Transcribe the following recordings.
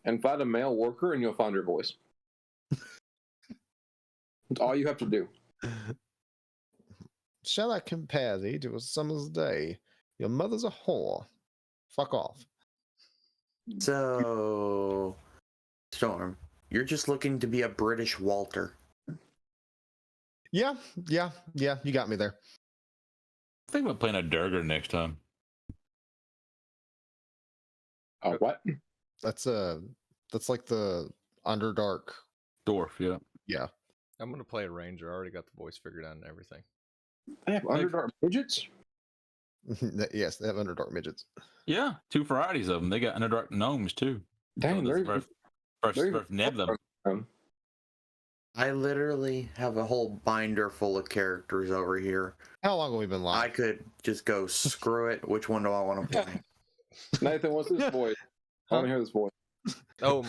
and find a male worker, and you'll find her voice. That's all you have to do. Shall I compare thee to a summer's day? Your mother's a whore. Fuck off. So, Storm, you're just looking to be a British Walter. Yeah, you got me there. I think about playing a Durger next time. What? That's like the Underdark Dwarf, yeah. Yeah. I'm gonna play a ranger. I already got the voice figured out and everything. They have Underdark midgets? Yes, they have Underdark midgets. Yeah, 2 varieties of them. They got Underdark gnomes too. Dang, First nib them. I literally have a whole binder full of characters over here. How long have we been live? I could just go screw it. Which one do I want to play? Nathan, what's this voice? I want to hear this voice. Oh,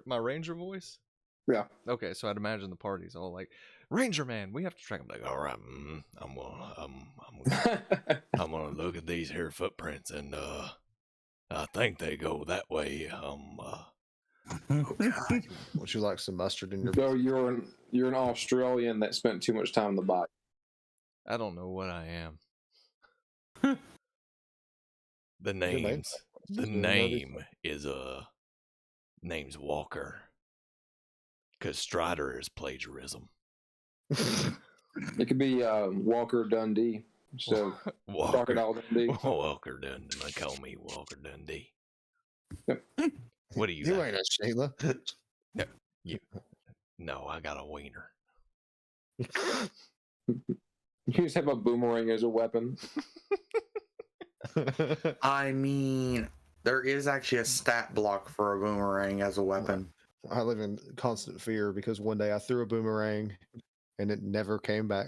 my ranger voice? Yeah. Okay, so I'd imagine the party's all like, Ranger man, we have to track him. Like, all right, I'm gonna look at these here footprints, and I think they go that way. Would you like some mustard in your? So you're an Australian that spent too much time in the body. I don't know what I am. The name is name's Walker, because Strider is plagiarism. It could be Walker Dundee. So Crocodile Dundee. Walker Dundee. They call me Walker Dundee. Yep. What are you? You ain't a Sheila. No, I got a wiener. You just have a boomerang as a weapon. I mean, there is actually a stat block for a boomerang as a weapon. I live in constant fear because one day I threw a boomerang and it never came back.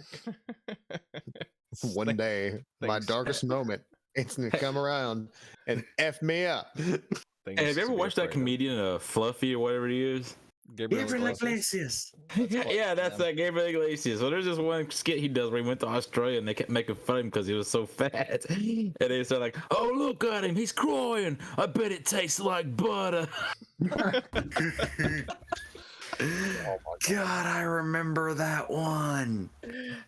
One day, my darkest moment, it's gonna come around and F me up. Hey, have you ever watched that comedian, Fluffy or whatever he is? Gabriel Iglesias. Yeah, that's that Gabriel Iglesias. So there's this one skit he does where he went to Australia and they kept making fun of him because he was so fat. And they said like, "Oh, look at him, he's crying. I bet it tastes like butter." God, I remember that one.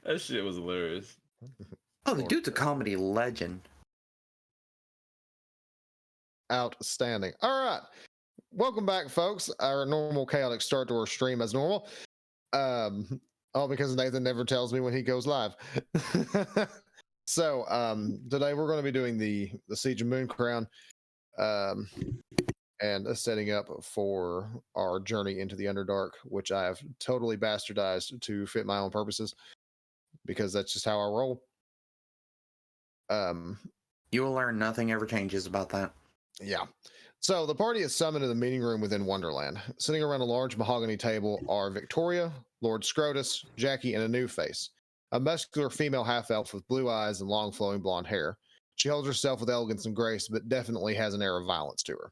That shit was hilarious. Oh, the dude's a comedy legend. Outstanding. All right. Welcome back, folks. Our normal chaotic start to our stream as normal. All because Nathan never tells me when he goes live. So today we're going to be doing the Siege of Mooncrown and setting up for our journey into the Underdark, which I have totally bastardized to fit my own purposes because that's just how I roll. You will learn nothing ever changes about that. Yeah. So the party is summoned in the meeting room within Wonderland. Sitting around a large mahogany table are Victoria, Lord Scrotus, Jackie, and a new face, a muscular female half-elf with blue eyes and long flowing blonde hair. She holds herself with elegance and grace, but definitely has an air of violence to her.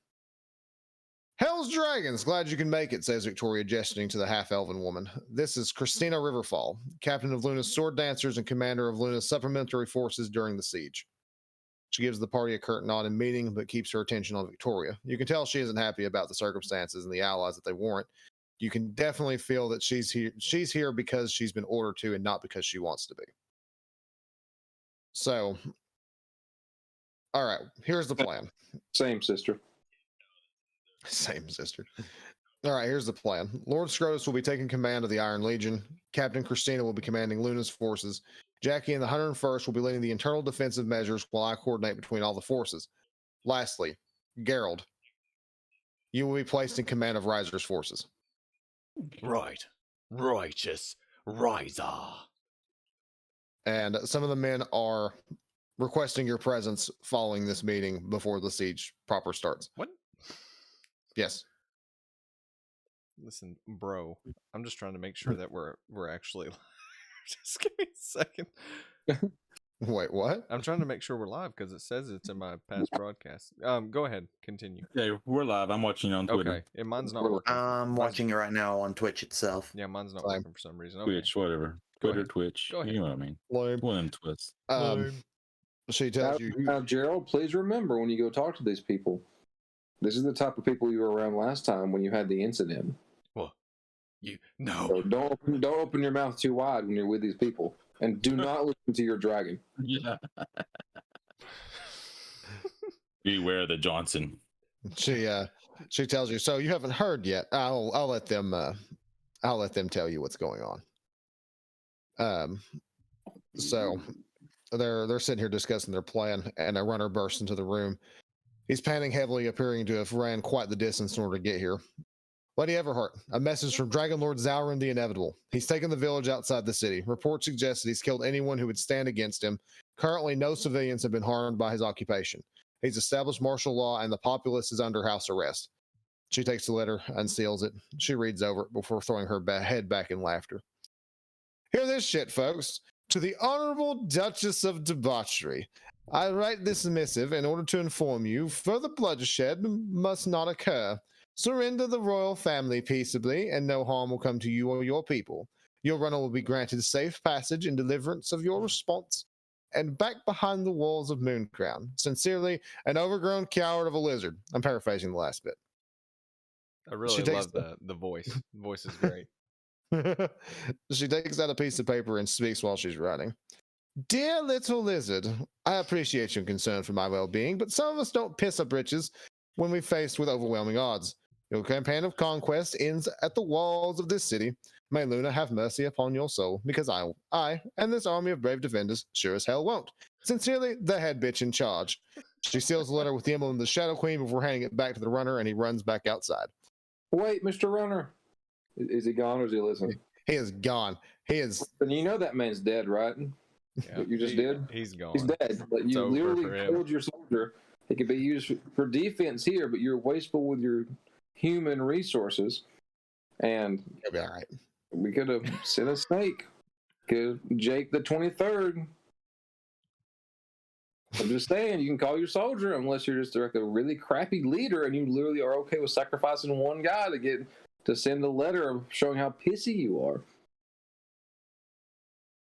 Hell's Dragons, glad you can make it, says Victoria, gesturing to the half-elven woman. This is Christina Riverfall, captain of Luna's sword dancers and commander of Luna's supplementary forces during the siege. She gives the party a curt nod in meeting, but keeps her attention on Victoria. You can tell she isn't happy about the circumstances and the allies that they warrant. You can definitely feel that she's here because she's been ordered to and not because she wants to be. So, all right, here's the plan. Same sister. Same sister. All right, here's the plan. Lord Scrotus will be taking command of the Iron Legion. Captain Christina will be commanding Luna's forces. Jackie and the 101st will be leading the internal defensive measures while I coordinate between all the forces. Lastly, Gerald, you will be placed in command of Riser's forces. Right. Righteous Riser. And some of the men are requesting your presence following this meeting before the siege proper starts. What? Yes. Listen, bro, I'm just trying to make sure that we're actually just give me a second. Wait, what? I'm trying to make sure we're live because it says it's in my past broadcast. Go ahead, continue. Yeah, we're live. I'm watching you on Twitter. Okay, and mine's not working. I'm watching it right now on Twitch itself. Yeah, mine's not working for some reason. Okay. Twitch, whatever. Twitter, Twitch. You know what I mean. One of them twists. She tells you. Now, Gerald, please remember when you go talk to these people, This is the type of people you were around last time when you had the incident. Well, no. So don't open your mouth too wide when you're with these people, and do not listen to your dragon. Yeah. Beware the Johnson. She tells you. So you haven't heard yet. I'll let them tell you what's going on. So they're sitting here discussing their plan, and a runner bursts into the room. He's panting heavily, appearing to have ran quite the distance in order to get here. Lady Everhart, a message from Dragon Lord Zalrond the Inevitable. He's taken the village outside the city. Reports suggest that he's killed anyone who would stand against him. Currently, no civilians have been harmed by his occupation. He's established martial law, and the populace is under house arrest. She takes the letter, unseals it. She reads over it before throwing her head back in laughter. Hear this shit, folks. To the Honorable Duchess of Debauchery, I write this missive in order to inform you further bloodshed must not occur. Surrender the royal family peaceably, and no harm will come to you or your people. Your runner will be granted safe passage and deliverance of your response, and back behind the walls of Mooncrown. Sincerely, an overgrown coward of a lizard. I'm paraphrasing the last bit. I really love the voice. The voice is great. She takes out a piece of paper and speaks while she's writing. Dear little lizard, I appreciate your concern for my well-being, but some of us don't piss our britches when we're faced with overwhelming odds. Your campaign of conquest ends at the walls of this city. May Luna have mercy upon your soul, because I and this army of brave defenders sure as hell won't. Sincerely, the head bitch in charge. She seals the letter with the emblem of the Shadow Queen before handing it back to the runner, and he runs back outside. Wait, Mr. Runner. Is he gone or is he listening? He is gone. He is. And you know that man's dead, right? Yeah, What you just did? He's gone. He's dead. But It's you over literally for him. killed your soldier. It could be used for defense here, but you're wasteful with your human resources. And He'll be all right. we could have sent a snake. Jake the 23rd. I'm just saying, you can call your soldier unless you're just like a really crappy leader and you literally are okay with sacrificing one guy to send a letter showing how pissy you are.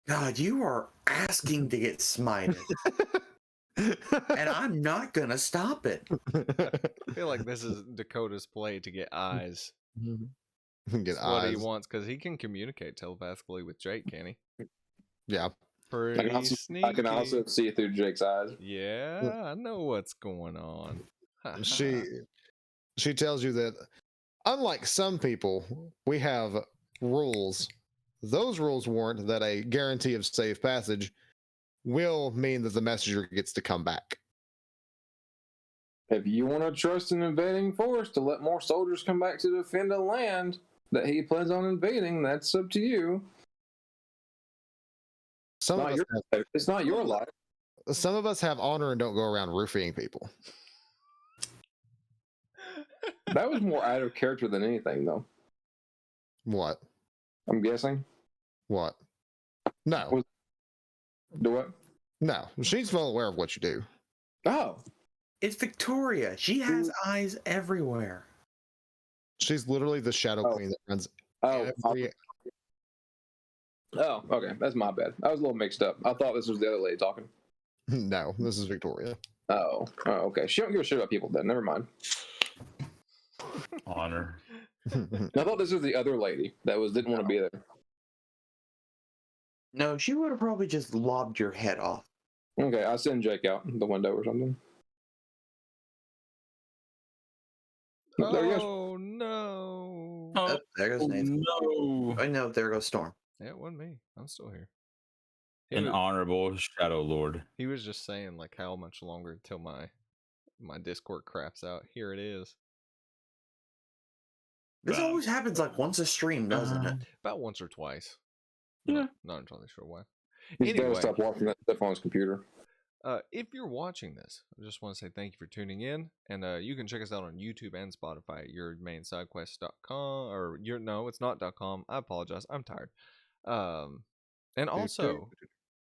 God, you are asking to get smited. And I'm not going to stop it. I feel like this is Dakota's play to get eyes. Get That's eyes. what he wants, because he can communicate telepathically with Jake, can he? Yeah. Pretty sneaky. I can also see through Jake's eyes. Yeah, I know what's going on. She tells you that unlike some people, we have rules. Those rules warrant that a guarantee of safe passage will mean that the messenger gets to come back. If you want to trust an invading force to let more soldiers come back to defend a land that he plans on invading, that's up to you. It's not your life. Some of us have honor and don't go around roofing people. That was more out of character than anything, though. What? I'm guessing. What? No. Do what? No. She's well aware of what you do. Oh. It's Victoria. She has eyes everywhere. She's literally the Shadow Queen that runs every... Oh, okay. That's my bad. I was a little mixed up. I thought this was the other lady talking. No, this is Victoria. Oh, okay. She don't give a shit about people then. Never mind. Honor. I thought this was the other lady that didn't want to be there. No, she would have probably just lobbed your head off. Okay, I'll send Jake out the window or something. Oh, there he goes. Oh, no. Oh, there goes Nathan. No. Oh, no, there goes Storm. Yeah, it wasn't me. I'm still here. An honorable Shadow Lord. He was just saying, like, how much longer until my Discord craps out. Here it is. This always happens like once a stream, doesn't it? About once or twice. Yeah. Not entirely sure why. He's got to stop watching that stuff on his computer. If you're watching this, I just want to say thank you for tuning in. And you can check us out on YouTube and Spotify at YourMainSideQuest.com. Or no, it's not .com. I apologize. I'm tired. And also,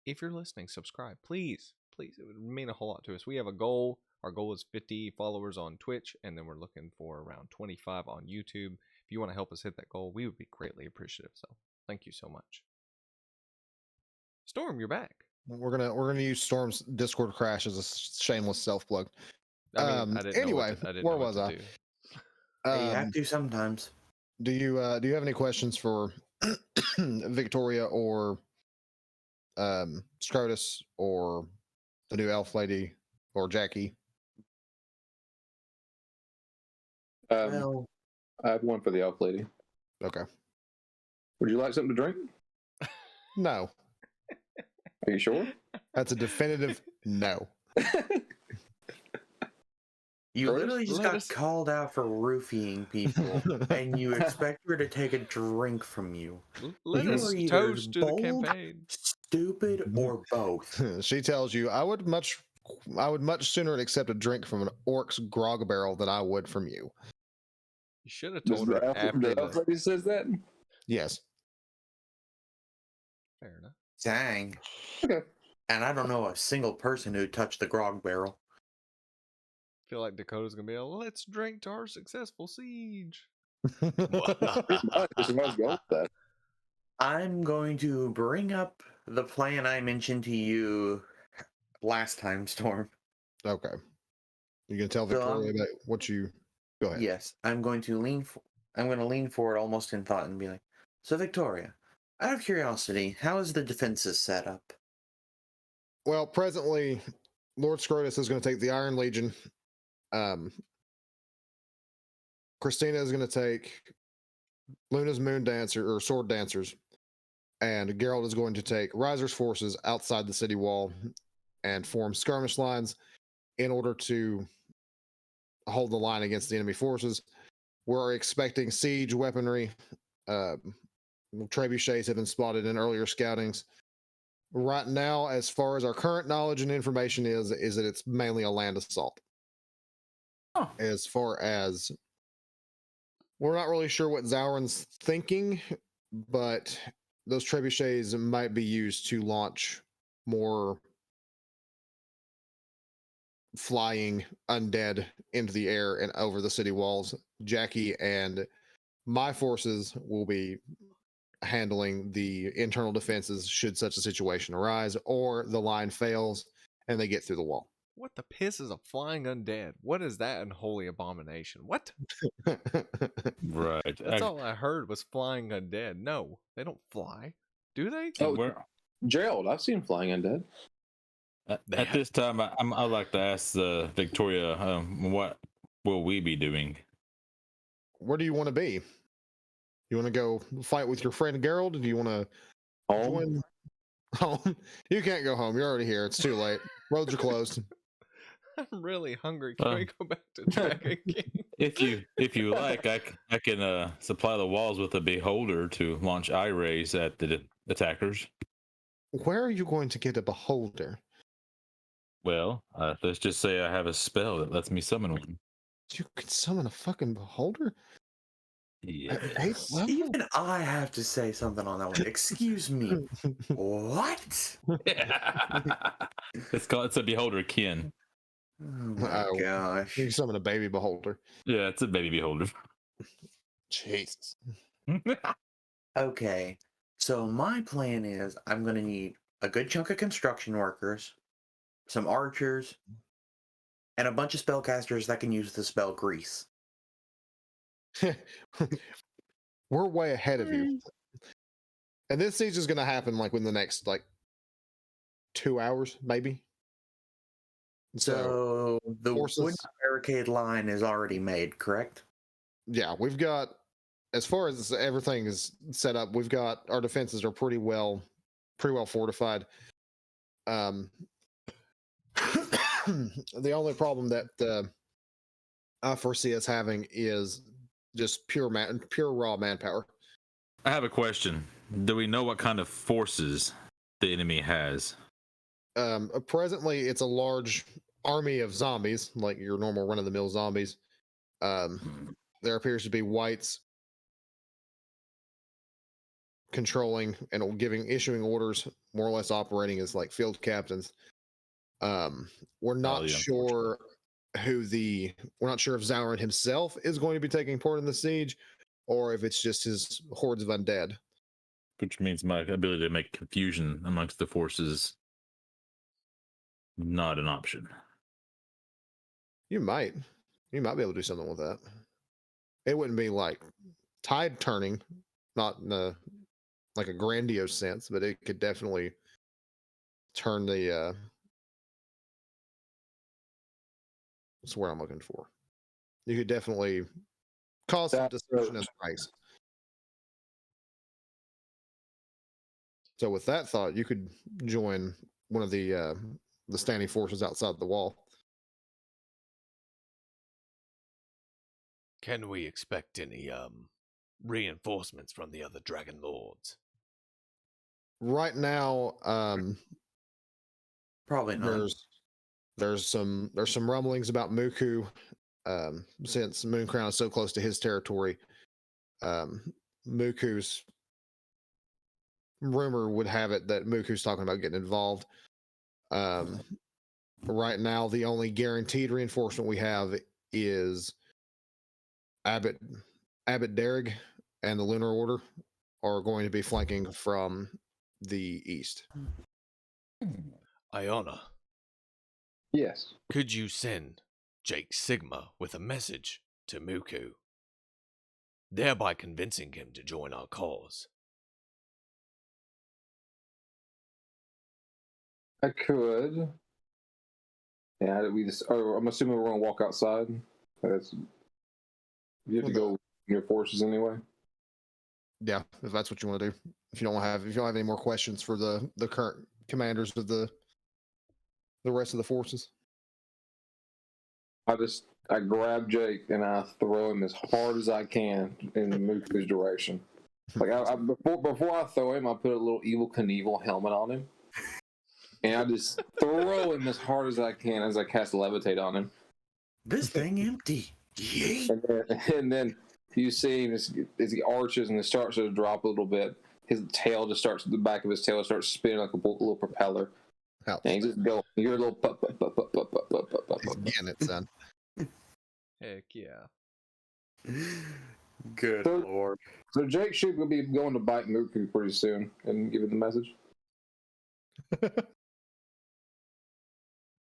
if you're listening, subscribe. Please. It would mean a whole lot to us. We have a goal. Our goal is 50 followers on Twitch, and then we're looking for around 25 on YouTube. If you want to help us hit that goal, we would be greatly appreciative. So thank you so much. Storm, you're back. We're gonna use Storm's Discord crash as a shameless self plug. I mean, I didn't anyway, know I didn't where know what was to I? do. Hey, you have to sometimes. Do you have any questions for Victoria or Scrotus or the new elf lady or Jackie? Well, I have one for the elf lady. Okay. Would you like something to drink? No. Are you sure? That's a definitive no. you Curtis, literally just let got us- called out for roofying people, and you expect her to take a drink from you. Let You us are either toast to the bold, campaign. stupid, or both. She tells you, I would much sooner accept a drink from an orc's grog barrel than I would from you. You should have Does told her after the elf the. lady says that? Yes. Fair enough. Dang. Okay. And I don't know a single person who touched the grog barrel. Feel like Dakota's gonna be like, let's drink to our successful siege. Just might as go with that. I'm going to bring up the plan I mentioned to you last time, Storm. Okay. You gonna tell So, Victoria about what you go ahead. Yes, I'm going to lean forward almost in thought and be like, so Victoria, out of curiosity, how is the defenses set up? Well, presently, Lord Scrotus is going to take the Iron Legion. Christina is going to take Luna's Moon Dancer or Sword Dancers, and Geralt is going to take Riser's forces outside the city wall and form skirmish lines in order to hold the line against the enemy forces. We're expecting siege weaponry. Trebuchets have been spotted in earlier scoutings. Right now, as far as our current knowledge and information is that it's mainly a land assault. Oh. As far as we're not really sure what Zalrond's thinking, but those trebuchets might be used to launch more flying undead into the air and over the city walls. Jackie and my forces will be handling the internal defenses should such a situation arise, or the line fails and they get through the wall. What the piss is a flying undead? What is that unholy abomination? What? Right. That's all I heard was flying undead. No, they don't fly. Do they? Oh, Where, Gerald, I've seen flying undead. at this time, I'd like to ask Victoria, what will we be doing? Where do you want to be? You want to go fight with your friend Gerald? Do you want to Home? join home? You can't go home. You're already here. It's too late. Roads are closed. I'm really hungry. Can we go back to Dragon King? If you like, I can supply the walls with a beholder to launch eye rays at the attackers. Where are you going to get a beholder? Well, let's just say I have a spell that lets me summon one. You can summon a fucking beholder? At eighth Yes. level? Even I have to say something on that one. Excuse me. What? It's a beholder kin. Oh my Oh, gosh. You can summon a baby beholder. Yeah, it's a baby beholder. Jesus. Okay, so my plan is I'm going to need a good chunk of construction workers, some archers, and a bunch of spellcasters that can use the spell Grease. We're way ahead of you. And this siege is going to happen like within the next 2 hours, maybe. So the forces- wooden barricade line is already made, correct? Yeah, we've got, as far as everything is set up, we've got our defenses are pretty well fortified. The only problem that I foresee us having is just pure raw manpower. I have a question. Do we know what kind of forces the enemy has? Presently, it's a large army of zombies, like your normal run-of-the-mill zombies. There appears to be whites controlling and issuing orders, more or less operating as like field captains. We're not yeah, sure we're not sure if Zalrond himself is going to be taking part in the siege, or if it's just his hordes of undead. Which means my ability to make confusion amongst the forces not an option. You might be able to do something with that. It wouldn't be like tide turning, not in a like a grandiose sense, but it could definitely turn the what's the word I'm looking for. You could definitely cause some disruption in space. So with that thought, you could join one of the standing forces outside the wall. Can we expect any reinforcements from the other dragon lords? Right now, Probably not. there's some rumblings about Muku, since Mooncrown is so close to his territory. Muku's rumor would have it that Muku's talking about getting involved. Right now, the only guaranteed reinforcement we have is Abbot Derrig and the Lunar Order are going to be flanking from the east. Iona, Yes. could you send Jake Sigma with a message to Muku, thereby convincing him to join our cause? I could. Yeah, I'm assuming we're gonna walk outside. That's you have to go with your forces anyway. Yeah, if that's what you want to do. If you don't have any more questions for the current commanders of the rest of the forces. I grab Jake and I throw him as hard as I can in Muku's direction. Like before I throw him, I put a little Evil Knievel helmet on him, and I just throw him as hard as I can as I cast Levitate on him. This thing empty. Yeet. And then you see him as he arches and it starts to drop a little bit. His tail just starts, the back of his tail starts spinning like a little propeller. Ouch. And he just go, you're a little pup. He's getting it, son. Heck yeah. Good So- lord. So Jake should be going to bite Muku pretty soon and give it the message.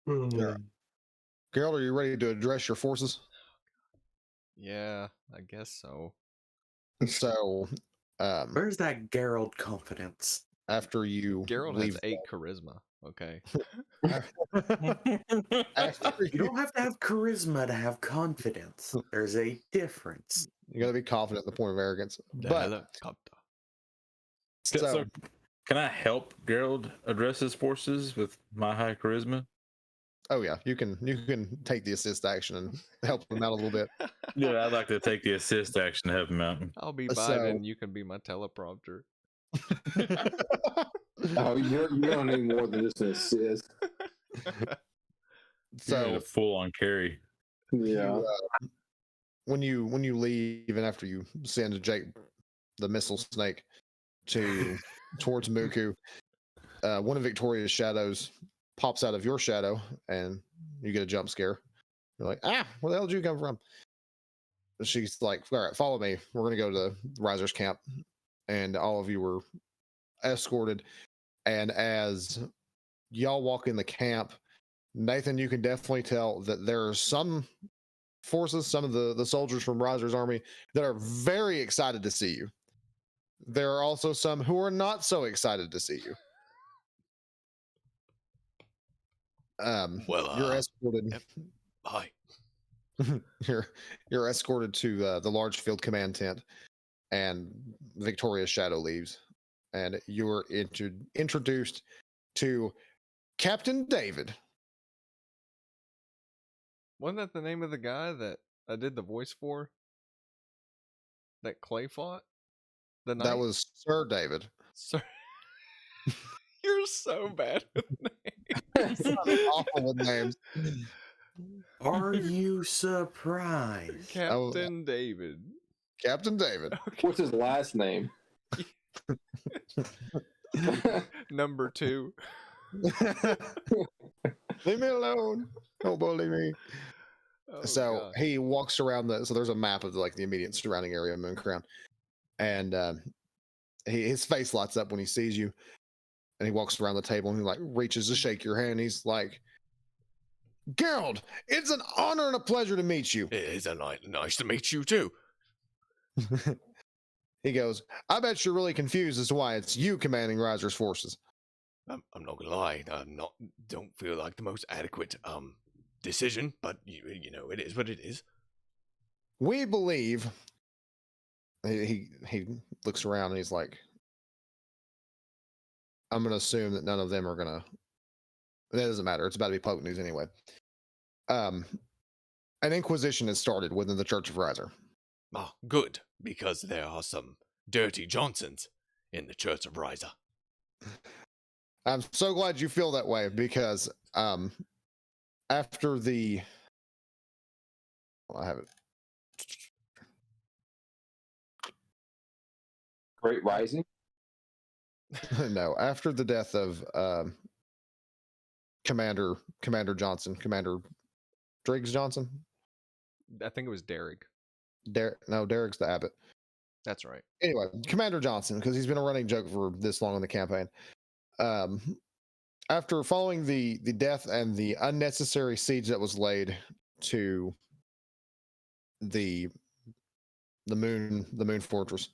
Yeah. Gerald, are you ready to address your forces? Yeah, I guess so. So, Where's that Gerald confidence? after you Geralt leave, has 8 charisma. Okay. after You don't have to have charisma to have confidence. There's a difference. you got to be confident at the point of arrogance. The But helicopter. so, Can I help Gerald address his forces with my high charisma? oh yeah, you can take the assist action and help them out a little bit. Yeah, I'd like to take the assist action to help him out. I'll be So- Biden. You can be my teleprompter. Oh, you don't need more than just an assist. So a So full on carry. Yeah. when you leave and after you send Jake the missile snake towards Muku, one of Victoria's shadows pops out of your shadow and you get a jump scare. You're like, where the hell did you come from? She's like, all right, follow me. We're gonna go to the Riser's camp. And all of you were escorted. And as y'all walk in the camp, Nathan, you can definitely tell that there are some forces, some of the soldiers from Riser's army that are very excited to see you. There are also some who are not so excited to see you. Well, You're escorted. yep. Hi. You're escorted to the large field command tent, and Victoria's shadow leaves, and you're introduced to Captain David. Wasn't that the name of the guy that I did the voice for? That Clay fought? The That knight? was Sir David. Sir. You're so bad with names. Awful with names. Are you surprised? Captain David. Captain David. What's his last name? Number 2. Leave me alone. Don't bully me. Oh, So God. he walks around so there's a map of the immediate surrounding area of Mooncrown, and his face lights up when he sees you, and he walks around the table and he reaches to shake your hand. He's like, Gerald, it's an honor and a pleasure to meet you. It is nice to meet you too. He goes, I bet you're really confused as to why it's you commanding Riser's forces. I'm not gonna lie, don't feel like the most adequate decision, but you know it is what it is. We believe. He looks around and he's like, I'm gonna assume that none of them are gonna. That doesn't matter. It's about to be public news anyway. An inquisition has started within the Church of Riser. Oh, good, because there are some dirty Johnsons in the Church of Riser. I'm so glad you feel that way because after the. Well, I have it. Great Rising. No, after the death of Commander Commander Driggs Johnson. I think it was Derek. Derek's the abbot. That's right. Anyway, Commander Johnson, because he's been a running joke for this long in the campaign. After following the death and the unnecessary siege that was laid to the moon fortress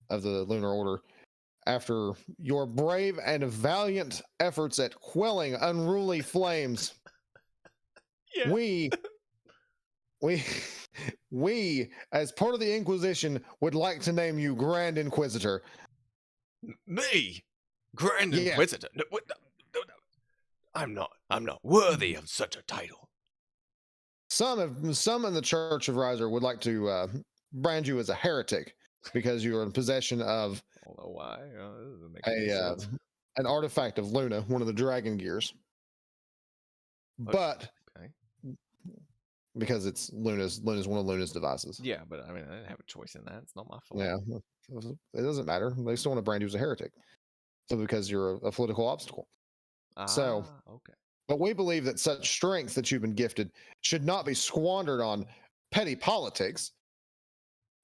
of the Lunar Order, after your brave and valiant efforts at quelling unruly flames, Yeah. we, as part of the Inquisition, would like to name you Grand Inquisitor. Me, Grand Yeah. Inquisitor. No, no. I'm not worthy of such a title. Some in the Church of Riser would like to brand you as a heretic because you are in possession of I don't know why. That doesn't make any sense. an artifact of Luna, one of the Dragon Gears. But Okay. because it's Luna's one of Luna's devices. Yeah, but I mean, I didn't have a choice in that. It's not my fault. Yeah, it doesn't matter. They still want to brand you as a heretic. So because you're a political obstacle. So, okay. but we believe that such strength that you've been gifted should not be squandered on petty politics.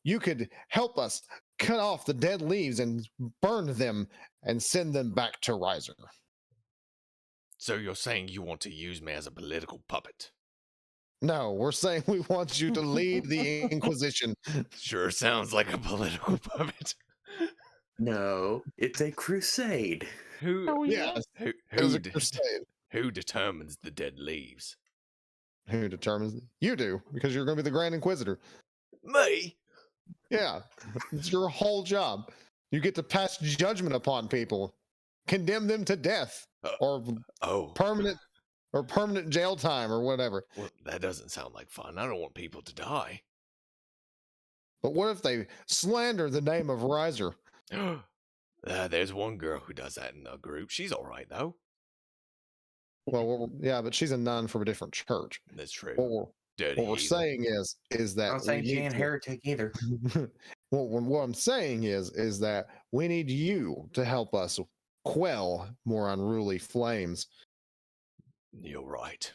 You could help us cut off the dead leaves and burn them and send them back to Riser. So you're saying you want to use me as a political puppet? No, we're saying we want you to lead the Inquisition. Sure sounds like a political puppet. No, it's a crusade. Yes, Who it was a d- crusade. who determines the dead leaves? Who determines? You do, because you're going to be the Grand Inquisitor. Me? Yeah, it's your whole job. You get to pass judgment upon people, condemn them to death or Oh, permanent jail time or whatever. well, that doesn't sound like fun. I don't want people to die. But what if they slander the name of Riser? There's one girl who does that in the group. She's all right though. Well, yeah, but she's a nun from a different church. That's true. What we're saying is that I'm saying she ain't heretic either. what I'm saying is that we need you to help us quell more unruly flames. You're right.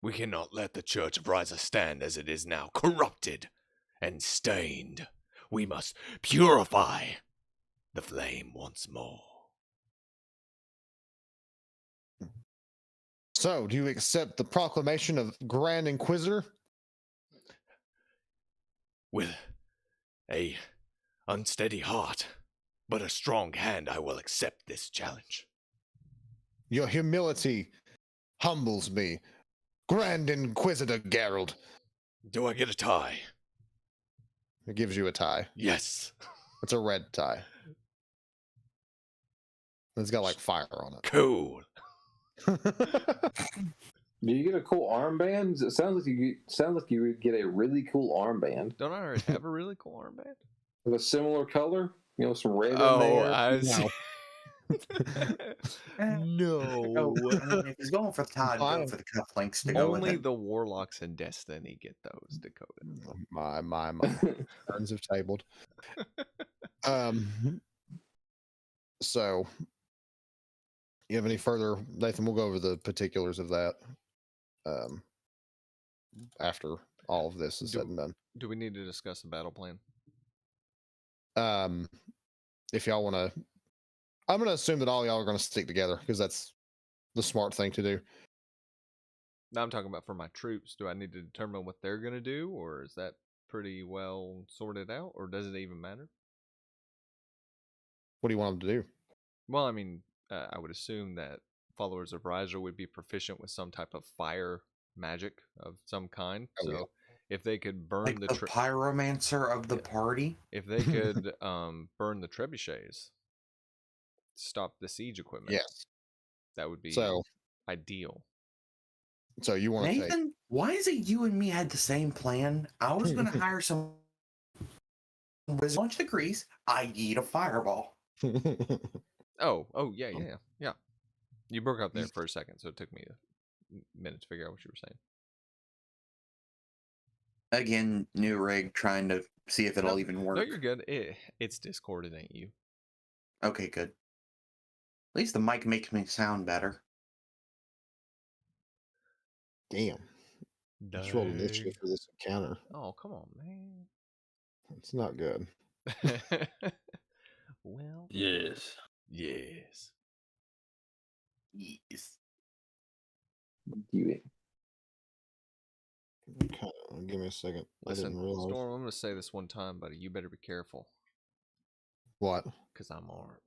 We cannot let the Church of Riser stand as it is now, corrupted and stained. We must purify the flame once more. So, do you accept the proclamation of Grand Inquisitor? With a unsteady heart, but a strong hand, I will accept this challenge. Your humility humbles me. Grand Inquisitor Gerald. Do I get a tie? It gives you a tie. Yes. It's a red tie. It's got like fire on it. Cool. Do you get a cool armband? It sounds like you would get a really cool armband Don't I already have a really cool armband? of a similar color. You know, some red in Oh, there. I see. No. I mean, if he's going for the tie, go for the cufflinks to go with Only it. the warlocks in Destiny get those, Dakota. My turns have tabled. So you have any further, Nathan? We'll go over the particulars of that after all of this is said and done. Do we need to discuss the battle plan? If y'all want to, I'm going to assume that all y'all are going to stick together because that's the smart thing to do. Now I'm talking about for my troops. Do I need to determine what they're going to do, or is that pretty well sorted out, or does it even matter? What do you want them to do? Well, I mean, I would assume that followers of Riser would be proficient with some type of fire magic of some kind. Oh, So yeah. if they could burn Like the pyromancer of the Yeah. party. if they could burn the trebuchets, stop the siege equipment, Yes. that would be So ideal. you want to take Nathan, why is it you and me had the same plan? I was going to hire some wizard, launch the grease. I eat a fireball. Oh, yeah. You broke up there for a second, so it took me a minute to figure out what you were saying. Again, new rig, trying to see if it'll even work. No, you're good. It's Discord, it ain't you. Okay, good. At least the mic makes me sound better. Damn. Just rolled initiative for this encounter. Oh, come on, man. It's not good. Well, Yes. yes. Yes. You Okay, give me a second. Listen, I didn't realize. Storm, I'm going to say this one time, buddy. You better be careful, What? because I'm armed.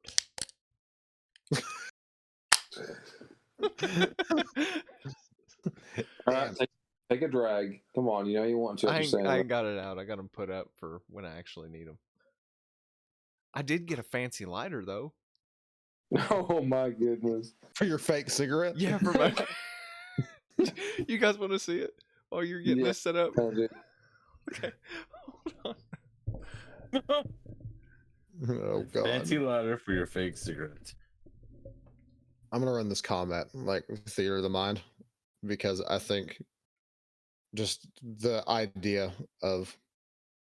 All right, take a drag. Come on, you know you want to. I ain't got it out. I got them put up for when I actually need them. I did get a fancy lighter, though. Oh my goodness! For your fake cigarette? Yeah, for my... You guys want to see it while you're getting this set up? Okay, hold on. Oh god. Fancy lighter for your fake cigarettes. I'm gonna run this combat like theater of the mind because I think just the idea of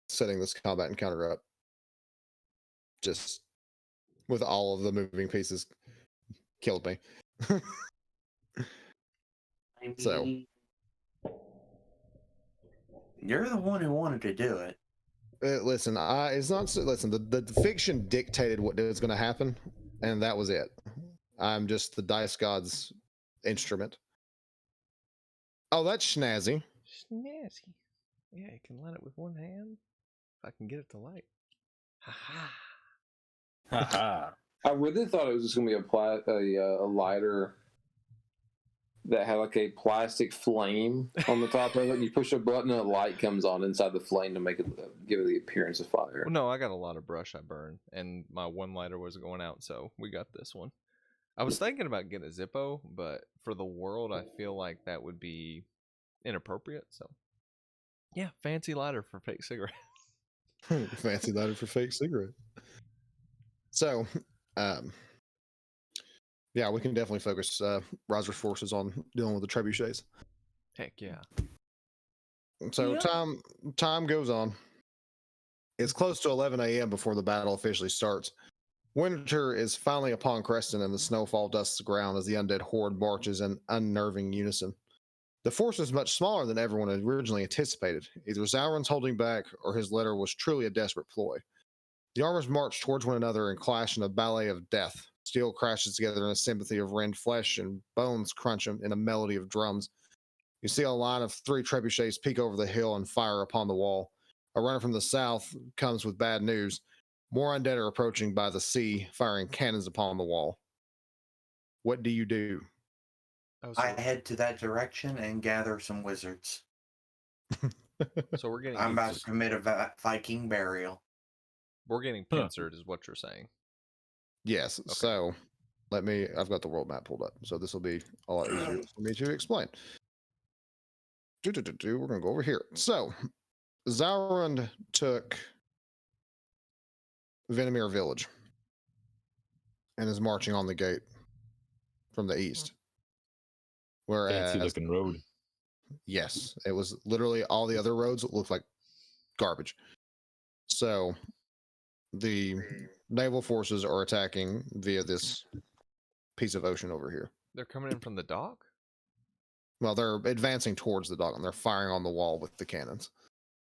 setting this combat encounter up, just with all of the moving pieces, killed me. So You're the one who wanted to do it. listen, it's not. Listen, the fiction dictated what was going to happen, and that was it. I'm just the dice god's instrument. Oh, that's snazzy. Snazzy. Yeah, you can light it with one hand. If I can get it to light. Ha ha. Haha. I really thought it was just gonna be a lighter that had like a plastic flame on the top of it, and you push a button and a light comes on inside the flame to make it give it the appearance of fire. Well, no, I got a lot of brush I burned, and my one lighter was going out, so we got this one. I was thinking about getting a Zippo, but for the world, I feel like that would be inappropriate. So, yeah, fancy lighter for fake cigarette. Fancy lighter for fake cigarette. So, yeah, we can definitely focus Riser's forces on dealing with the trebuchets. Heck yeah. So time goes on. It's close to 11 a.m. before the battle officially starts. Winter is finally upon Creston, and the snowfall dusts the ground as the undead horde marches in unnerving unison. The force is much smaller than everyone had originally anticipated. Either Zalrond's holding back, or his letter was truly a desperate ploy. The armors march towards one another and clash in a ballet of death. Steel crashes together in a sympathy of rend flesh, and bones crunch in a melody of drums. You see a line of 3 trebuchets peek over the hill and fire upon the wall. A runner from the south comes with bad news. More undead are approaching by the sea, firing cannons upon the wall. What do you do? Oh, I head to that direction and gather some wizards. so we're getting I'm about to commit a Viking burial. we're getting pincered, is what you're saying. Yes. Okay. So I've got the world map pulled up, so this will be a lot easier for me to explain. We're going to go over here. So Zalrond took Venomir Village and is marching on the gate from the east. Whereas, Fancy looking road. yes, it was literally all the other roads looked like garbage. So the naval forces are attacking via this piece of ocean over here. They're coming in from the dock? Well, they're advancing towards the dock and they're firing on the wall with the cannons.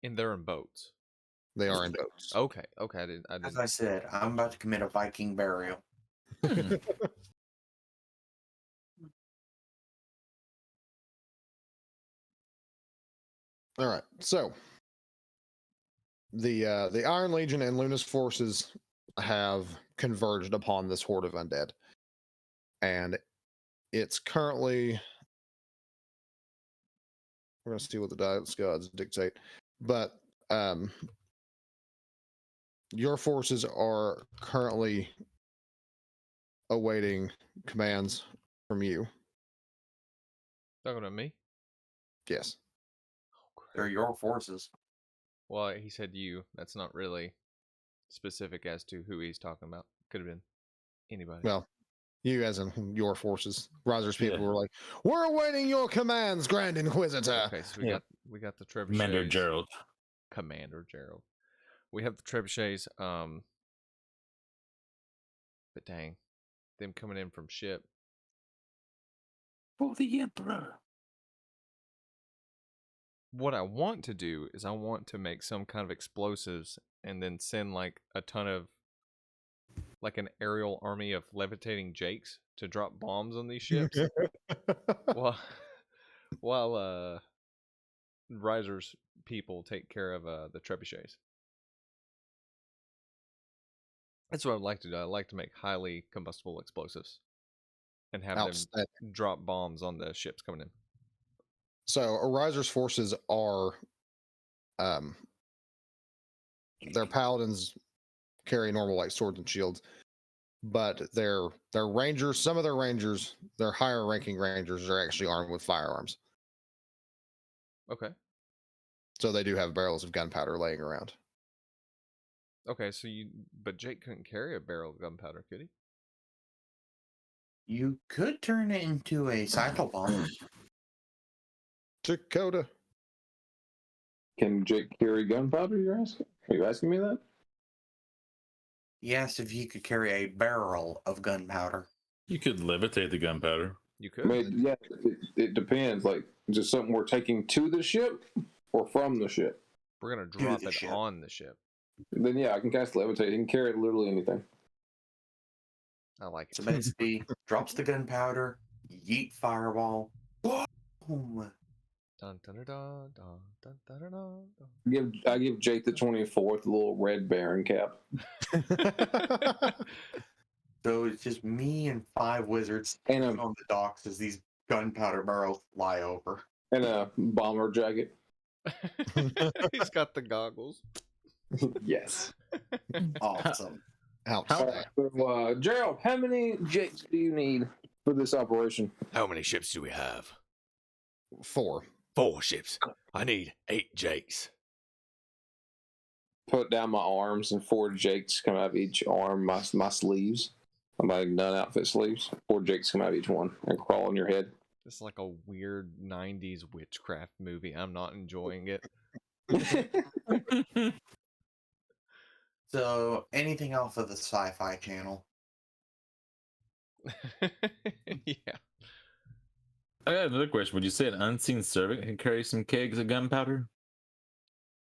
And they're in boats. They are in boats. Okay. I didn't. As I said, I'm about to commit a Viking burial. All right. So the Iron Legion and Luna's forces have converged upon this horde of undead, and it's currently. We're gonna see what the gods dictate, but your forces are currently awaiting commands from you. Talking to me? Yes. They're your forces. Well, he said you. That's not really specific as to who he's talking about. Could have been anybody. Well, you as in your forces. Riser's people Yeah. were like, "We're awaiting your commands, Grand Inquisitor." Okay, so Yeah. we got the trebuchets. Commander Gerald. Commander Gerald. We have the trebuchets. But dang, them coming in from ship. For the Emperor. What I want to do is I want to make some kind of explosives and then send like a ton of like an aerial army of levitating jakes to drop bombs on these ships while Riser's people take care of the trebuchets. That's what I'd like to do. I'd like to make highly combustible explosives and have them drop bombs on the ships coming in. So, Riser's forces are, their paladins carry normal like swords and shields, but their rangers, some of their rangers, their higher ranking rangers, are actually armed with firearms. Okay. So they do have barrels of gunpowder laying around. Okay, but Jake couldn't carry a barrel of gunpowder, could he? You could turn it into a cycle bomb. Dakota. Can Jake carry gunpowder? You're asking? Are you asking me that? He asked if he could carry a barrel of gunpowder. You could levitate the gunpowder. You I could. mean, yeah, it depends. Like, is it something we're taking to the ship or from the ship? We're gonna drop the it ship. on the ship. Then yeah, I can cast levitate. He can carry literally anything. I like it. So basically, drops the gunpowder, yeet fireball, boom. Dun, dun, dun, dun, dun, dun, dun, dun, I give Jake the 24th little red Baron cap. So it's just me and 5 wizards And on the docks as these gunpowder barrels fly over. and a bomber jacket. dun. He's got the goggles. Yes. Awesome. Outstanding. So, Gerald, how many Jakes do you need for this operation? How many ships do we have? 4. 4 ships. I need 8 Jakes. Put down my arms and 4 Jakes come out of each arm. My sleeves. I'm like non-outfit sleeves. 4 Jakes come out of each one and crawl on your head. It's like a weird 90s witchcraft movie. I'm not enjoying it. So anything off of the Sci-Fi Channel? Yeah. I got another question. Would you say an unseen servant can carry some kegs of gunpowder?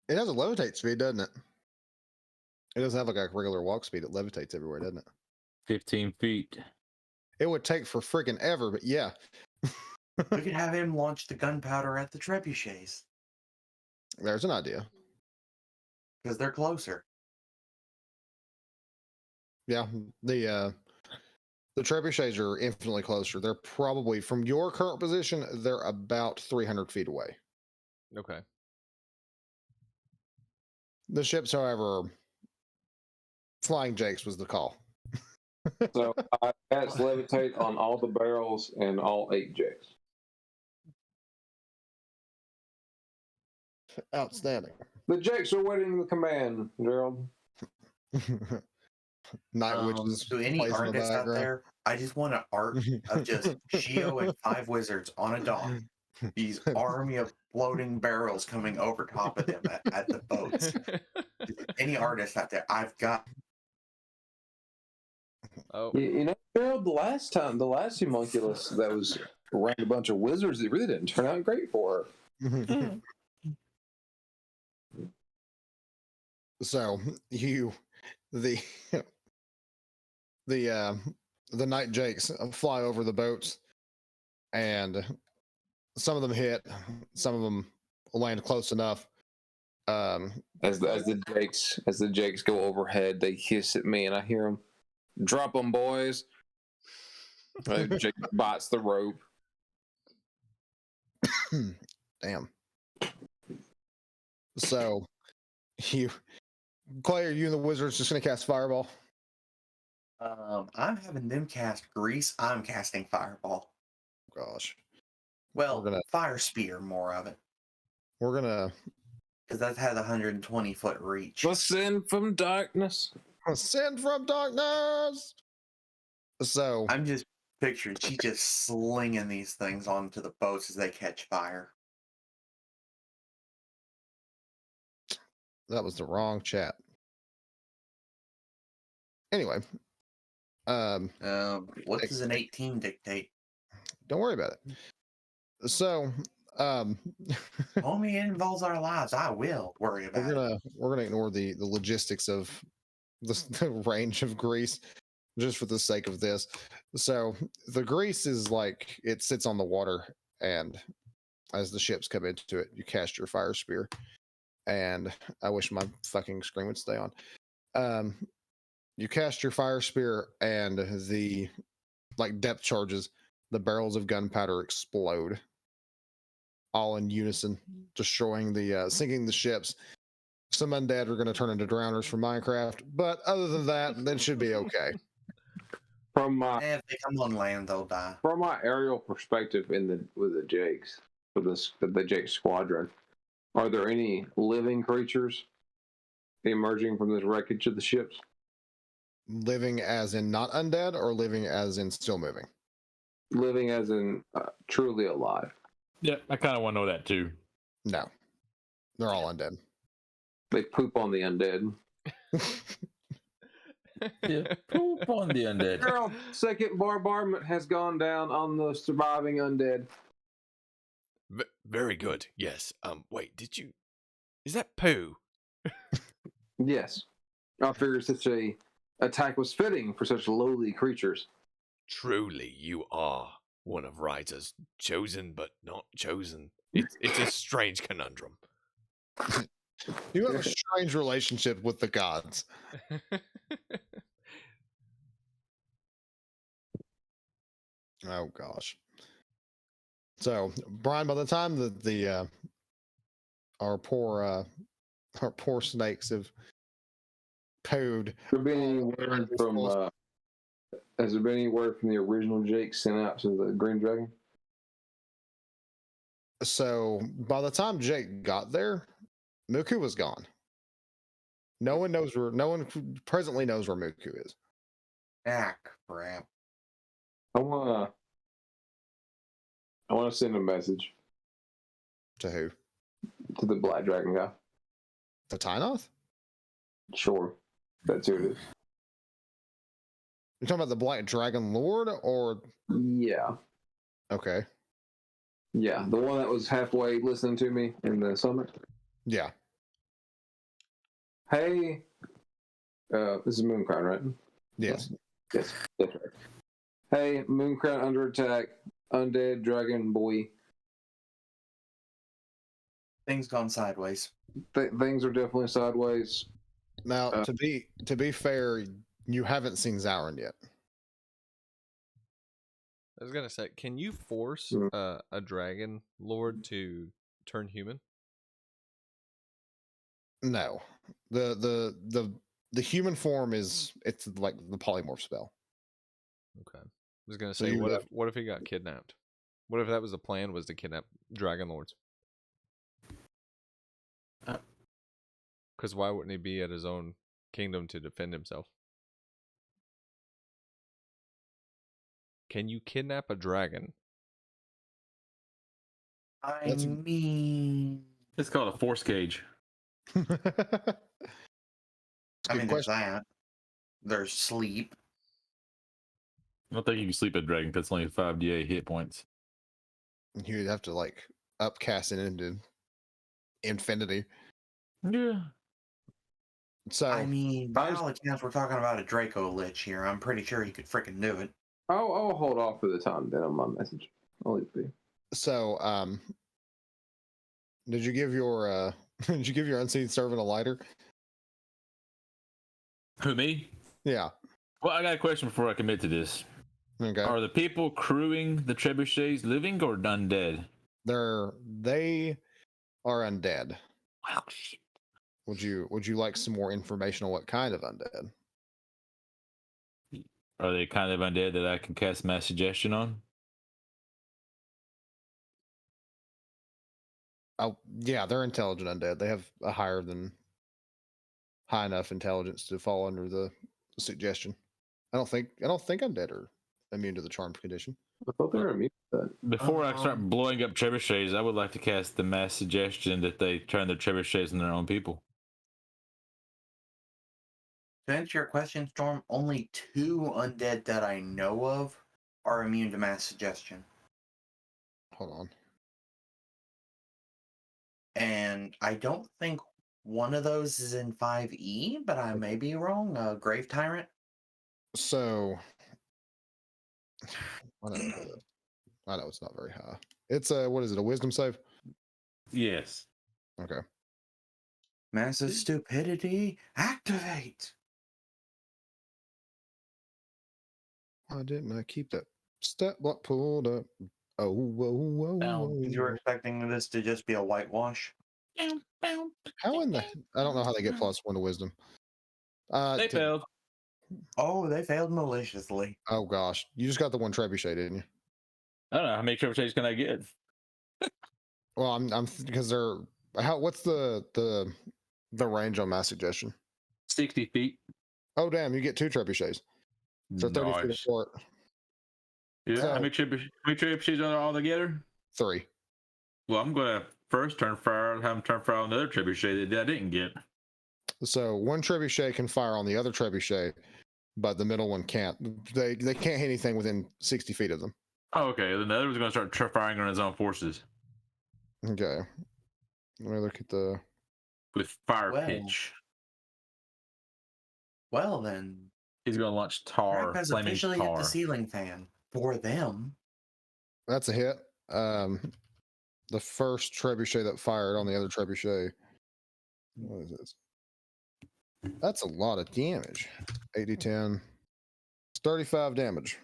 It has a levitate speed, doesn't it? It doesn't have like a regular walk speed. It levitates everywhere, doesn't it? 15 feet. It would take for freaking ever, but yeah. We could have him launch the gunpowder at the trebuchets There's an idea. because they're closer. Yeah, the trebuchets are infinitely closer. They're probably, from your current position, they're about 300 feet away. Okay. The ships, however, flying jakes was the call. So I cast levitate on all the barrels and all 8 Jakes. Outstanding. The Jakes are waiting the command, Gerald. Night witches. To any plays in the artists out background. there, I just want an art of just Shio and 5 wizards on a dock. These army of floating barrels coming over top of them at the boats. Any artist out there, I've got. Oh. You know, Gerald, the last homunculus that was around a bunch of wizards, it really didn't turn out great for her. So the night jakes fly over the boats, and some of them hit, some of them land close enough. As the Jakes go overhead, they hiss at me, and I hear them. Drop them, boys. Jake bites the rope. Damn. So, Clay, are you and the wizards just gonna cast Fireball? I'm having them cast Grease. I'm casting Fireball. Gosh, Well, gonna- Fire Spear, more of it. we're gonna Because that has 120-foot reach. Ascend from darkness. ascend from darkness. So I'm just picturing she just slinging these things onto the boats as they catch fire. that was the wrong chat. Anyway, What does an 18 dictate? don't worry about it. So, Homie, it involves our lives. I will worry about it. we're gonna ignore the logistics of the range of grease just for the sake of this. So the grease is like it sits on the water, and as the ships come into it, you cast your fire spear. And I wish my fucking screen would stay on. You cast your fire spear, and the depth charges, the barrels of gunpowder explode, all in unison, destroying sinking the ships. Some undead are going to turn into drowners from Minecraft, but other than that, it should be okay. If they come on land, they'll die. From my aerial perspective with the Jakes, the Jake squadron, are there any living creatures emerging from this wreckage of the ships? Living as in not undead, or living as in still moving? Living as in truly alive. Yeah, I kind of want to know that too. No, they're all undead. They poop on the undead. Yeah, poop on the undead. Girl, second bombardment has gone down on the surviving undead. Very good. Yes. Wait, did you? Is that poo? Yes. I figured such a attack was fitting for such lowly creatures. Truly, you are one of Ryza's chosen but not chosen. It's a strange conundrum. You have a strange relationship with the gods. Oh gosh. So, Brian, by the time that our poor snakes have pooed, Has there been any word from the original Jake sent out to the Green Dragon? so by the time Jake got there, Muku was gone. No one presently knows where Muku is. Ah, crap. I wanna send a message To who? to the Black Dragon guy. To Tynoth? Sure, that's who it is. You're talking about the Black Dragon Lord, or Yeah, okay, yeah, the one that was halfway listening to me in the summit. yeah. Hey, this is Mooncrown, right? Yes. Yes, that's right. Hey, Mooncrown under attack. Undead dragon boy. Things gone sideways. Things are definitely sideways. Now, to be fair, you haven't seen Zalrond yet. I was gonna say, can you force a dragon lord to turn human? No, the human form it's like the polymorph spell. Okay. I was gonna So say, you what if he got kidnapped? What if that was the plan, was to kidnap dragon lords? Because why wouldn't he be at his own kingdom to defend himself? Can you kidnap a dragon? I mean, It's called a force cage. there's that. There's sleep. I don't think you can sleep at dragon because it's only 5d8 hit points. You'd have to upcast it into infinity. Yeah. So I mean, by all accounts, we're talking about a Draco Lich here. I'm pretty sure he could freaking do it. I'll hold off for the time then on my message. I'll leave it be. So Did you give your did you give your unseen servant a lighter? Who, me? Yeah. Well, I got a question before I commit to this. Okay. Are the people crewing the trebuchets living or undead? They are undead. Wow, shit. Would you like some more information on what kind of undead? Are they kind of undead that I can cast mass suggestion on? Oh yeah, they're intelligent undead. They have a high enough intelligence to fall under the suggestion. I don't think undead are immune to the charm condition. I thought they were immune to that. Before I start Um, blowing up trebuchets, I would like to cast the mass suggestion that they turn their trebuchets into their own people. To answer your question, Storm, only 2 undead that I know of are immune to mass suggestion. Hold on. And I don't think one of those is in 5E, but I may be wrong. Grave Tyrant. So I know it's not very high. It's a what is it? A wisdom save? Yes. Okay. Massive Stupidity. Activate. Why didn't I keep that stat block pulled up? Oh, whoa, whoa, whoa. You were expecting this to just be a whitewash? How in the? I don't know how they get +1 to wisdom. They failed. Oh, they failed maliciously. Oh gosh, you just got the one trebuchet, didn't you? I don't know how many trebuchets can I get. Well, I'm because they're how. What's the range on mass suggestion? 60 feet. Oh damn, you get 2 trebuchets. So 30 feet Nice. apart. Yeah. So- How many trebuchets are there all together? 3. Well, I'm gonna first turn fire. Have them turn fire on the other trebuchet that I didn't get. So one trebuchet can fire on the other trebuchet, but the middle one can't. They can't hit anything within 60 feet of them. Oh, okay. Then the other one's gonna start firing on his own forces Okay. Let me look at the. with fire Well. pitch. Well then, He's gonna launch tar, Crap has flaming officially hit the tar. ceiling fan. For them. That's a hit. The first trebuchet that fired on the other trebuchet. What is this? That's a lot of damage. 80, 10. It's 35 damage.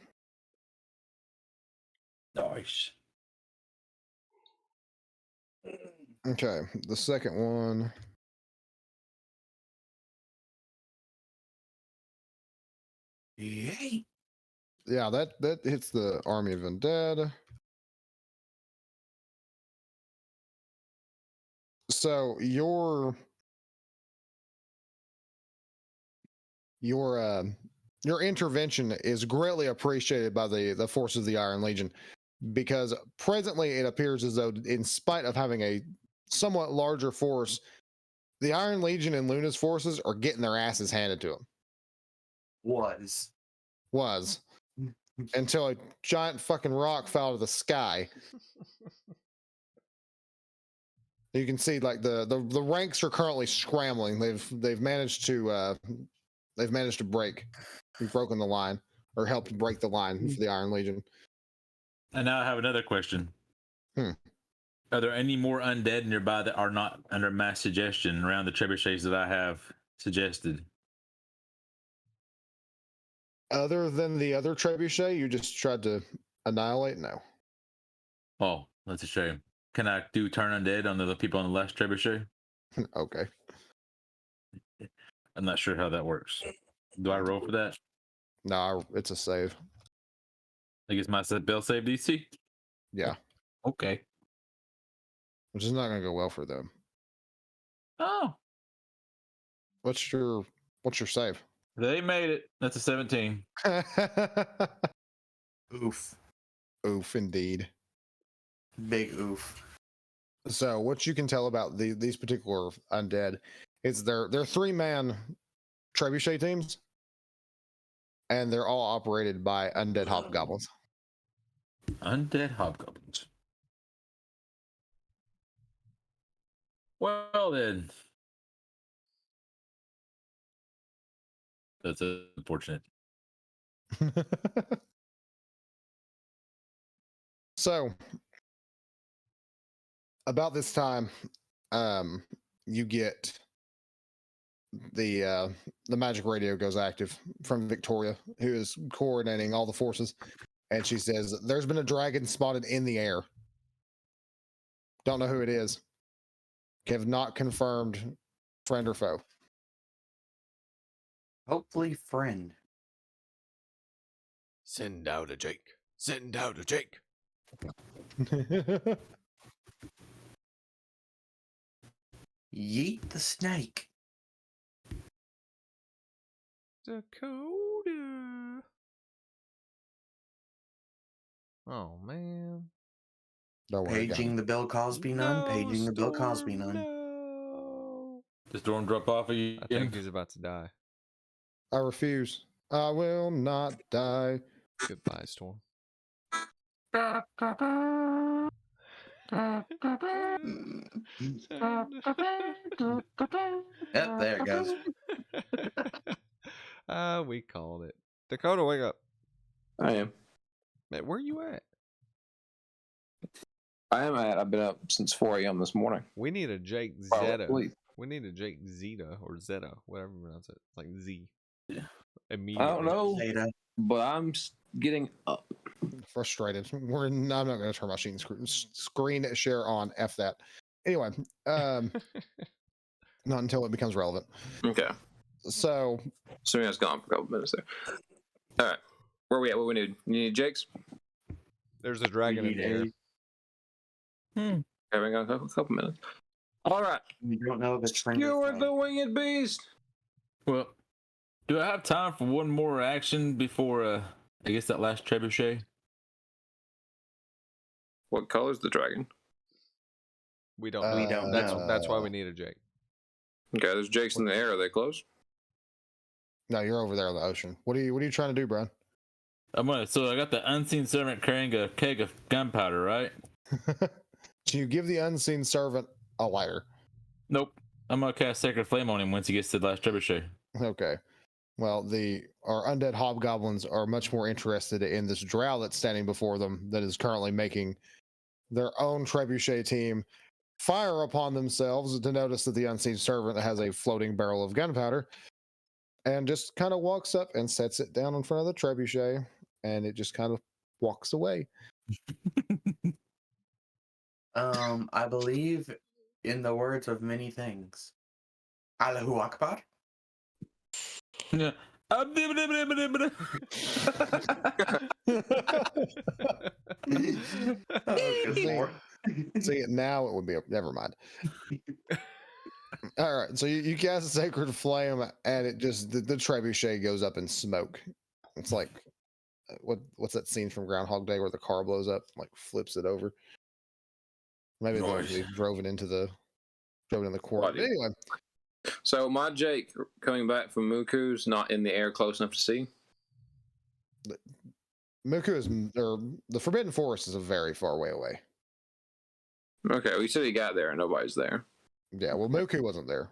Nice. Okay. The second one. Yay. Yeah, that hits the army of undead. So your intervention is greatly appreciated by the forces of the Iron Legion, because presently it appears as though, in spite of having a somewhat larger force, the Iron Legion and Luna's forces are getting their asses handed to them. Was until a giant fucking rock fell out of the sky. You can see like the ranks are currently scrambling. They've managed to break. We've broken the line, or helped break the line for the Iron Legion. And now I have another question. Hmm. Are there any more undead nearby that are not under mass suggestion around the trebuchets that I have suggested? Other than the other trebuchet you just tried to annihilate? No. Oh, that's a shame. Can I do turn undead on the people on the last trebuchet? Okay. I'm not sure how that works. Do I roll for that? No, it's a save. I guess my spell save DC? Yeah. Okay. Which is not gonna go well for them. Oh, What's your save? they made it. That's a 17. Oof. Oof, indeed. Big oof. So what you can tell about these particular undead is they're 3-man trebuchet teams, and they're all operated by undead hobgoblins. Undead hobgoblins. Well then. That's unfortunate. So about this time, you get the magic radio goes active from Victoria, who is coordinating all the forces, and she says, "There's been a dragon spotted in the air. Don't know who it is. Have not confirmed friend or foe." Hopefully, friend. Send out a Jake. Send out a Jake. Yeet the snake. Dakota. Oh man. Don't worry, guys. Paging the Bill Cosby nun. Paging the Bill Cosby nun. No. Does Storm drop off again? I think he's about to die. I refuse. I will not die. Goodbye, Storm. Yep, there it goes. We called it. Dakota, wake up. I am. Man, where you at? I've been up since 4 a.m. this morning. We need a Jake While Zeta. asleep. We need a Jake Zeta or Zeta, whatever you pronounce it. Like Z. Yeah. Immediately. I don't know, Zeta. but I'm getting up. Frustrated. I'm not going to turn my screen share on. F that. Anyway, not until it becomes relevant. Okay. So, Serena's gone for a couple minutes there. All right. Where we at? What we need? You need Jake's? There's a dragon in the air. Having a couple minutes. All right. You don't know the trend. You're the winged beast. Well, do I have time for one more action before I guess that last trebuchet? What color's the dragon? We don't. We don't That's why know. we need a Jake. Okay, there's Jake's in the air. Are they close? no, you're over there on the ocean. What are you trying to do, Brian? So I got the unseen servant carrying a keg of gunpowder, right? So you give the unseen servant a lighter. Nope. I'm gonna cast Sacred Flame on him once he gets to the last trebuchet. Okay. Well, our undead hobgoblins are much more interested in this drow that's standing before them that is currently making their own trebuchet team fire upon themselves to notice that the unseen servant has a floating barrel of gunpowder and just kind of walks up and sets it down in front of the trebuchet, and it just kind of walks away. I believe in the words of many things. Allahu Akbar. Yeah. Oh, good lord. See, now it would be never mind. All right, so you cast a sacred flame, and it just the trebuchet goes up in smoke. It's like what's that scene from Groundhog Day where the car blows up, like flips it over? Maybe they actually drove it in the court. Bloody. Anyway, So my Jake coming back from Muku's not in the air close enough to see. Muku or the Forbidden Forest is a very far way away. Okay, well, you said he got there and nobody's there. Yeah, well, Muku wasn't there.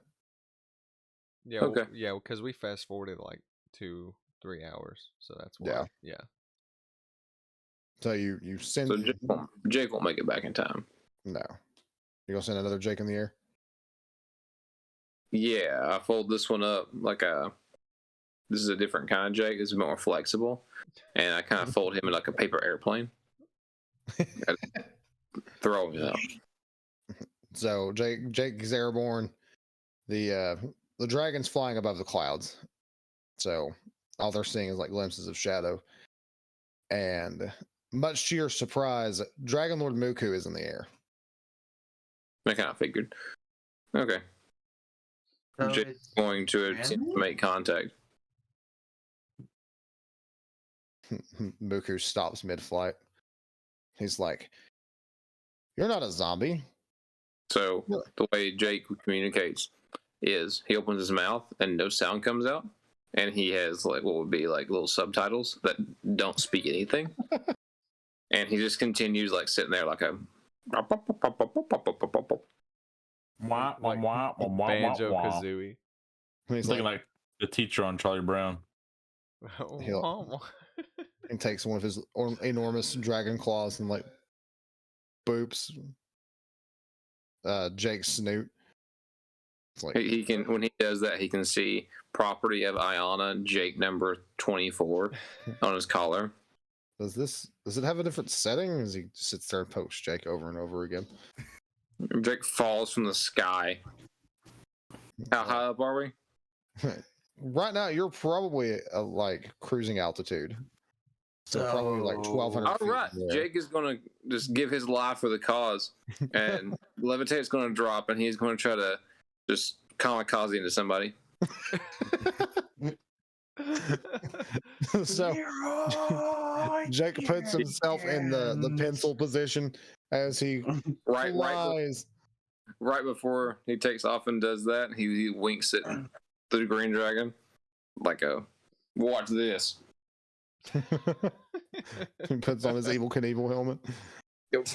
Yeah. Okay. Yeah, because we fast forwarded like 2-3 hours, so that's why. Yeah. So you send So Jake won't make it back in time. no. You gonna send another Jake in the air? Yeah, I fold this one up like this is a different kind of Jake. It's a bit more flexible, and I kind of fold him in like a paper airplane. Throw him up. So Jake is airborne. The dragon's flying above the clouds. So all they're seeing is like glimpses of shadow. And much to your surprise, Dragon Lord Muku is in the air. I kind of figured. Okay. So Jake's it's going to attempt to random? make contact. Muku stops mid-flight. He's like, "You're not a zombie." So the way Jake communicates is he opens his mouth and no sound comes out, and he has like what would be like little subtitles that don't speak anything, and he just continues like sitting there like a Banjo Kazooie. He's He's looking like the teacher on Charlie Brown. and takes one of his enormous dragon claws and like boops. Jake's snoot. It's like, He can, when he does that, he can see property of Ayana, Jake number 24 on his collar. does it have a different setting? As he sits there and pokes Jake over and over again. Jake falls from the sky. How high up are we? Right now, you're probably like cruising altitude. So probably like 1,200 All feet. right, in the air. Jake is going to just give his life for the cause, and Levitate's going to drop, and he's going to try to just kamikaze into somebody. So Jake puts himself in the pencil position as he flies. Right before he takes off and does that, he winks at the green dragon like watch this. He puts on his Evil Knievel helmet. Yep.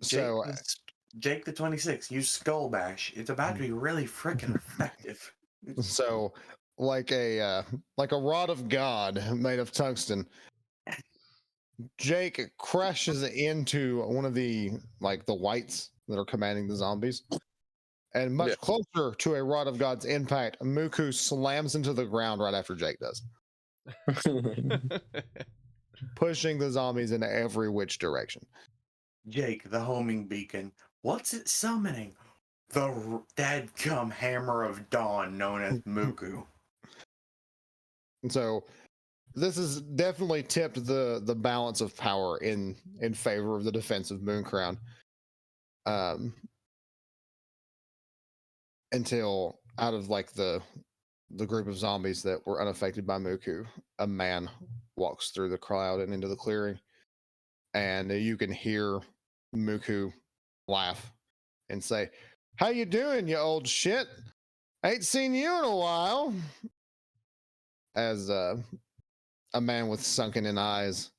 So Jake the 26, use Skull Bash. It's about to be really freaking effective. So like a rod of God made of tungsten, Jake crashes into one of the whites that are commanding the zombies. And much closer to a rod of God's impact, Muku slams into the ground right after Jake does, pushing the zombies in every which direction. Jake, the homing beacon. What's it summoning? The dadgum hammer of dawn known as Muku. And so this has definitely tipped the balance of power in favor of the defense of Mooncrown. Until out of like the group of zombies that were unaffected by Muku, a man walks through the crowd and into the clearing, and you can hear Muku laugh and say, "How you doing, you old shit? Ain't seen you in a while." As a man with sunken-in eyes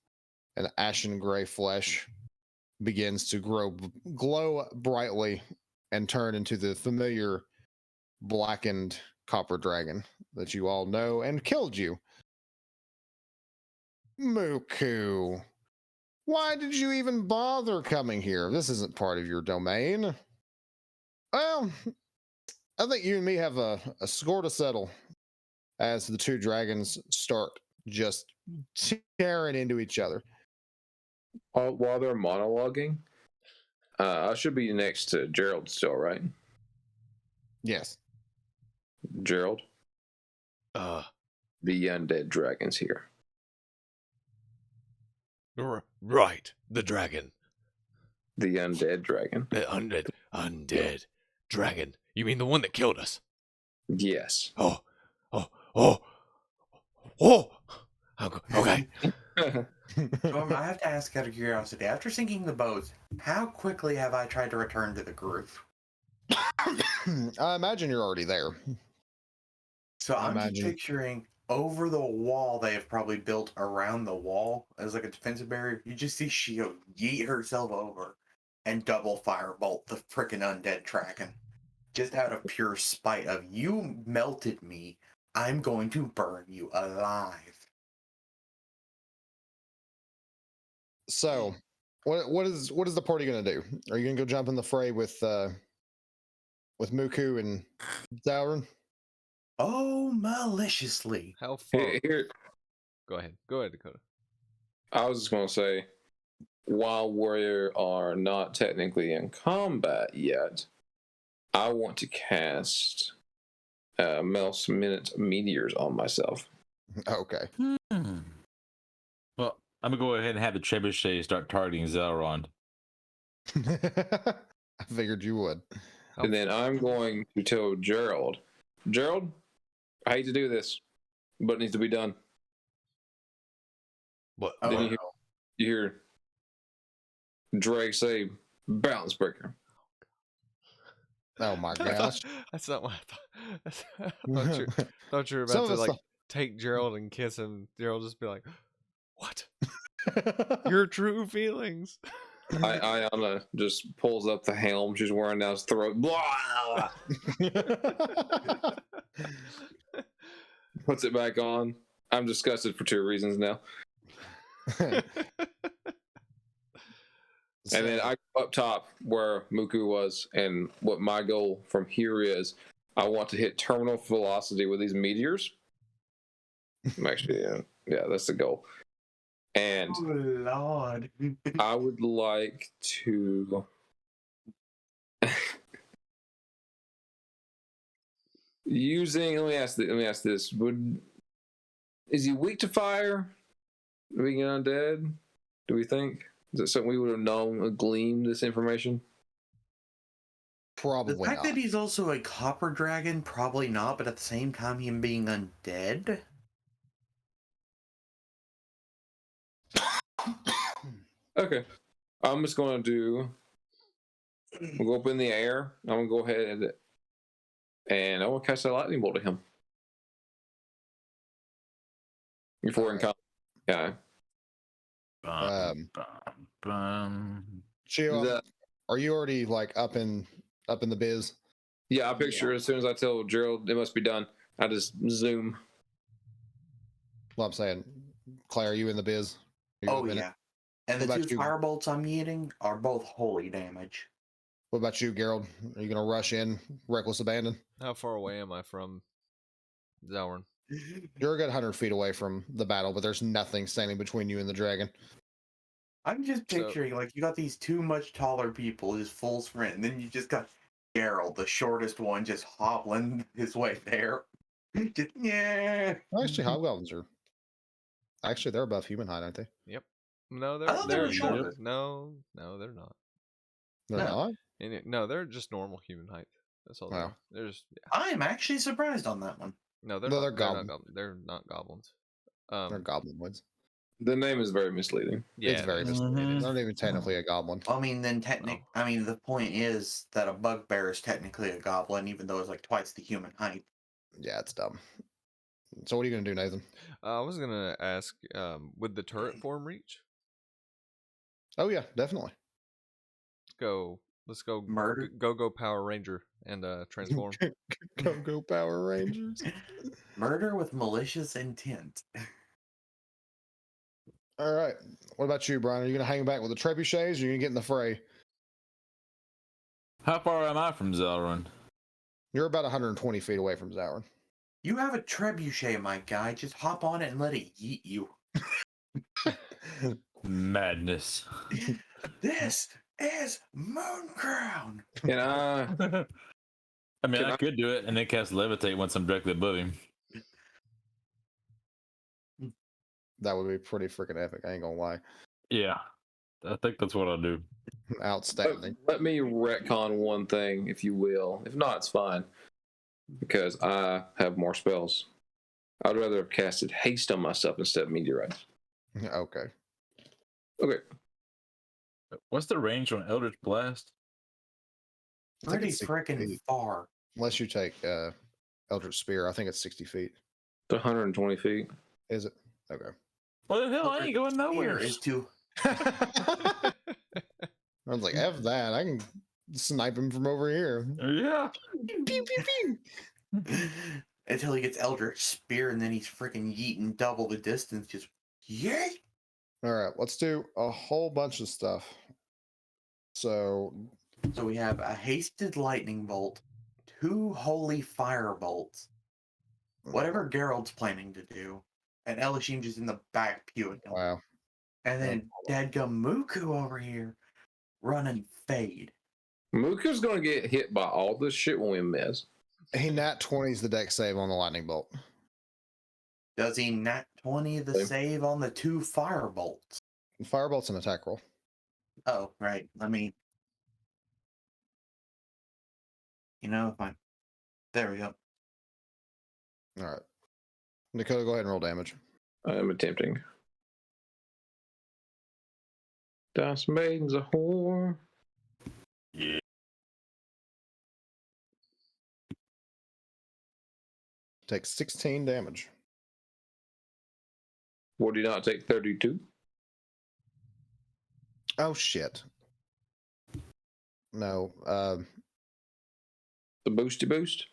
and ashen gray flesh begins to glow brightly and turn into the familiar blackened copper dragon that you all know and killed you. Muku, why did you even bother coming here? This isn't part of your domain. Well, I think you and me have a score to settle as the two dragons start just tearing into each other. While they're monologuing, I should be next to Gerald still, right? Yes. Gerald, the undead dragon's here. Right, the dragon. The undead dragon. The undead dragon. You mean the one that killed us? Yes. Oh. Okay. I have to ask out of curiosity, after sinking the boats, how quickly have I tried to return to the group? I imagine you're already there. So I'm just picturing over the wall they have probably built around the wall as like a defensive barrier. You just see Shio yeet herself over and double firebolt the frickin' undead dragon. Just out of pure spite of, you melted me, I'm going to burn you alive. So, what is the party going to do? Are you going to go jump in the fray with Muku and Zalrond? Oh, maliciously. How far? Here, Go ahead, Dakota. I was just going to say, while we are not technically in combat yet, I want to cast Mel's Minute Meteors on myself. Okay. Well, I'm gonna go ahead and have the trebuchet start targeting Zalrond. I figured you would. And then I'm going to tell Gerald, I hate to do this, but it needs to be done. What? Then you hear Drake say, "Balance breaker." Oh my gosh. That's not what I thought. I thought you were about to like take Gerald and kiss him. Gerald just be like, "What? Your true feelings." Ayana just pulls up the helm she's wearing down his throat. Blah! Puts it back on. I'm disgusted for two reasons now. And then I go up top where Muku was, and what my goal from here is, I want to hit terminal velocity with these meteors. Actually, yeah, that's the goal. And Oh Lord. I would like to let me ask this. Is he weak to fire? Being undead? Do we think? Is it something we would have known, gleaned this information? The Probably fact not. that he's also a copper dragon, probably not, but at the same time, him being undead. Okay. I'm just going to we'll go up in the air. I'm going to go ahead and I want to cast a lightning bolt at him. Before we're in combat. Yeah. Chio, That- are you already like up in the biz? Yeah, I picture as soon as I tell Gerald it must be done, I just zoom. Well, I'm saying, Claire, are you in the biz? You Oh up in it? yeah. And What the about two you? firebolts I'm eating are both holy damage. What about you, Gerald? Are you gonna rush in, reckless abandon? How far away am I from Zalrond? You're a good 100 feet away from the battle, but there's nothing standing between you and the dragon. I'm just So- picturing like you got these two much taller people just full sprint, and then you just got Gerald, the shortest one, just hobbling his way there. Just, yeah. Actually, hobgoblins are they're above human height, aren't they? Yep. No, I thought they were shorter. no, they're not. They're No. not. No, they're just normal human height. That's all. Wow. They're just I am actually surprised on that one. no, they're No, not. they're They're not goblin. goblins. They're not goblins. They're goblinoids. The name is very misleading. Yeah, It's very it misleading. is. They're not even technically a goblin. I mean, then I mean, the point is that a bugbear is technically a goblin, even though it's like twice the human height. Yeah, it's dumb. So what are you gonna do, Nathan? I was gonna ask, would the turret form reach? Oh yeah, definitely. Let's go. Murder? Go Power Ranger and transform. Go Power Rangers. Murder with malicious intent. All right. What about you, Brian? Are you gonna hang back with the trebuchets, or are you gonna get in the fray? How far am I from Zalrond? You're about 120 feet away from Zalrond. You have a trebuchet, my guy. Just hop on it and let it yeet you. Madness. This is Mooncrown. And I mean, I could do it and then cast Levitate once I'm directly above him. That would be pretty freaking epic. I ain't gonna lie. Yeah, I think that's what I'll do. Outstanding. let me retcon one thing, if you will. If not, it's fine. Because I have more spells. I'd rather have casted haste on myself instead of meteorites. Okay. Okay. What's the range on Eldritch Blast? I think Pretty it's 60 freaking feet. far. Unless you take Eldritch Spear, I think it's 60 feet. It's 120 feet. Is it? Okay. Well, the hell, I ain't going nowhere. Here is to I was like, F that. I can snipe him from over here. Yeah. Pew, pew, pew. until he gets Eldritch Spear, and then he's freaking yeeting double the distance. Just yay! All right, let's do a whole bunch of stuff. So, So we have a hasted lightning bolt, 2 holy fire bolts, whatever Gerald's planning to do, and Elishim just in the back pewing him. Wow. And then Dadgum Muku over here running fade. Mooka's gonna get hit by all this shit when we miss. He nat 20s the deck save on the lightning bolt. Does he nat 20 the Okay. save on the 2 fire bolts? Firebolt's an attack roll. Oh, right. Let me. You know, fine. There we go. All right. Dakota, go ahead and roll damage. I'm attempting. Das Maiden's a whore. Take 16 damage. Would he not take 32? Oh, shit. No. The boosty boost?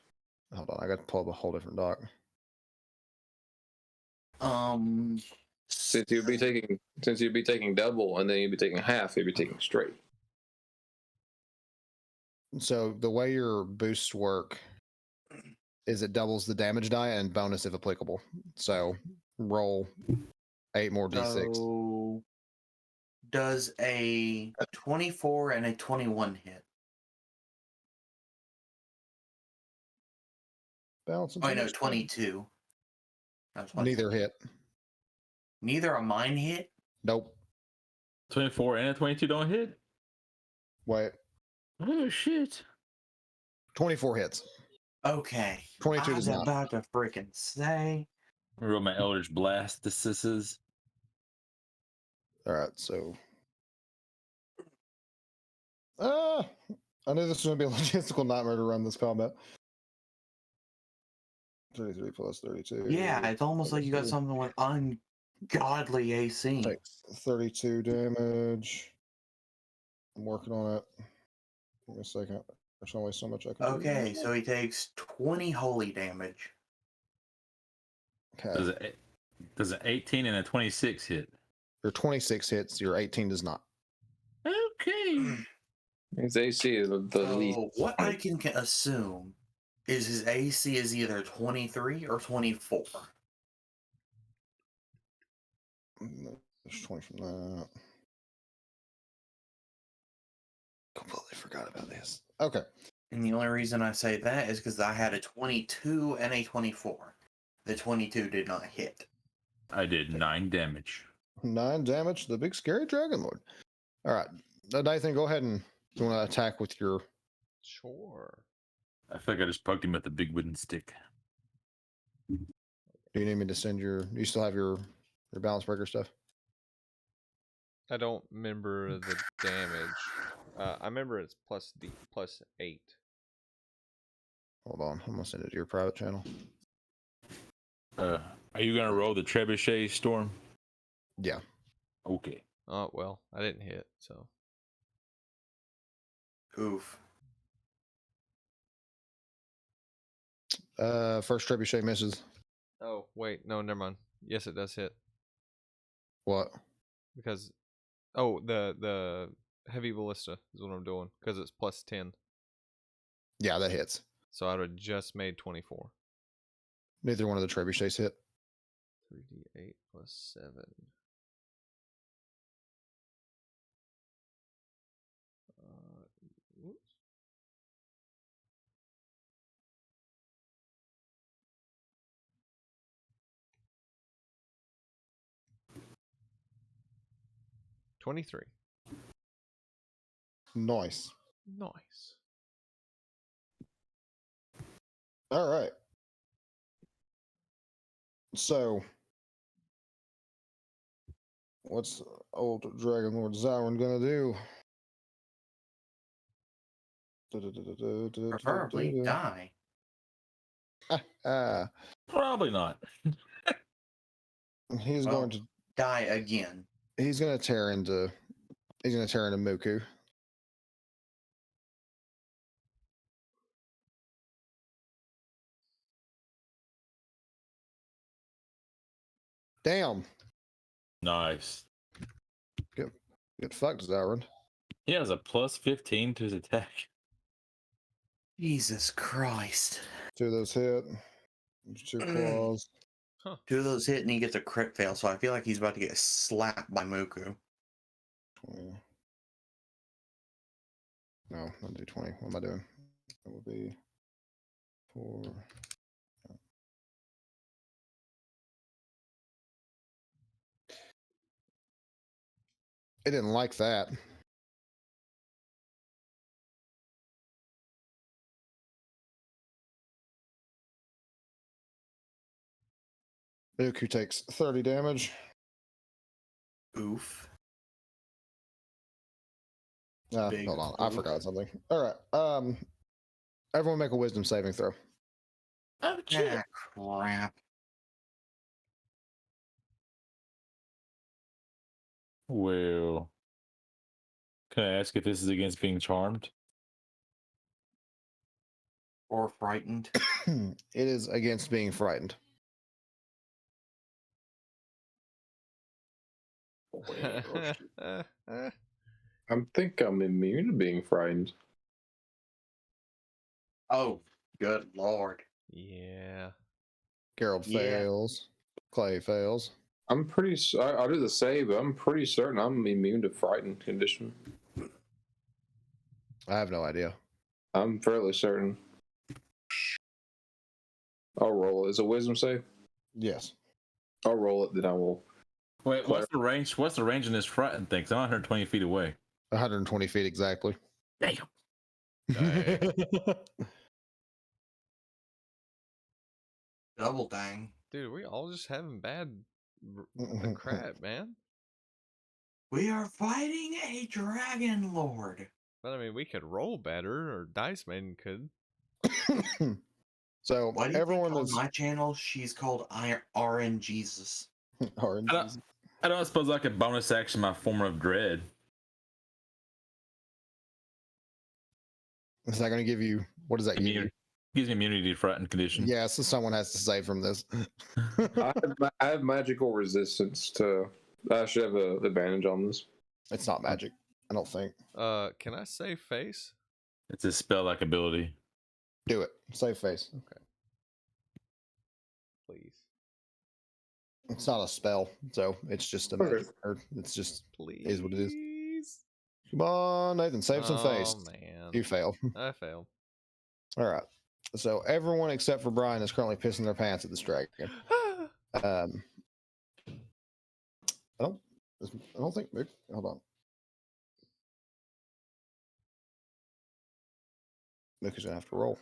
Hold on. I got to pull up a whole different doc. Since you'd be taking double and then you'd be taking half, you'd be taking straight. So the way your boosts work is it doubles the damage die and bonus if applicable. So roll 8 more d6. So does a 24 and a 21 hit? Balance. Oh, no, 22. No, 24. Neither hit. Neither of mine hit? Nope. 24 and a 22 don't hit? Wait. Oh, shit. 24 hits. Okay. 22 I does was not. about to freaking say. Roll my Eldritch Blast. This is. All right, so. I knew this was going to be a logistical nightmare to run this combat. 33 plus 32. Yeah, it's almost like you got something with ungodly AC. Takes 32 damage. I'm working on it. Give me a second. There's only so much I can do. Okay, so he takes 20 holy damage. Okay. Does an 18 and a 26 hit? Your 26 hits, your 18 does not. Okay. His AC is the least. So what I can assume is his AC is either 23 or 24. There's 20 from that. Completely forgot about this. Okay. And the only reason I say that is because I had a 22 and a 24. The 22 did not hit. I did 9 damage. 9 damage to the big scary dragon lord. All right. Nathan, go ahead and you want to attack with your. Sure. I feel like I just poked him with the big wooden stick. Do you need me to send your. Do you still have your balance breaker stuff? I don't remember the damage. I remember it's plus 8. Hold on. I'm going to send it to your private channel. Are you gonna roll the trebuchet storm? Yeah. Okay. Oh well, I didn't hit, so. Oof. First trebuchet misses. Oh wait, no, never mind. Yes, it does hit What? because, the heavy ballista is what I'm doing because it's plus 10. Yeah, that hits. So I would have just made 24. Neither one of the trebuchets hit. 3d8 plus 7. Whoops. $23. Nice. Nice. All right. So, what's old Dragon Lord Zalrond gonna do? Preferably die. Probably not. He's Well, going to. Die again. He's gonna tear into. He's gonna tear into Muku. Damn. Nice. Get fucked, Zalrond. He has a plus 15 to his attack. Jesus Christ. 2 of those hit. There's 2 claws. Huh. 2 of those hit and he gets a crit fail, so I feel like he's about to get slapped by Muku. 20. No, I'll do 20. What am I doing? That would be 4. It didn't like that. Muku takes 30 damage. Oof. Hold on. I forgot something. All right. Everyone make a wisdom saving throw. Oh, Ah, crap. Well, can I ask if this is against being charmed? Or frightened. It is against being frightened. I think I'm immune to being frightened. Oh, good lord. Yeah. Gerald Yeah. fails. Clay fails. I'm pretty. I'll do the save, but I'm pretty certain I'm immune to frightened condition. I have no idea. I'm fairly certain. I'll roll it. Is it a wisdom save? Yes. I'll roll it. Then I will. Wait, what's the range? What's the range in this frightened thing? 'Cause I'm 120 feet away. 120 feet exactly. Damn. Dang. Double dang. Dude, we all just having bad crap, man. We are fighting a dragon lord. But I mean, we could roll better, or Dice Maiden could. So Why do you everyone think on is my channel she's called RN Jesus? orange. I don't suppose I could bonus action my form of dread. Is that going to give you? What does that give you? Immunity. Gives me immunity to frightened condition. Yeah, so someone has to save from this. I have magical resistance to. I should have an advantage on this. It's not magic, I don't think. Can I save face? It's a spell-like ability. Do it. Save face. Please. It's not a spell, so it's just a Okay. magic. Or it's just Please. is what it is. Come on, Nathan, save some face. Oh, man. You fail. I failed. All right. So everyone except for Brian is currently pissing their pants at this dragon. I don't think. Hold on. Mook is gonna have to roll.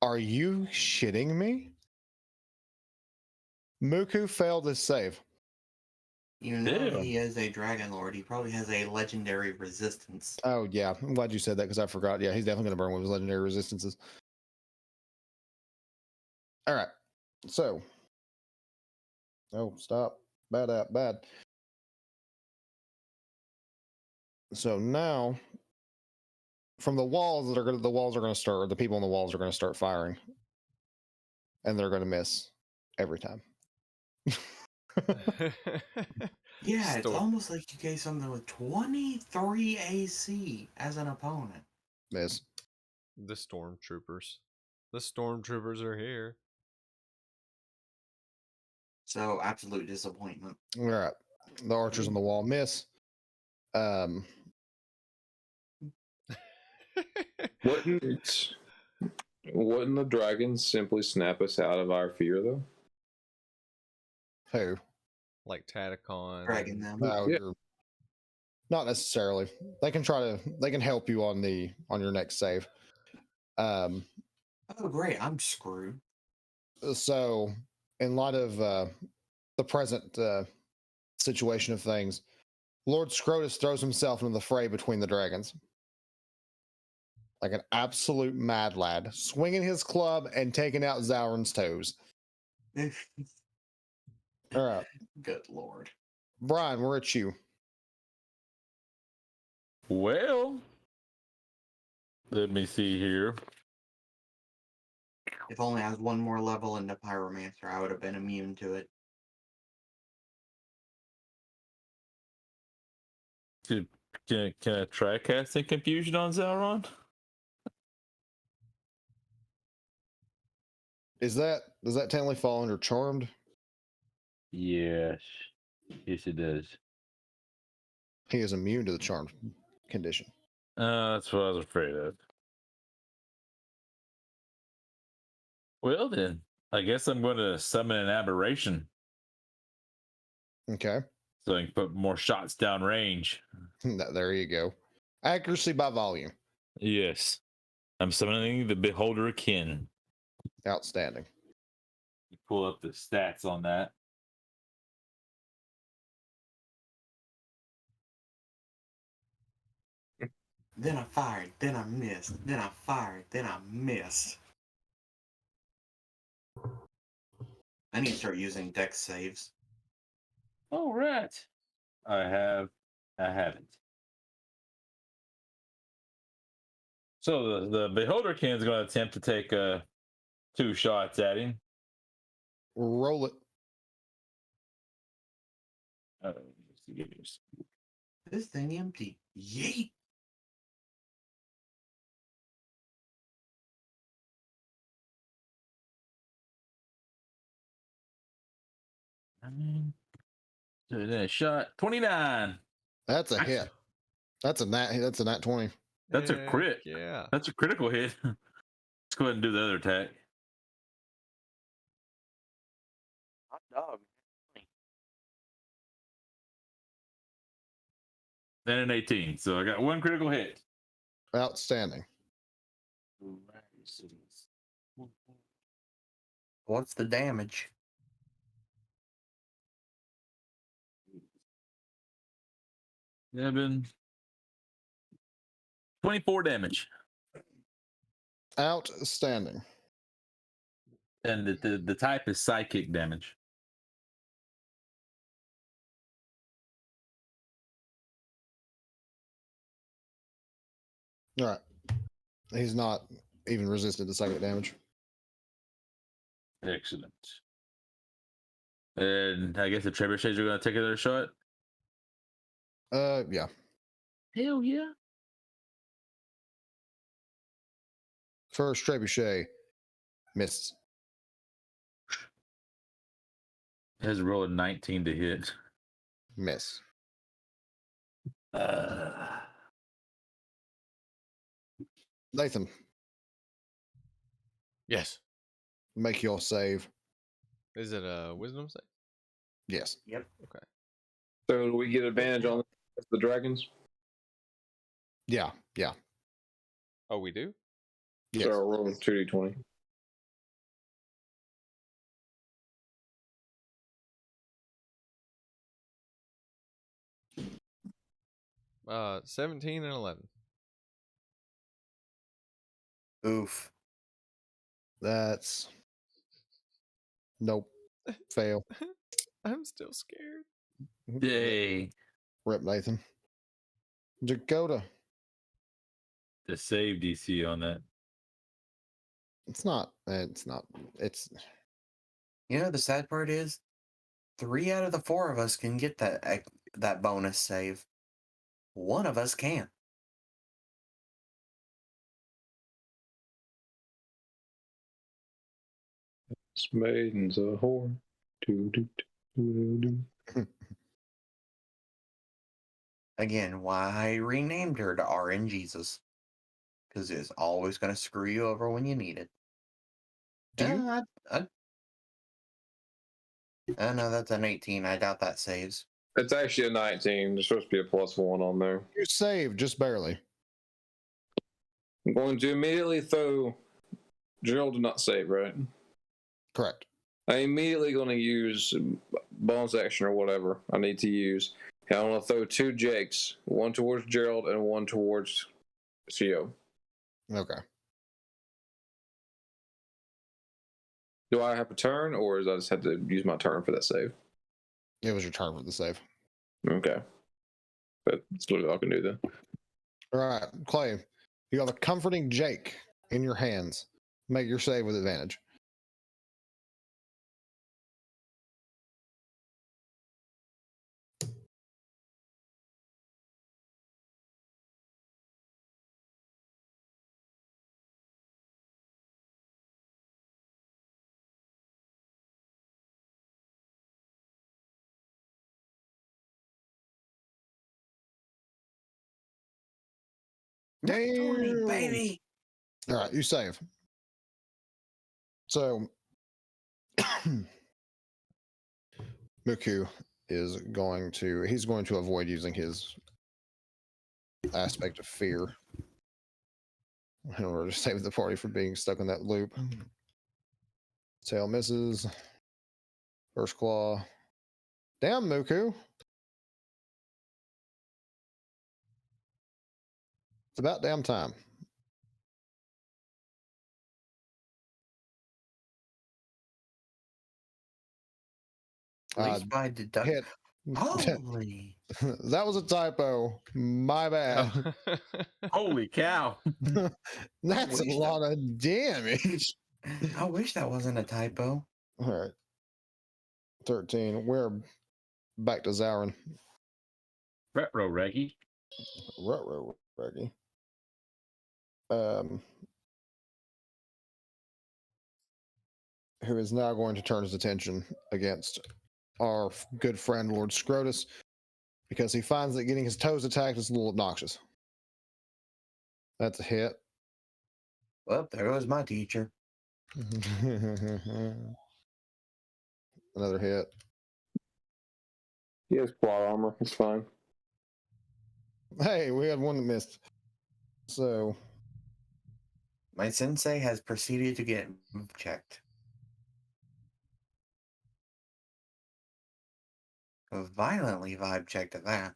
Are you shitting me? Muku failed his save. You know Yeah. he is a dragon lord. He probably has a legendary resistance. Oh yeah, I'm glad you said that because I forgot. Yeah, he's definitely gonna burn with his legendary resistances. All right. So. Oh, stop. Bad app. Bad. So now, from the walls that are gonna, the walls are gonna start. The people on the walls are gonna start firing, and they're gonna miss every time. Yeah, it's Storm. almost like you gave something with 23 AC as an opponent. Miss. The stormtroopers. The stormtroopers are here. So absolute disappointment. All right. The archers on the wall miss. Wouldn't the dragons simply snap us out of our fear, though? Who? Like Tadacon. Dragging them. No, Yeah. not necessarily. They can try to. They can help you on your next save. Oh, great. I'm screwed. So, in light of the present situation of things, Lord Scrotus throws himself into the fray between the dragons. Like an absolute mad lad, swinging his club and taking out Zalrond's toes. All right. Good lord. Brian, we're at you. Well, let me see here. If only I was one more level into Pyromancer, I would have been immune to it. Can I try casting confusion on Zalrond? Does that technically fall under charmed? Yes. Yes, it does. He is immune to the charmed condition. That's what I was afraid of. Well, then, I guess I'm going to summon an aberration Okay. so I can put more shots down range. There you go. Accuracy by volume. Yes. I'm summoning the Beholder Kin. Outstanding. Pull up the stats on that. Then I fired, then I missed, then I fired, then I missed. I need to start using dex saves. All right. I haven't. So the Beholder Kin is going to attempt to take 2 shots at him. Roll it. This thing empty. Yeet. So that shot 29. That's a hit. That's a nat 20. That's a Heck crit. Yeah. That's a critical hit. Let's go ahead and do the other attack. Hot dog. Then an 18. So I got one critical hit. Outstanding. What's the damage? 24 damage. Outstanding. And the type is psychic damage. All right. He's not even resisted to psychic damage. Excellent. And I guess the trebuchets are going to take another shot. Yeah. Hell yeah. First trebuchet missed. It has rolled a 19 to hit. Miss. Nathan, Yes. make your save. Is it a wisdom save? Yes. Yep. So do we get advantage on the dragons? Yeah. Yeah. Oh, we do? Yes. So I'll roll 2d20. 17 and 11. Oof. That's nope. Fail. I'm still scared. Yay. Rip Nathan. Dakota. The save DC on that. It's not. It's You know the sad part is, 3 out of the 4 of us can get that bonus save. One of us can't. This maiden's a whore. Do. Again, why I renamed her to RN Jesus. Because it's always going to screw you over when you need it. Do you? No, that's an 18. I doubt that saves. It's actually a 19. There's supposed to be a +1 on there. You saved just barely. I'm going to immediately throw. Gerald did not save, right? Correct. I'm immediately going to use bonus action or whatever I need to use. And I'm going to throw 2 Jakes, one towards Gerald and one towards CO. Okay. Do I have a turn, or does I just have to use my turn for that save? It was your turn for the save. Okay. But that's literally all I can do then. All right, Clay. You have a comforting Jake in your hands. Make your save with advantage. Tony, Damn. baby! All right, you save. So, Muku is going to avoid using his aspect of fear in order to save the party from being stuck in that loop. Tail misses. First claw. Damn, Muku. It's about damn time. At least by deduct. Hit. Holy! That was a typo. My bad. Oh. Holy cow. That's a wish lot of damage. I wish that wasn't a typo. All right. 13. We're Back to Zalrond. Retro Reggie. Reggie. Who is now going to turn his attention against our good friend Lord Scrotus, because he finds that getting his toes attacked is a little obnoxious. That's a hit. Well, there goes my teacher. Another hit. He has plot armor. It's fine. Hey, we had one that missed. So, My sensei has proceeded to get move checked. Violently vibe checked at that.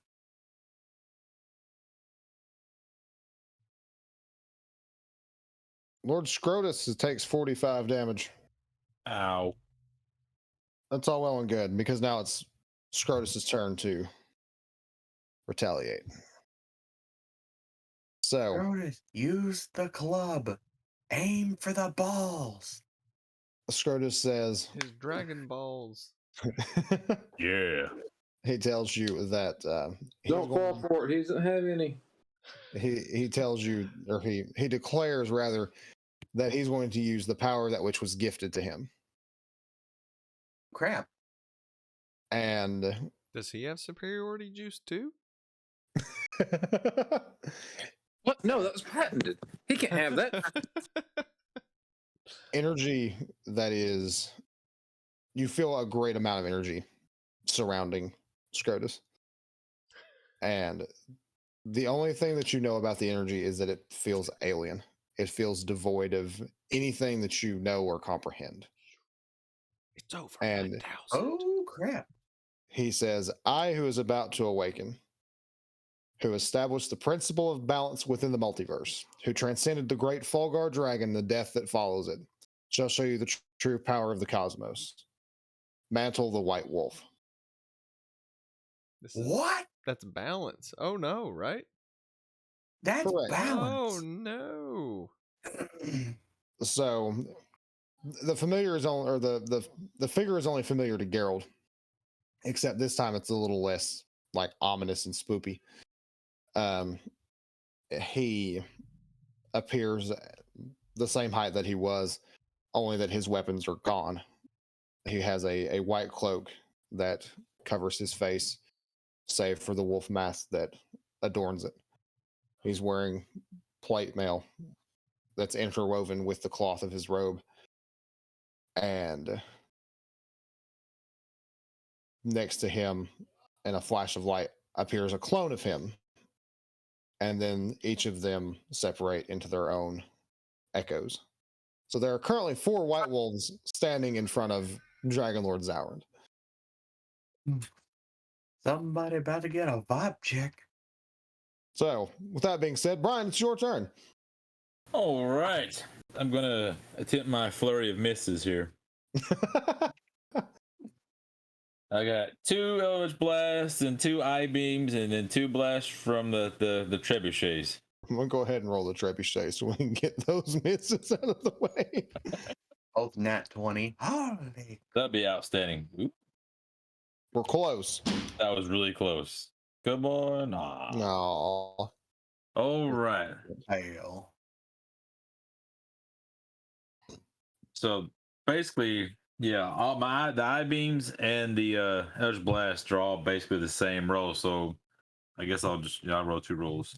Lord Scrotus takes 45 damage. Ow. That's all well and good, because now it's Scrotus's turn to retaliate. So, Scrotus, use the club. Aim for the balls. Scrotus says, His Dragon Balls. Yeah. he tells you that he's Don't fall going, for it. He doesn't have any. he tells you, or he declares rather, that he's going to use the power that which was gifted to him. Crap. And Does he have superiority juice too? What? No, that was patented. He can't have that. energy that is, you feel a great amount of energy surrounding Scrotus. And the only thing that you know about the energy is that it feels alien. It feels devoid of anything that you know or comprehend. It's over. And 9,000. Oh, crap. he says, I who is about to awaken, who established the principle of balance within the multiverse, who transcended the great Fulgar dragon, the death that follows it, shall show you the true power of the cosmos. Mantle the White Wolf. This is, What? That's balance. Oh no, right? That's Correct. Oh balance. no. So the familiar is only, or the figure is only familiar to Geralt, except this time it's a little less like ominous and spoopy. He appears the same height that he was, only that his weapons are gone. He has a white cloak that covers his face, save for the wolf mask that adorns it. He's wearing plate mail that's interwoven with the cloth of his robe. And next to him, in a flash of light, appears a clone of him. And then each of them separate into their own echoes. So there are currently 4 white wolves standing in front of Dragon Lord Zalrond. Somebody about to get a vibe check. So, with that being said, Brian, it's your turn. All right. I'm going to attempt my flurry of misses here. I got 2 Eldritch Blasts and 2 Eye Beams and then 2 blasts from the trebuchets. I'm going to go ahead and roll the trebuchet so we can get those misses out of the way. Both nat 20. Holy. That'd be outstanding. Oop, We're close. that was really close. Come on. Ah. No. All right. Fail. So basically, yeah, all the eye beams and the Eldritch Blast are all basically the same roll. So I guess I'll roll 2 rolls.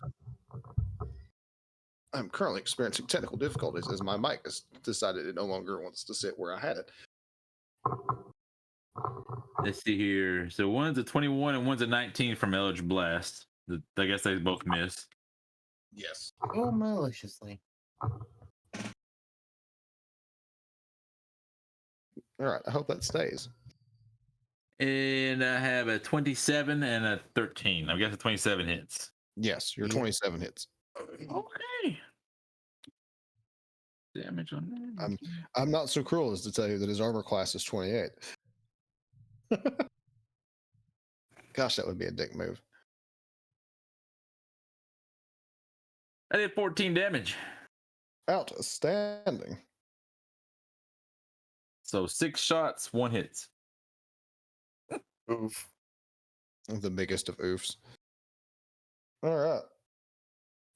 I'm currently experiencing technical difficulties as my mic has decided it no longer wants to sit where I had it. Let's see here. So one's a 21 and one's a 19 from Eldritch Blast. I guess they both miss. Yes. Oh, maliciously. All right. I hope that stays. And I have a 27 and a 13. I guess a 27 hits. Yes, your Yeah. 27 hits. Okay. Damage on that. I'm not so cruel as to tell you that his armor class is 28. Gosh, that would be a dick move. I did 14 damage. Outstanding. So 6 shots, 1 hits. Oof. The biggest of oofs. All right.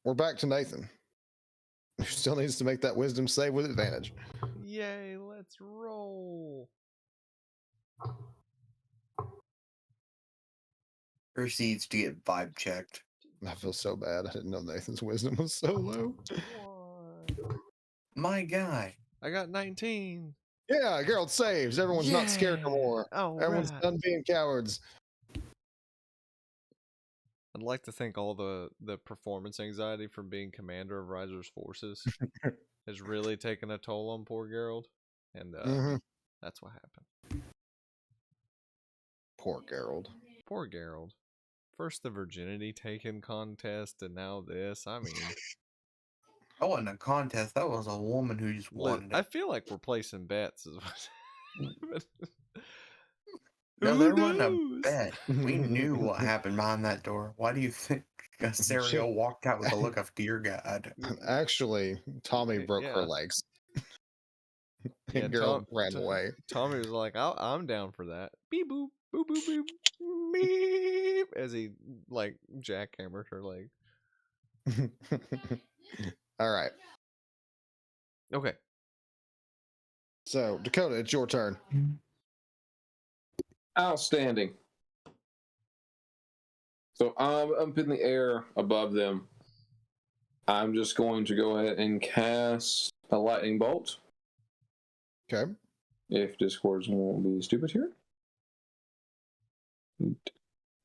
We're back to Nathan. Who still needs to make that wisdom save with advantage. Yay, let's roll. Proceeds to get vibe checked. I feel so bad. I didn't know Nathan's wisdom was so low. My guy. I got 19. Yeah, Geralt saves. Everyone's not scared no more. All Everyone's right. done being cowards. I'd like to think all the performance anxiety from being commander of Riser's forces has really taken a toll on poor Geralt, and that's what happened. Poor Geralt. Poor Geralt. First the virginity taken contest, and now this. I mean, That wasn't a contest. That was a woman who just wanted I it. feel like we're placing bets. No, Who there wasn't a knows? bet. We knew what happened behind that door. Why do you think Serial walked out with a look of dear God? Actually, Tommy broke her Yeah. legs. Yeah, And Geralt ran away. Tommy was like, I'm down for that. Beep boop, boop boop boop, beep, as he like jackhammered her leg. All right. Okay. So, Dakota, it's your turn. Outstanding. So I'm up in the air above them. I'm just going to go ahead and cast a lightning bolt. Okay. If Discord won't be stupid here.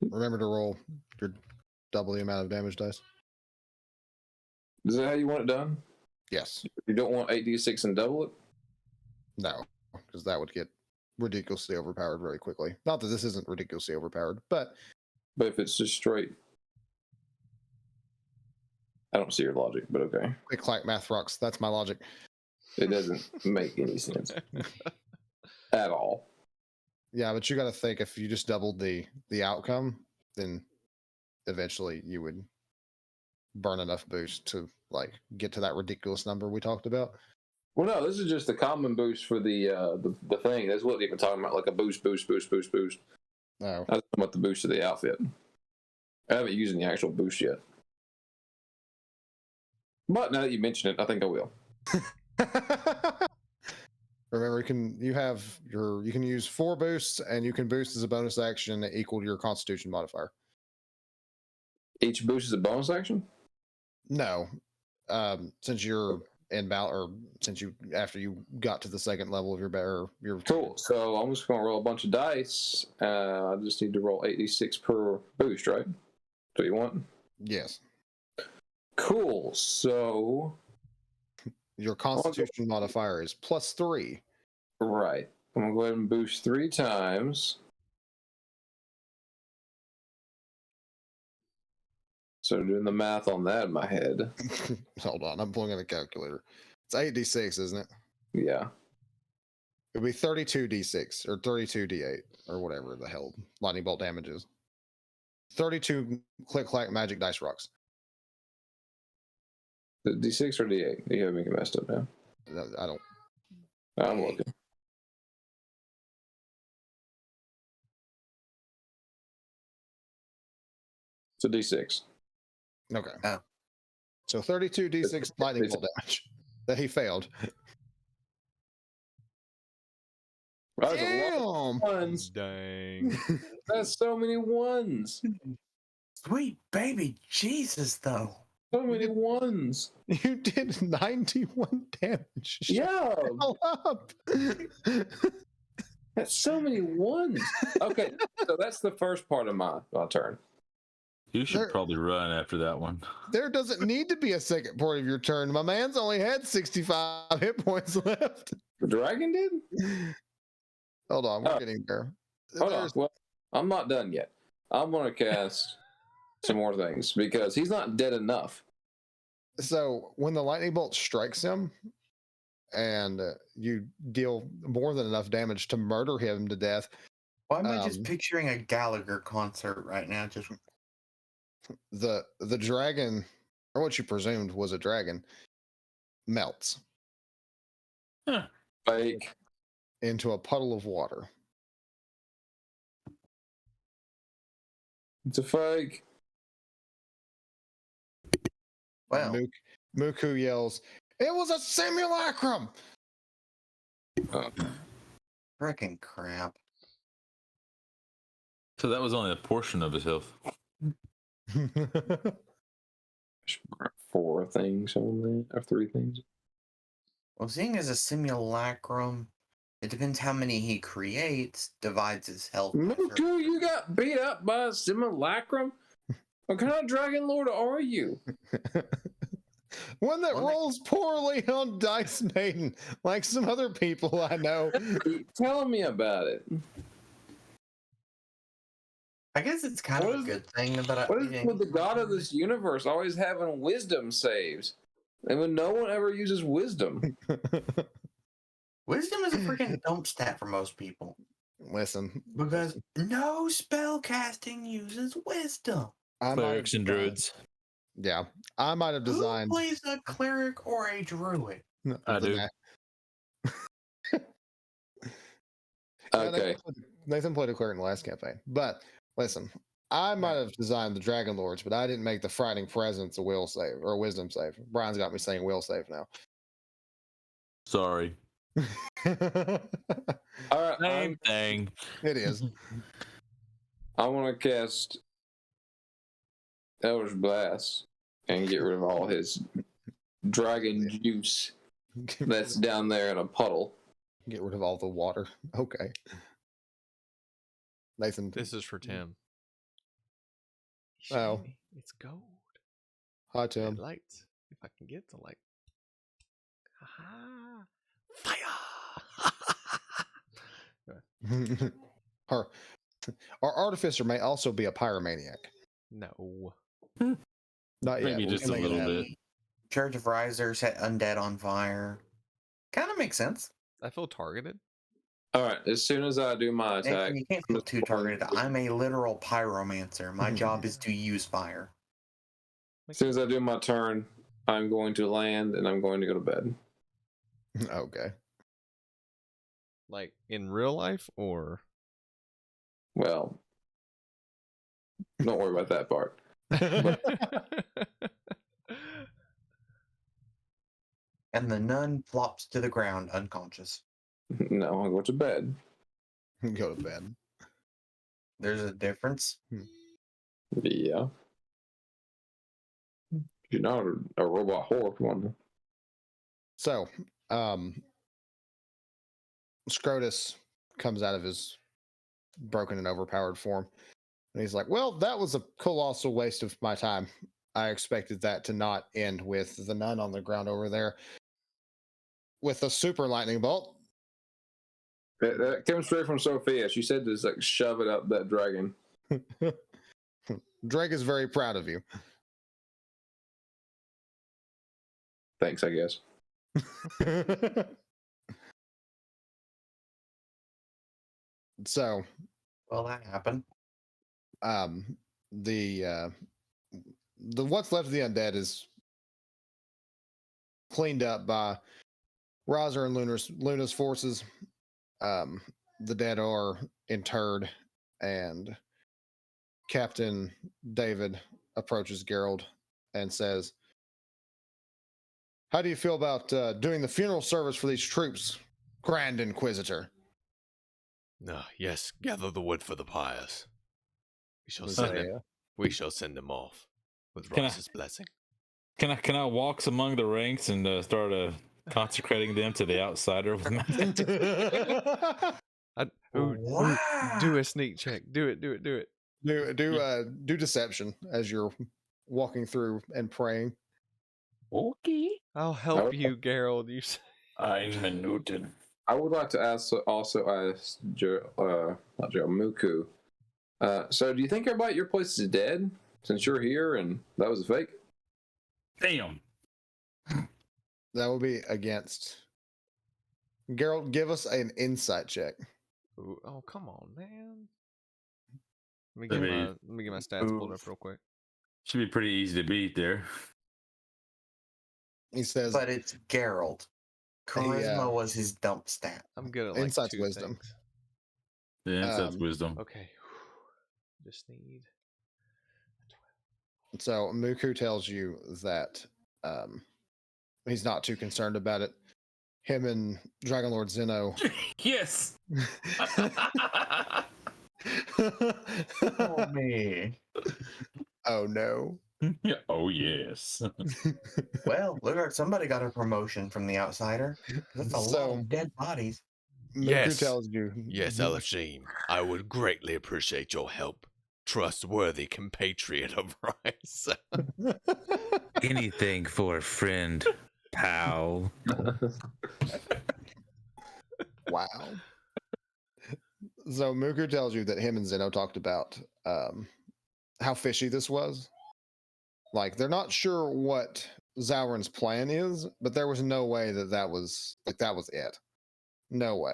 Remember to roll your double the amount of damage dice. Is that how you want it done? Yes. You don't want 8d6 and double it? No, because that would get ridiculously overpowered very quickly. Not that this isn't ridiculously overpowered, but if it's just straight. I don't see your logic, but okay. click clack math rocks. That's my logic. It doesn't make any sense at all. Yeah, but you got to think if you just doubled the outcome, then eventually you would burn enough boost to like get to that ridiculous number we talked about. Well, no, this is just the common boost for the thing. That's what even talking about, like a boost. Oh, I was talking about the boost of the outfit. I haven't used the actual boost yet. But now that you mention it, I think I will. Remember, you can use 4 boosts, and you can boost as a bonus action equal to your Constitution modifier. Each boost is a bonus action? No, since you're in battle, or since you after you got to the second level of your Cool. So I'm just going to roll a bunch of dice. I just need to roll 8d6 per boost, right? So you want? Yes. Cool. So your Constitution modifier is +3. Right. I'm going to go ahead and boost 3 times. So doing the math on that in my head. Hold on, I'm pulling out a calculator. It's 8d6, isn't it? Yeah. It'd be 32d6 or 32d8 or whatever the hell lightning bolt damage is. 32 click clack magic dice rocks. The D6 or D8? You have me messed up now. I don't. I'm looking. It's a D6. Okay. Oh. So 32d6 lightning bolt damage that he failed. Wow, that's a lot of ones. Dang. That's so many ones. Sweet baby Jesus, though. So many ones. You did 91 damage. Shut Yeah. the hell up. That's so many ones. Okay, so that's the first part of my turn. You should probably run after that one. There doesn't need to be a second part of your turn. My man's only had 65 hit points left. The dragon did? Hold on, we're getting there. Hold on. Well, I'm not done yet. I'm going to cast some more things because he's not dead enough. So when the lightning bolt strikes him and you deal more than enough damage to murder him to death. Why am I just picturing a Gallagher concert right now? Just the dragon, or what you presumed was a dragon, melts Fake. into a puddle of water. It's a fake. Well, Muku yells, "It was a simulacrum!" frickin' crap. So that was only a portion of his health. 4 things on there, or 3 things. Well, seeing as a simulacrum, it depends how many he creates, divides his health. by certain- Mooncrown, you got beat up by a simulacrum? What kind of dragon lord are you? One that One that- rolls poorly on Dice Maiden, like some other people I know. Keep telling me about it. I guess it's kind What of a is- good thing that What is with the god of this universe always having wisdom saves? And when no one ever uses wisdom. Wisdom is a freaking dump stat for most people. Listen, Because no spell casting uses wisdom. I might have Clerics and designed- druids. Yeah, I might have Who designed. plays a cleric or a druid? I the do. na- Okay. Nathan played a cleric in the last campaign, but listen, I might have designed the Dragon Lords, but I didn't make the Frightening Presence a will save or a wisdom save. Brian's got me saying will save now. Sorry. It All right. Same thing. is. I want to cast Eldritch Blast and get rid of all his dragon juice that's down there in a puddle. Get rid of all the water. Okay. Nathan. This is for Tim. Oh. Shiny. It's gold. Hi, Red Tim. lights. If I can get the light. Aha! Fire! Our artificer may also be a pyromaniac. No. Not yet. Maybe but we just can a make it little happen. bit. Church of Riser set undead on fire. Kind of makes sense. I feel targeted. All right. As soon as I do my attack, Nathan, you can't feel too targeted. I'm a literal pyromancer. My job is to use fire. as soon as I do my turn, I'm going to land and I'm going to go to bed. Okay. Like in real life or Well, don't worry about that part. And the nun flops to the ground unconscious. No, I'll go to bed. Go to bed. There's a difference. Yeah. You're not a robot whore. Come on. So, Scrotus comes out of his broken and overpowered form. And he's like, well, that was a colossal waste of my time. I expected that to not end with the nun on the ground over there with a super lightning bolt. That came straight from Sophia. She said to just like shove it up that dragon. Drake is very proud of you. Thanks, I guess. So, Well, that happened. the what's left of the undead is cleaned up by Razer and Luna's forces. The dead are interred, and Captain David approaches Gerald and says, how do you feel about doing the funeral service for these troops, Grand Inquisitor? Yes, gather the wood for the pyres. We shall Was send a, them. We shall send them off with Can I- Rice's blessing. Can I walk among the ranks and start consecrating them to the outsider with magic? Do a sneak check. Do it. do deception as you're walking through and praying. Okay. I'll help you, Gerald. You say. I'm noted. I would like to ask not Joe, Muku. So do you think everybody at your place is dead since you're here and that was a fake? Damn. That will be against. Gerald, give us an insight check. Ooh, oh, come on, man. Let I me mean, get my stats pulled up real quick. Should be pretty easy to beat there. He says, But it's Gerald. Charisma was his dump stat. I'm good at like Insight's 2 wisdom. things. Yeah, that's Um, wisdom. Okay. Just need So Muku tells you that he's not too concerned about it. Him and Dragon Lord Zeno. Yes. Oh man. Oh no. Oh yes. Well, look like somebody got a promotion from the outsider. That's a lot So of dead bodies. Muku Yes. tells you. Yes, Elashim, I would greatly appreciate your help. Trustworthy compatriot of Rice. Anything for a friend, pal. Wow. So Muku tells you that him and Zeno talked about how fishy this was. Like they're not sure what Zalrond's plan is, but there was no way that was it. No way.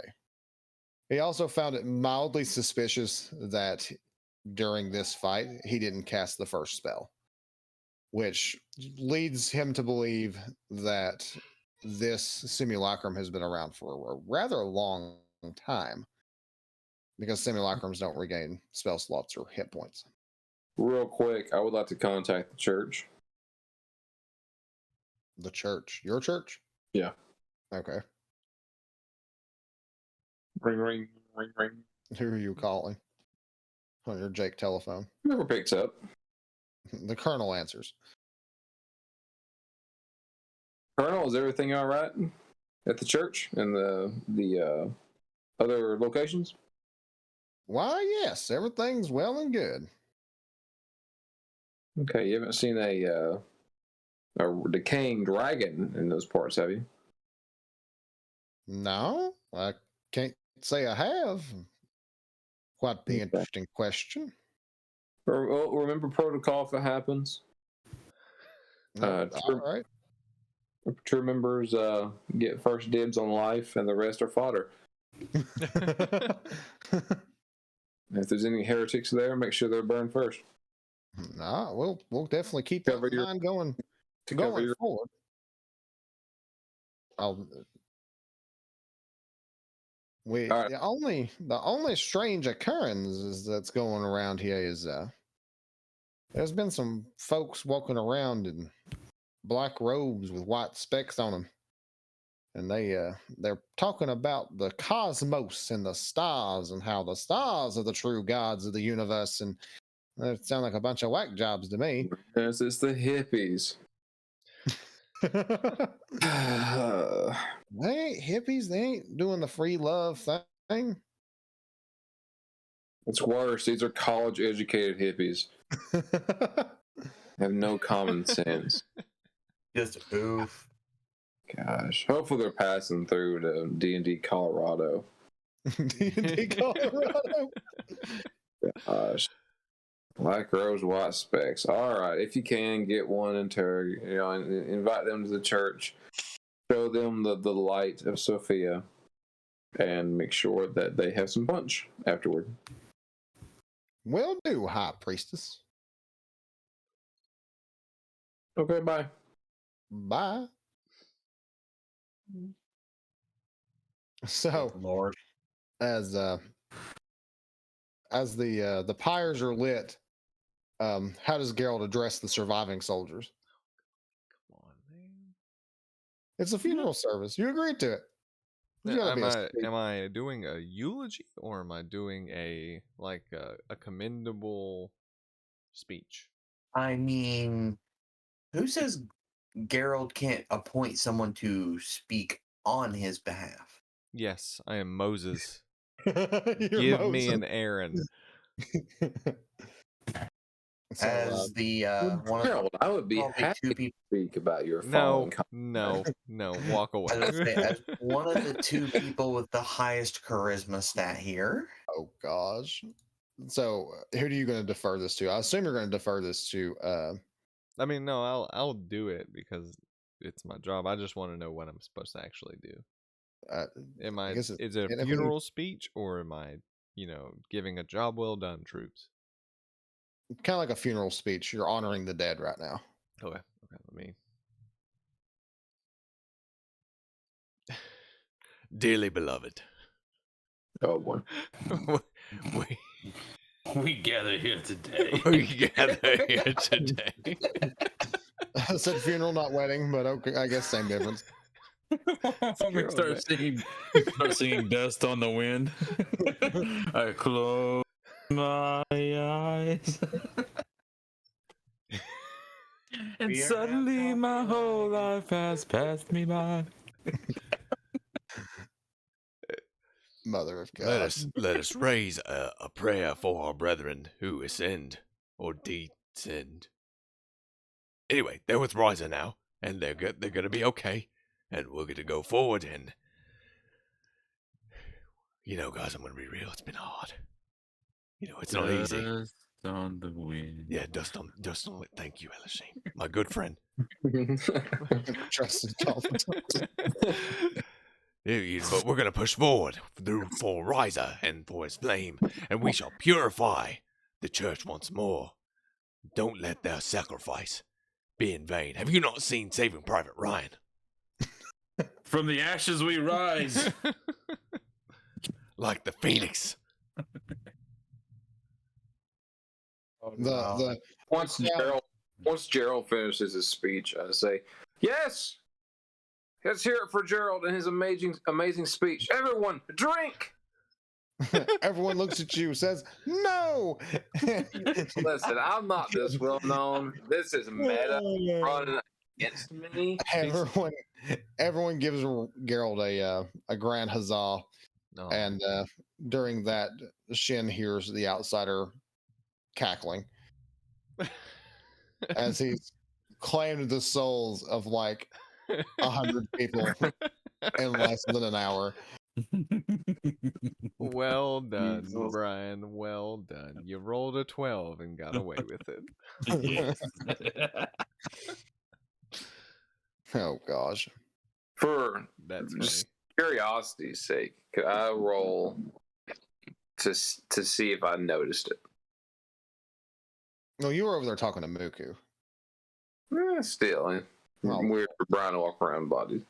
He also found it mildly suspicious that during this fight he didn't cast the first spell, which leads him to believe that this simulacrum has been around for a rather long time, because simulacrums don't regain spell slots or hit points. Real quick, I would like to contact the church. The church, your church? Yeah. Okay. Ring, ring, ring, ring. Who are you calling on your Jake telephone? Whoever picks up. The colonel answers. Colonel, is everything all right at the church and the other locations? Why, yes, everything's well and good. Okay, you haven't seen a decaying dragon in those parts, have you? No, I can't say I have. Quite the Okay. interesting question. Well, remember protocol if it happens. No, all right. True members get first dibs on life, and the rest are fodder. If there's any heretics there, make sure they're burned first. No, we'll definitely keep that Cover in your- mind going cover your- forward. We All right. the only strange occurrence that's going around here is there's been some folks walking around in black robes with white specks on them, and they're talking about the cosmos and the stars and how the stars are the true gods of the universe, and that sound like a bunch of whack jobs to me. Yes, it's the hippies. They ain't hippies. They ain't doing the free love thing. It's worse. These are college-educated hippies. Have no common sense. Just oof. Gosh, hopefully they're passing through to D&D Colorado. D&D Colorado. Gosh, black robes, white specks. All right, if you can get one and invite them to the church, show them the light of Sophia, and make sure that they have some punch afterward. Will do, High Priestess. Okay, bye. Bye. So, Lord. as the pyres are lit, how does Geralt address the surviving soldiers? Come on, man. It's a funeral service. You agreed to it. There's gotta be a speech. Am I doing a eulogy or am I doing a commendable speech? I mean, who says Geralt can't appoint someone to speak on his behalf? Yes, I am Moses. You're Give me Moses. an Aaron. So, As the one of Harold, I would be probably happy two to people. speak about your No, fallen no, walk away. I was gonna say, as one of the two people with the highest charisma stat here. oh gosh. So, who are you going to defer this to? I assume you're going to defer this to. I mean, no, I'll do it because it's my job. I just want to know what I'm supposed to actually do. Am I? guess Is it a funeral speech or am I, giving a job well done, troops? Kind of like a funeral speech. You're honoring the dead right now. Okay, let me. Dearly beloved, Oh boy. we, We gather here today. We gather here today. I said funeral, not wedding, but okay, I guess same difference. I'm gonna start singing "Dust on the Wind." I close my eyes, and We are suddenly not my whole alive. life has passed me by. Mother of God. Let us raise a prayer for our brethren who ascend or descend. Anyway, they're with Riser now, and they're gonna be okay, and we're gonna go forward. And guys, I'm gonna be real. It's been hard. It's not easy. Dust on the wind. Yeah, dust on it. Thank you, Elishane, my good friend. Trusted confidant. But we're gonna push forward for Riser and for his flame, and we shall purify the church once more. Don't let their sacrifice be in vain. Have you not seen Saving Private Ryan? From the ashes we rise. Like the phoenix. The Once Gerald finishes his speech, I say, "Yes, let's hear it for Gerald and his amazing speech. Everyone, drink." everyone looks at you, says no. Listen, I'm not this well known. This is meta running against me. Everyone gives Gerald a grand huzzah, No. and during that, Shin hears the outsider cackling as he's claimed the souls of like 100 people in less than an hour. Well done, Jesus. Brian. Well done. You rolled a 12 and got away with it. Yes. Oh gosh. For That's funny. just curiosity's sake, could I roll to see if I noticed it? No, you were over there talking to Muku. Still, Well- weird for Brian to walk around bodies.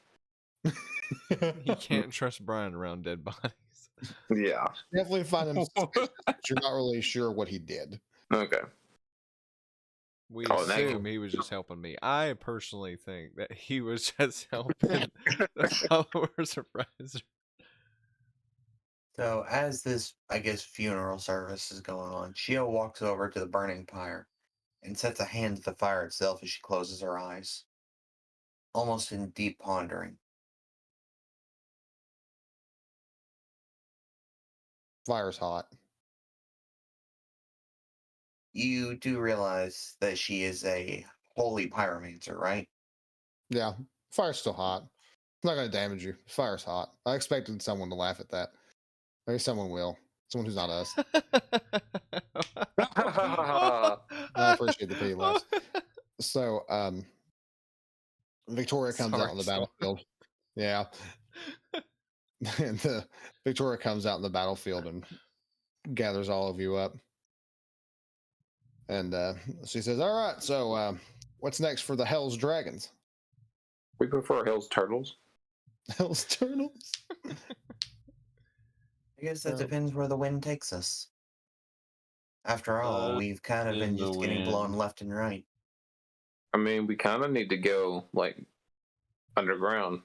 You can't trust Brian around dead bodies. Yeah. Definitely find him suspicious, but you're not really sure what he did. Okay. We Oh, that assume he was just helping me. I personally think that he was just helping the followers of Riser. So as this, I guess, funeral service is going on, Shio walks over to the burning pyre and sets a hand to the fire itself as she closes her eyes, almost in deep pondering. Fire's hot. You do realize that she is a holy pyromancer, right? Yeah, fire's still hot. It's not going to damage you. Fire's hot. I expected someone to laugh at that. Maybe someone will. Someone who's not us. I appreciate the pity laughs. So, Victoria comes out on the Sorry, battlefield. Yeah. And Victoria comes out in the battlefield and gathers all of you up. And she says, "All right, so what's next for the Hell's Dragons?" We prefer Hell's Turtles. Hell's Turtles? I guess that depends where the wind takes us. After all, we've kind of in been the just getting blown wind. left and right. I mean, we kind of need to go, like, underground.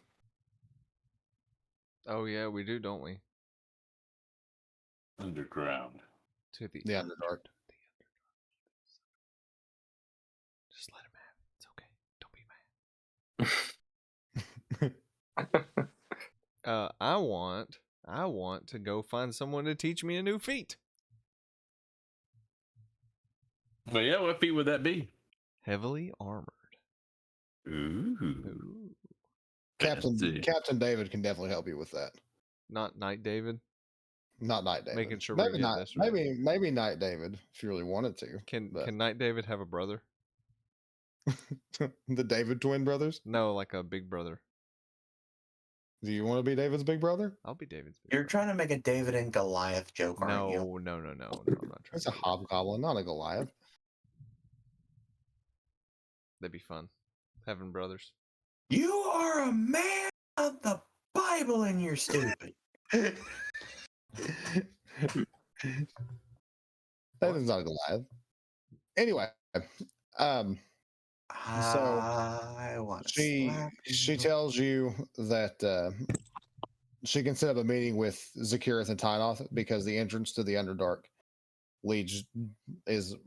Oh yeah, we do, don't we? Underground. To the The Underdark. Just let him have it. It's okay. Don't be mad. I want to go find someone to teach me a new feat. Well, yeah, what feat would that be? Heavily armored. Ooh. Ooh. Fancy. Captain David can definitely help you with that. Not Knight David. Not Night David. Making sure maybe we're getting not. this right. Maybe Night David if you really wanted to. Can but- Knight David have a brother? The David twin brothers? No, like a big brother. Do you want to be David's big brother? I'll be David's big You're brother. trying to make a David and Goliath joke, aren't you? No, I'm not trying It's to a do that. hobgoblin, not a Goliath. That'd be fun. Having brothers. You are a man of the Bible and you're stupid. That is not Goliath. Anyway, so I want to slap she you. tells you that she can set up a meeting with Zakirith and Tynoth because the entrance to the Underdark is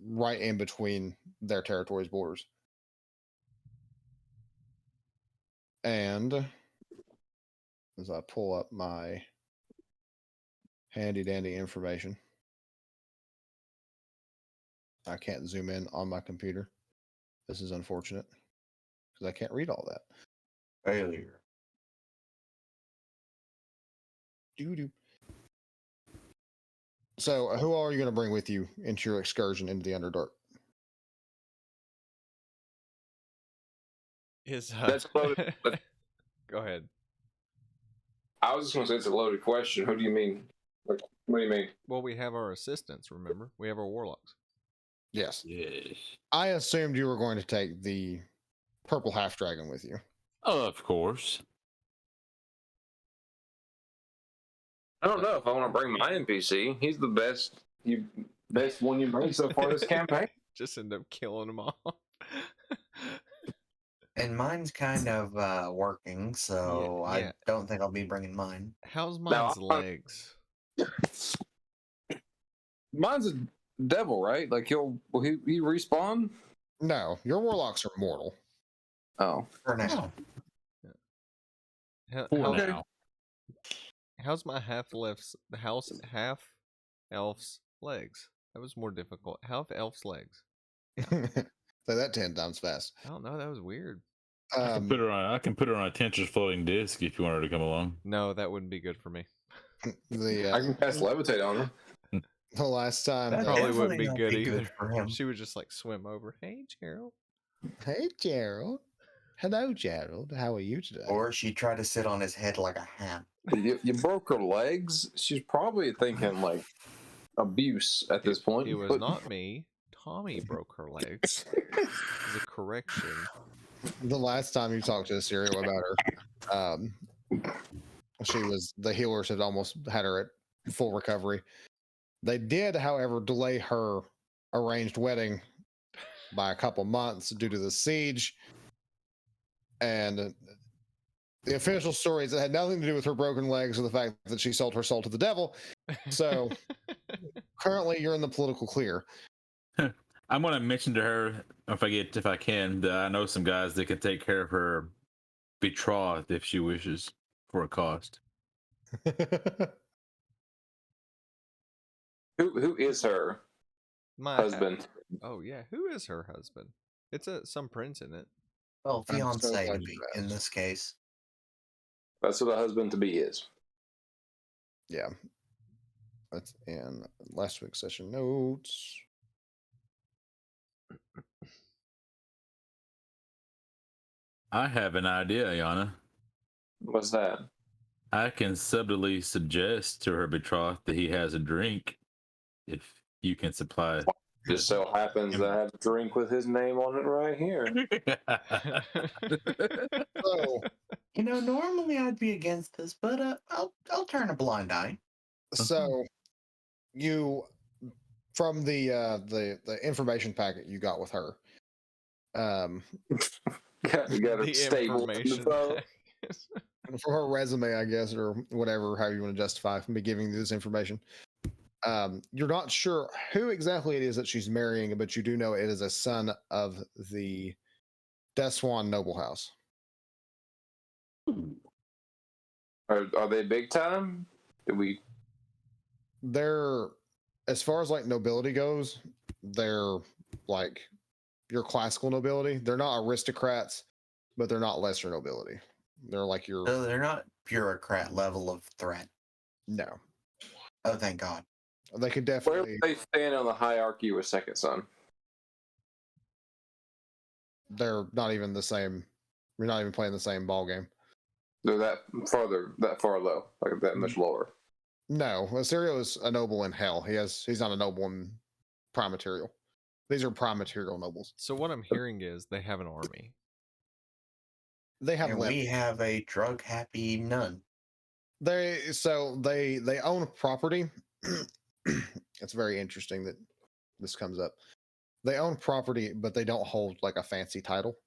right in between their territory's borders. And as I pull up my handy dandy information, I can't zoom in on my computer. This is unfortunate because I can't read all that. Failure. Doo-doo. So, who all are you going to bring with you into your excursion into the Underdark? Is That's loaded. Go ahead. I was just going to say it's a loaded question. Who do you mean? Like, what do you mean? Well, we have our assistants. Remember, we have our warlocks. Yes. Yes. I assumed you were going to take the purple half dragon with you. Of course. I don't know if I want to bring my NPC. He's the best one you bring so far this campaign. Just end up killing them all. And mine's kind of working, so Yeah. I don't think I'll be bringing mine. How's mine's legs? Mine's a devil, right? Like will he respawn? No, your warlocks are mortal. Oh, For now. Now. How's my half elf's legs? That was more difficult. Half elf's legs. Say that 10 times fast. I don't know. That was weird. I can put her on a Tensor's floating disc if you want her to come along. No, that wouldn't be good for me. I can cast levitate on her. The last time, That Probably definitely wouldn't be not good be either. good for him. She would just like swim over. Hey, Gerald. hey Gerald, hello Gerald, how are you today? Or she tried to sit on his head like a ham. You broke her legs. She's probably thinking like abuse at this point. It was not me. Tommy broke her legs. It was a correction. The last time you talked to Serial about her, the healers had almost had her at full recovery. They did, however, delay her arranged wedding by a couple months due to the siege. And the official story is it had nothing to do with her broken legs or the fact that she sold her soul to the devil. So currently you're in the political clear. I'm gonna mention to her if I can that I know some guys that can take care of her betrothed if she wishes for a cost. Who is her My husband? Oh yeah, who is her husband? It's some prince in it. Well, I'm so fiance glad to you be asked. in this case. That's what a husband to be is. Yeah. That's in last week's session notes. I have an idea, Ayana. What's that? I can subtly suggest to her betrothed that he has a drink if you can supply. Just so happens that I have a drink with his name on it right here. So Normally I'd be against this, but I'll turn a blind eye. So you from the information packet you got with her. got her The stable. information So, For her resume, I guess, or whatever, how you want to justify me giving you this information. You're not sure who exactly it is that she's marrying, but you do know it is a son of the S1 noble house. are they big time? They're, as far as like nobility goes, they're like your classical nobility. They're not aristocrats, but they're not lesser nobility. They're like your So they're not bureaucrat level of threat. no. Oh, thank God. They could Where definitely. do they stand on the hierarchy with Second Son? They're not even the same. We're not even playing the same ball game. They're that far low, like that much lower. No, Assyrio is a noble in hell. He's not a noble in prime material. These are prime material nobles. So what I'm hearing is they have an army. They have And limp. we have a drug happy nun. They own property. It's very interesting that this comes up. They own property, but they don't hold like a fancy title.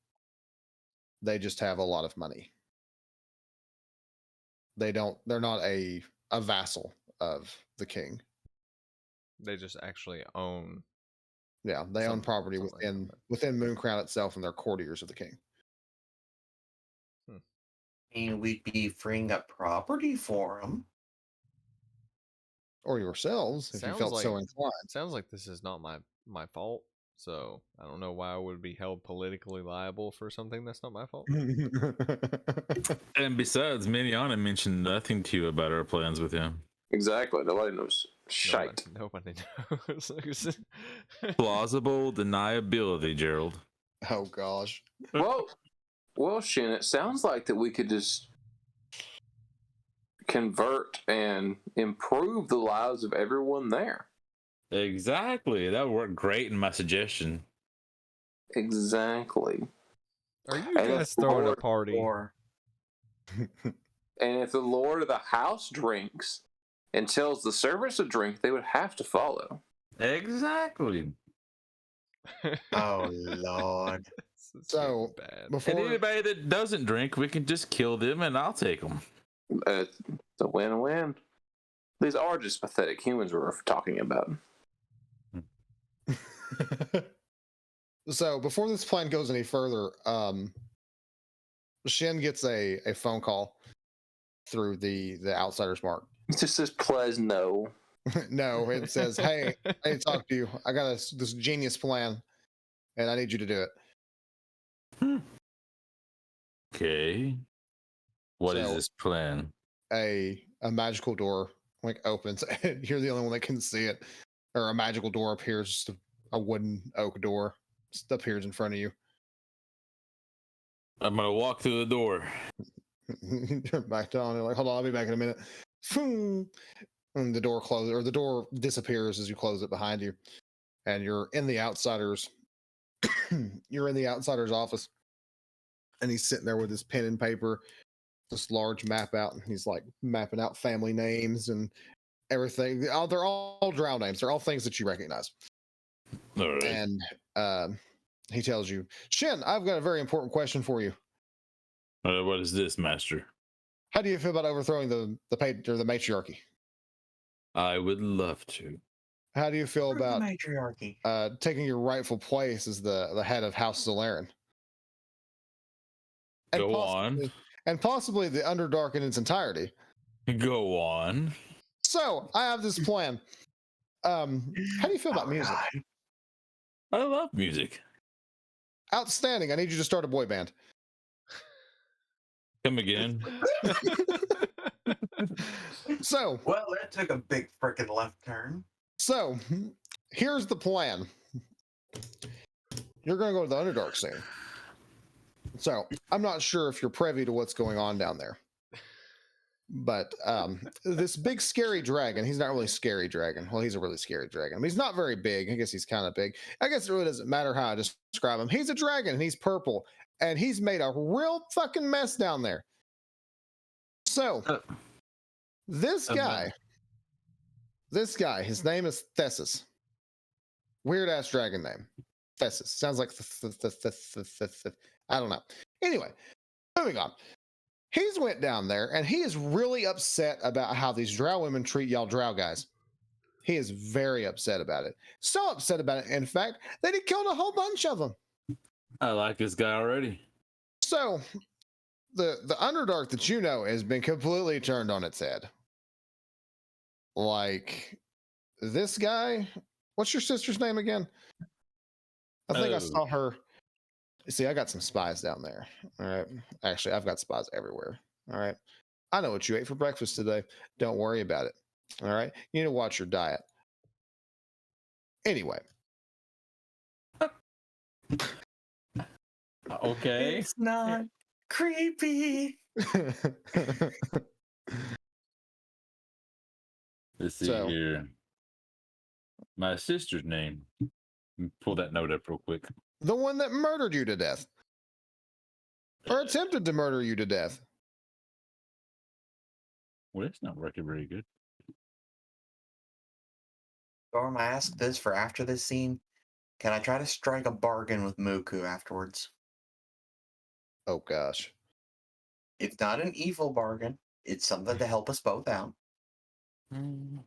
They just have a lot of money. They're not a vassal of the king. They just actually own. Yeah, they own property something within Mooncrown itself, and they're courtiers of the king. And we'd be freeing up property for them. Or yourselves, if you felt so inclined. Sounds like this is not my fault. So I don't know why I would be held politically liable for something that's not my fault. And besides, Miniana mentioned nothing to you about our plans with him. Exactly. Nobody knows shite. Nobody knows. Plausible deniability, Gerald. Oh gosh. Well, Shin, it sounds like that we could just convert and improve the lives of everyone there. Exactly. That would work great in my suggestion. Exactly. Are you guys throwing a party? And if the lord of the house drinks and tells the servants to drink, they would have to follow. Exactly. Oh, Lord. So, bad. before And anybody that doesn't drink, we can just kill them and I'll take them. It's a win-win. These are just pathetic humans we're talking about. So before this plan goes any further, Shin gets a phone call through the Outsider's Mark. It just says, "Please no." No, it says, "Hey, I need to talk to you. I got this genius plan, and I need you to do it." Okay. What is this plan? A magical door like opens, and you're the only one that can see it. Or a magical door appears, just a wooden oak door just appears in front of you. I'm gonna walk through the door. You're back down. You're like, hold on, I'll be back in a minute. And the door closes, or the door disappears as you close it behind you, and you're in the Outsider's. You're in the Outsider's office, and he's sitting there with his pen and paper, this large map out, and he's like mapping out family names and everything. Oh, they're all drow names. They're all things that you recognize. All right. And he tells you, Shin, I've got a very important question for you. What is this, Master? How do you feel about overthrowing the matriarchy? I would love to. How do you feel about matriarchy? Taking your rightful place as the head of House Zalrond? Go on. And possibly the Underdark in its entirety. Go on. So I have this plan. How do you feel about music? Right. I love music. Outstanding. I need you to start a boy band. Come again. So, Well, that took a big freaking left turn. So, here's the plan. You're going to go to the Underdark soon. So, I'm not sure if you're privy to what's going on down there. But this big scary dragon, he's not really a scary dragon. Well, he's a really scary dragon. I mean, he's not very big. I guess he's kind of big. I guess it really doesn't matter how I describe him. He's a dragon and he's purple. And he's made a real fucking mess down there. So, this guy, his name is Thesis. Weird ass dragon name. Thesis. Sounds like I don't know. Anyway, moving on. He's went down there and he is really upset about how these drow women treat y'all drow guys. He is very upset about it. So upset about it, in fact, that he killed a whole bunch of them. I like this guy already. So the Underdark that you know has been completely turned on its head. Like this guy, what's your sister's name again? I think I saw her. See, I got some spies down there. All right. Actually, I've got spies everywhere. All right. I know what you ate for breakfast today. Don't worry about it. All right. You need to watch your diet. Anyway. Okay. It's not creepy. Let's see So- here. My sister's name. Pull that note up real quick. The one that murdered you to death. Or attempted to murder you to death. Well, it's not working very good. Storm, I ask this for after this scene. Can I try to strike a bargain with Muku afterwards? Oh gosh. It's not an evil bargain. It's something to help us both out. And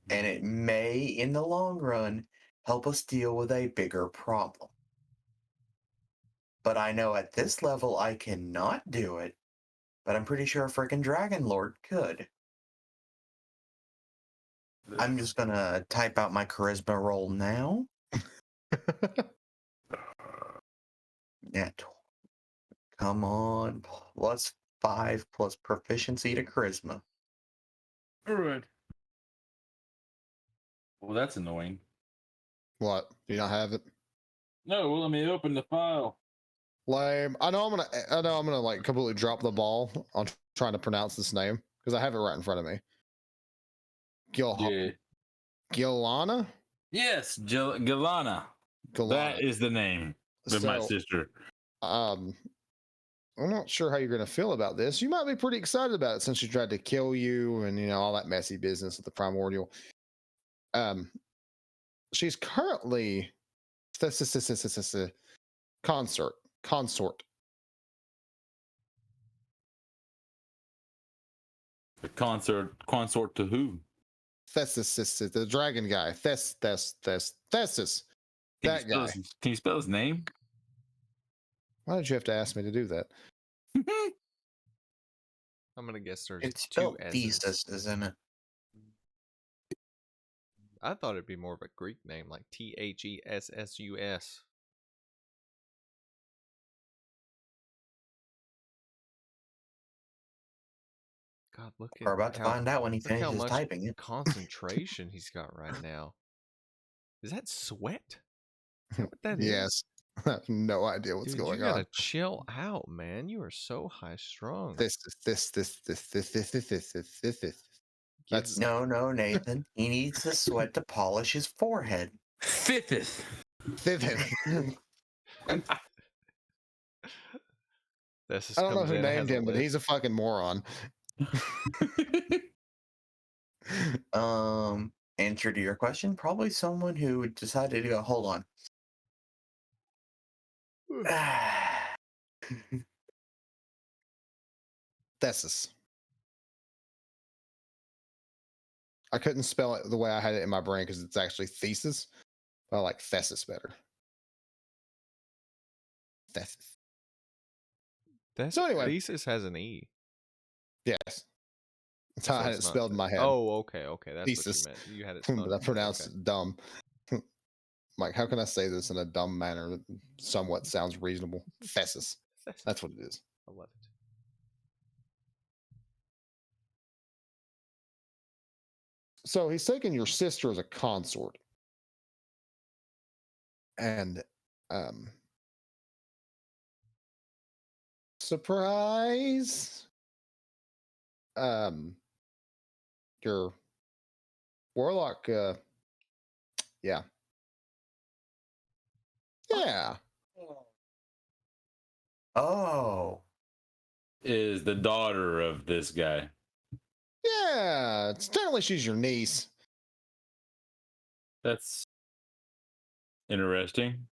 it may, in the long run, help us deal with a bigger problem. But I know at this level I cannot do it, but I'm pretty sure a freaking Dragon Lord could. I'm just gonna type out my charisma roll now. Yeah, come on, +5 plus proficiency to charisma. All right. Well, that's annoying. What? Do you not have it? No, well, let me open the file. Lame. I know I'm gonna like completely drop the ball on trying to pronounce this name because I have it right in front of me. Yeah. Gilana? Yes, Galana. Galana. That is the name of my So, sister. I'm not sure how you're gonna feel about this. You might be pretty excited about it since she tried to kill you and all that messy business with the primordial. She's currently consort. The consort to who? Thesis, the dragon guy. Thesis. That guy. Can you spell his name? Why did you have to ask me to do that? I'm gonna guess there's It's two spelled S's. thesis, isn't it? I thought it'd be more of a Greek name, like Thessus. God, look at We're about to find out when he look how finishes much typing it. concentration he's got right now. Is that sweat? Is that what that is? Yes. I have no idea what's Dude, going you gotta on. chill out, man. You are so high strung. This. That's No, Nathan. He needs the sweat to polish his forehead. Fifth. This just I don't know comes who in, has named a him, but list. he's a fucking moron. Answer to your question, probably someone who decided to go, hold on. Thesis. I couldn't spell it the way I had it in my brain because it's actually thesis. But I like thesis better. Thesis. So anyway. Thesis has an E. Yes. That's how I had it spelled in my head. Oh, okay. That's Thesis. what you meant. You had it spelled. But I pronounced it dumb. Like, how can I say this in a dumb manner that somewhat sounds reasonable? Thesis. That's what it is. I love it. So he's taken your sister as a consort. And surprise. Your warlock yeah. Oh. Is the daughter of this guy. Yeah, it's technically she's your niece. That's interesting.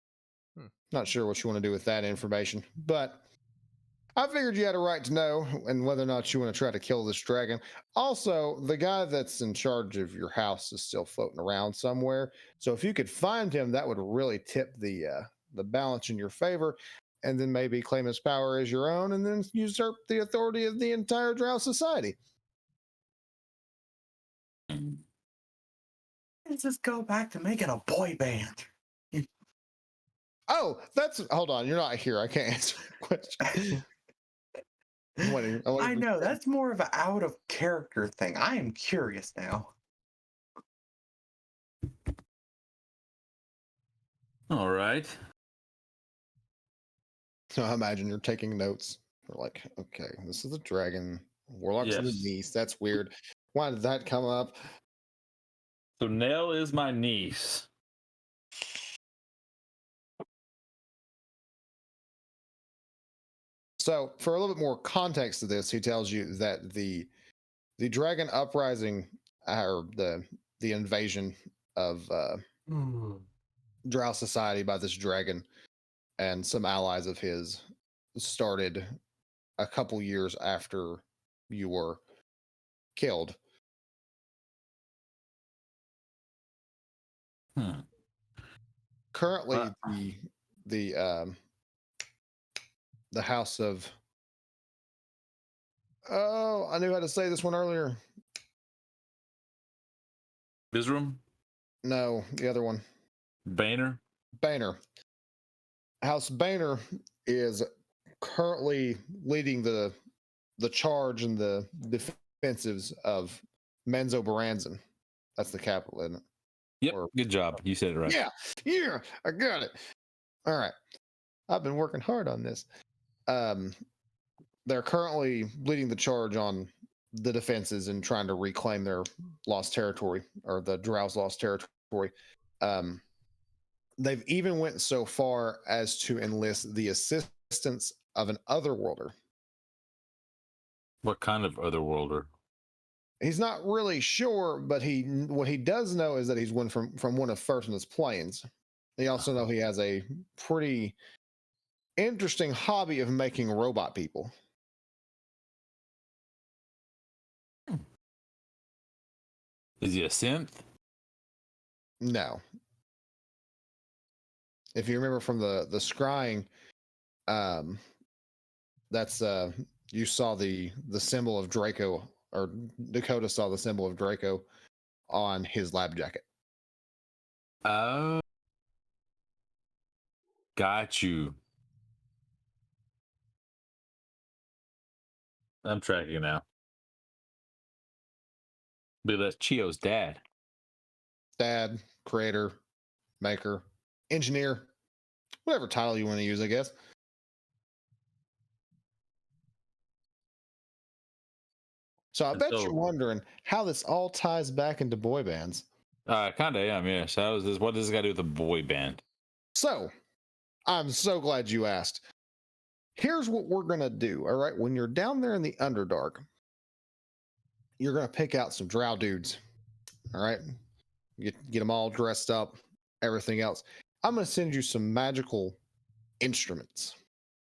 Not sure what you want to do with that information, but I figured you had a right to know and whether or not you want to try to kill this dragon. Also, the guy that's in charge of your house is still floating around somewhere. So if you could find him, that would really tip the balance in your favor, and then maybe claim his power as your own, and then usurp the authority of the entire Drow society. Let's just go back to making a boy band. Oh, hold on. You're not here. I can't answer that question. I know, that's more of an out of character thing. I am curious now. All right. So I imagine you're taking notes. You're like, okay, this is a dragon. Warlock's the niece. That's weird. Why did that come up? So Nell is my niece. So for a little bit more context to this, he tells you that the dragon uprising or the invasion of Hmm. Drow society by this dragon and some allies of his started a couple years after you were killed. Hmm. Currently, the the house of I knew how to say this one earlier. Bizram? No, the other one. Banner? Boehner. House Boehner is currently leading the charge and the defensives of Menzo Baranzan. That's the capital, isn't it? Yep. Or- Good job. You said it right. Yeah, I got it. All right. I've been working hard on this. They're currently leading the charge on the defenses and trying to reclaim their lost territory, or the Drow's lost territory. They've even went so far as to enlist the assistance of an otherworlder. What kind of otherworlder? He's not really sure, but what he does know is that he's one from one of Firstness planes. He also know he has a pretty interesting hobby of making robot people. Is he a synth? No. If you remember from the scrying, that's you saw the symbol of Draco, or Dakota saw the symbol of Draco on his lab jacket. Oh. Got you. I'm tracking now. But that's Chio's dad. Dad, creator, maker, engineer, whatever title you want to use, I guess. So I bet you're wondering how this all ties back into boy bands. Kind of am, yes. How is this? What does this got to do with a boy band? So I'm so glad you asked. Here's what we're going to do. All right. When you're down there in the Underdark, you're going to pick out some drow dudes. All right. Get them all dressed up, everything else. I'm going to send you some magical instruments.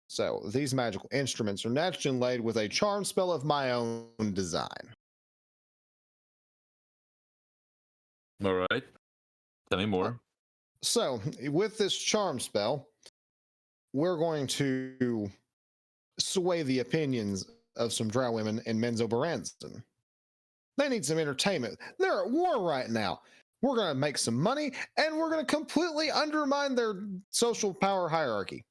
So these magical instruments are naturally inlaid with a charm spell of my own design. All right. Tell me more. So with this charm spell, we're going to sway the opinions of some drow women in Menzo Baranzan. They need some entertainment. They're at war right now. We're going to make some money, and we're going to completely undermine their social power hierarchy.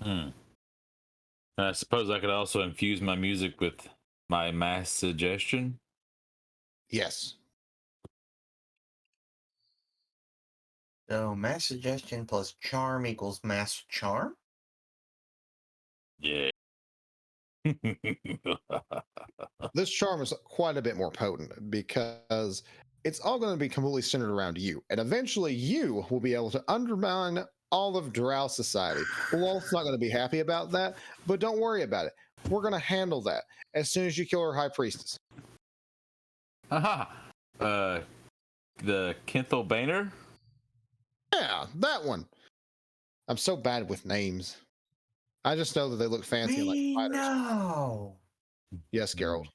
I suppose I could also infuse my music with my mass suggestion. Yes. So mass suggestion plus charm equals mass charm? Yeah. This charm is quite a bit more potent because it's all going to be completely centered around you. And eventually you will be able to undermine all of Drow society. Wolf's not going to be happy about that, but don't worry about it. We're going to handle that as soon as you kill our high priestess. Aha. The Kinthel Boehner? Yeah, that one. I'm so bad with names. I just know that they look fancy like spiders. No. Yes, Geralt.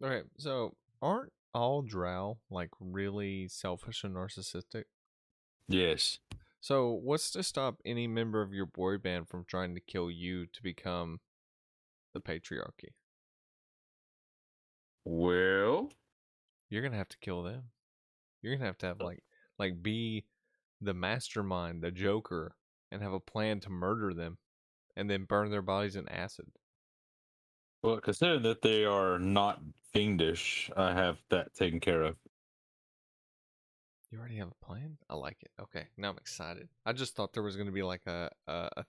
Okay, so aren't all drow like really selfish and narcissistic? Yes. So what's to stop any member of your boy band from trying to kill you to become the patriarchy? Well, You're gonna have to kill them. You're gonna have like be the mastermind, the Joker, and have a plan to murder them, and then burn their bodies in acid. well, considering that they are not fiendish, I have that taken care of. You already have a plan? I like it. Okay, now I'm excited. I just thought there was gonna be like a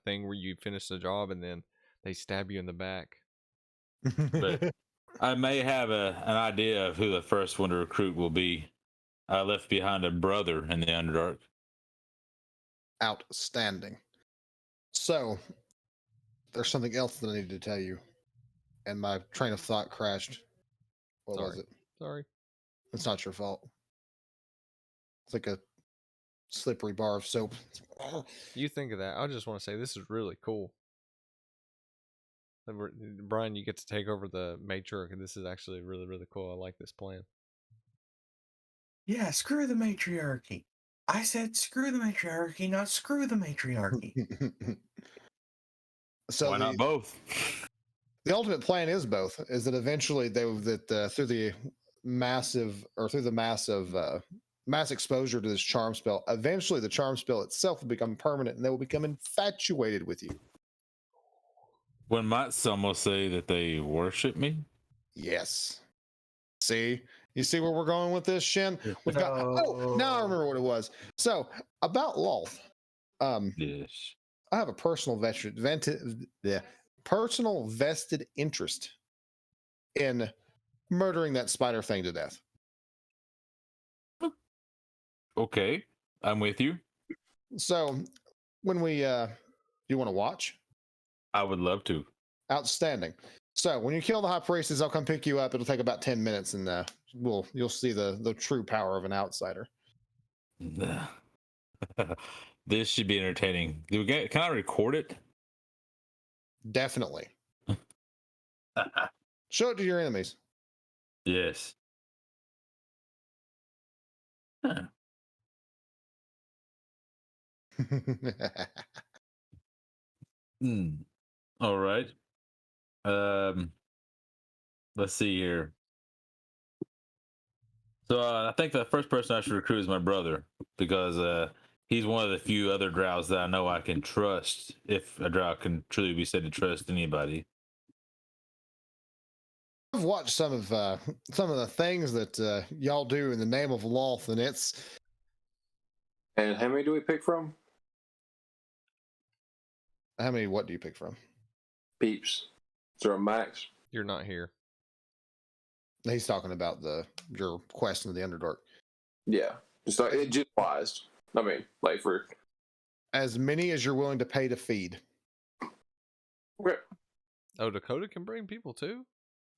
thing where you finish the job and then they stab you in the back. But I may have an idea of who the first one to recruit will be. I left behind a brother in the Underdark. Outstanding. So, there's something else that I need to tell you. And my train of thought crashed. What was it? Sorry. It's not your fault. It's like a slippery bar of soap. You think of that. I just want to say this is really cool. Brian, you get to take over the matriarch, and this is actually really, really cool. I like this plan. Yeah, screw the matriarchy. I said screw the matriarchy, not screw the matriarchy. So Why not both? the ultimate plan is both. Is that eventually through the mass exposure to this charm spell, eventually the charm spell itself will become permanent, and they will become infatuated with you. One might almost say that they worship me. Yes. See, you see where we're going with this, Shin? We've got. Oh, now I remember what it was. So about Loth, Yes. I have a personal vested interest in murdering that spider thing to death. Okay, I'm with you. So when we you want to watch? I would love to. Outstanding. So when you kill the high priestess, I'll come pick you up. It'll take about 10 minutes, and you'll see the true power of an outsider. This should be entertaining. Can I record it? Definitely. Show it to your enemies. Yes. Huh. All right. Let's see here. So I think the first person I should recruit is my brother, because he's one of the few other drows that I know I can trust, if a drow can truly be said to trust anybody. I've watched some of the things that y'all do in the name of Loth, and it's. And how many do we pick from? How many? What do you pick from? Peeps. Is there a max? You're not here. He's talking about your quest in the Underdark. Yeah. It just applies. I mean, like for As many as you're willing to pay to feed. okay. Oh, Dakota can bring people too?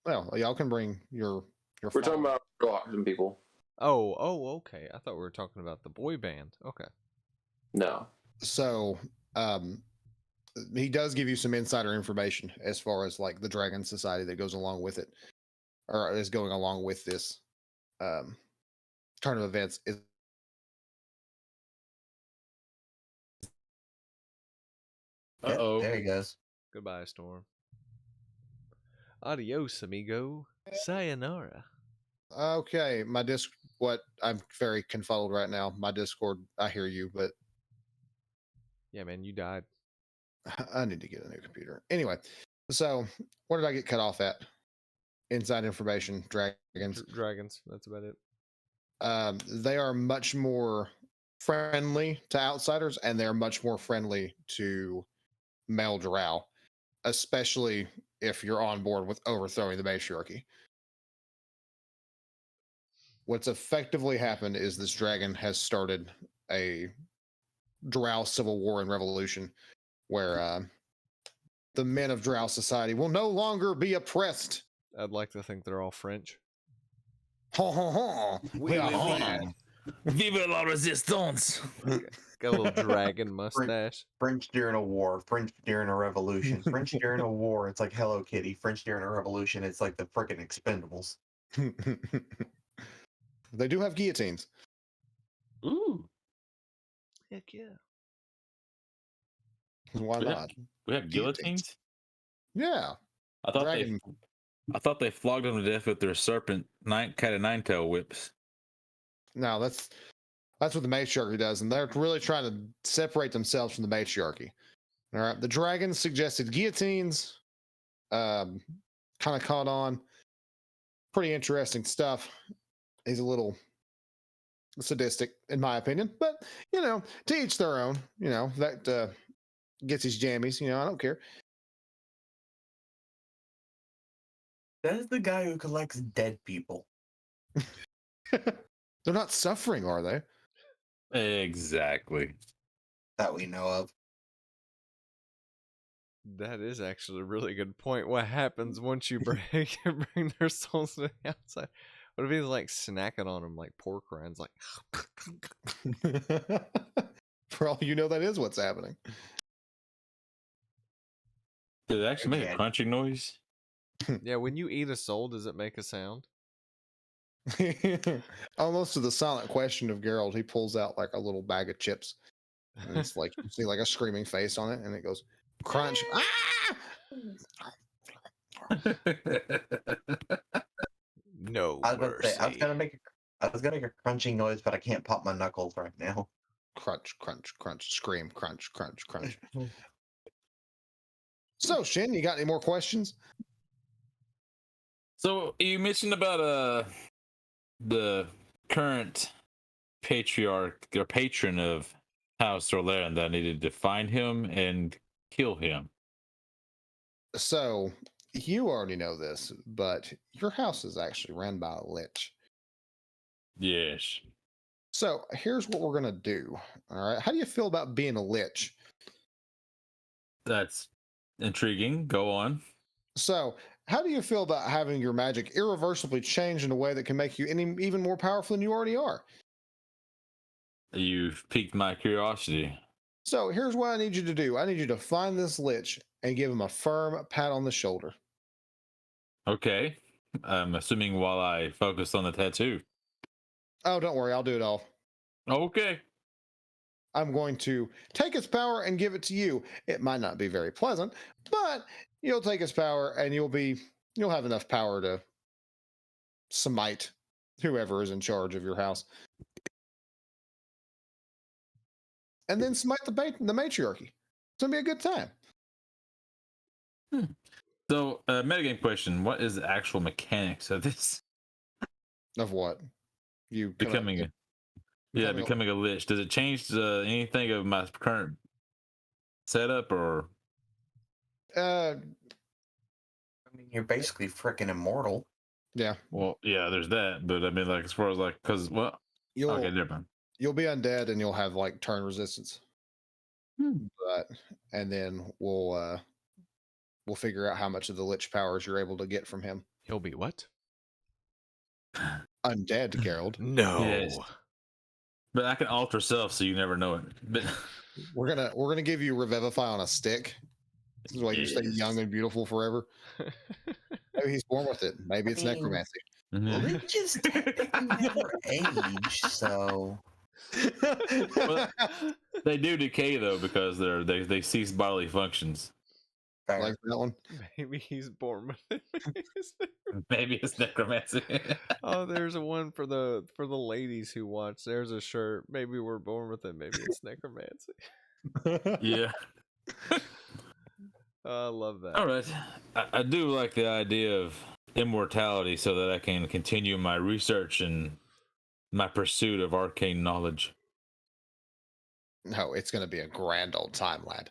Well, y'all can bring your. We're talking about blocks and people. Oh, okay. I thought we were talking about the boy band. Okay. No. So, he does give you some insider information as far as like the Dragon Society that goes along with it, or is going along with this turn of events. Uh-oh. There he goes. Goodbye, Storm. Adios, amigo. Sayonara. Okay, I'm very confuddled right now. My Discord, I hear you, but Yeah, man, you died. I need to get a new computer. Anyway, so where did I get cut off at? Inside information, dragons. Dragons. That's about it. They are much more friendly to outsiders, and they're much more friendly to male drow, especially if you're on board with overthrowing the matriarchy. What's effectively happened is this dragon has started a drow civil war and revolution where the men of drow society will no longer be oppressed. I'd like to think they're all French. Ha ha ha. We are oui. Vive la resistance. Got a little dragon mustache. French during a war, French during a revolution, French during a war, it's like Hello Kitty. French during a revolution, it's like the frickin' Expendables. They do have guillotines. Ooh. Heck yeah. Why not? We have guillotines? Yeah. I thought they flogged them to death with their serpent cat of nine tail whips. No, that's what the matriarchy does, and they're really trying to separate themselves from the matriarchy. All right. The dragons suggested guillotines. Kind of caught on. Pretty interesting stuff. He's a little sadistic, in my opinion, but to each their own. That gets his jammies. I don't care. That is the guy who collects dead people. They're not suffering, are they? Exactly. That we know of. That is actually a really good point. What happens once you bring their souls to the outside? What if he's like snacking on him like pork rinds? Like, For all you know, that is what's happening. Did it actually make a Again. crunching noise? yeah, when you eat a soul, does it make a sound? Almost to the silent question of Geralt, he pulls out like a little bag of chips. And it's like you see like a screaming face on it, and it goes crunch. No I was gonna say mercy. I was gonna make a crunching noise, but I can't pop my knuckles right now. Crunch, crunch, crunch, scream, crunch, crunch, crunch. So, Shin, you got any more questions? So you mentioned about the current patriarch or patron of House Orlean that I needed to find him and kill him. So, you already know this, but your house is actually ran by a lich. Yes. So, here's what we're going to do. All right. How do you feel about being a lich? That's intriguing. Go on. So, how do you feel about having your magic irreversibly change in a way that can make you even more powerful than you already are? You've piqued my curiosity. So, here's what I need you to do. I need you to find this lich and give him a firm pat on the shoulder. Okay. I'm assuming while I focus on the tattoo. Oh, don't worry. I'll do it all. Okay. I'm going to take its power and give it to you. It might not be very pleasant, but you'll take its power and you'll have enough power to smite whoever is in charge of your house. And then smite the matriarchy. It's gonna be a good time. So, metagame question: what is the actual mechanics of this Of what? You becoming a becoming a lich? Does it change anything of my current setup, or uh I mean, you're basically freaking immortal. yeah. well, yeah, there's that, but I mean, like as far as like, because well, okay, never mind. You'll be undead and you'll have like turn resistance. But and then we'll figure out how much of the lich powers you're able to get from him. He'll be what? Undead, Geralt. No. Yes. But I can alter self, so you never know it. But We're gonna give you Revivify on a stick. This is why you stay Yes. young and beautiful forever. Maybe he's born with it. Maybe it's I mean, necromancy. Liches technically never age, so Well, they do decay though because they cease bodily functions. fair. Like that one. Maybe he's born with it. Maybe it's necromancy. Oh, there's a one for the ladies who watch. There's a shirt. Maybe we're born with it. Maybe it's necromancy. Yeah. I love that. All right. I do like the idea of immortality so that I can continue my research and my pursuit of arcane knowledge. No, it's gonna be a grand old time, lad.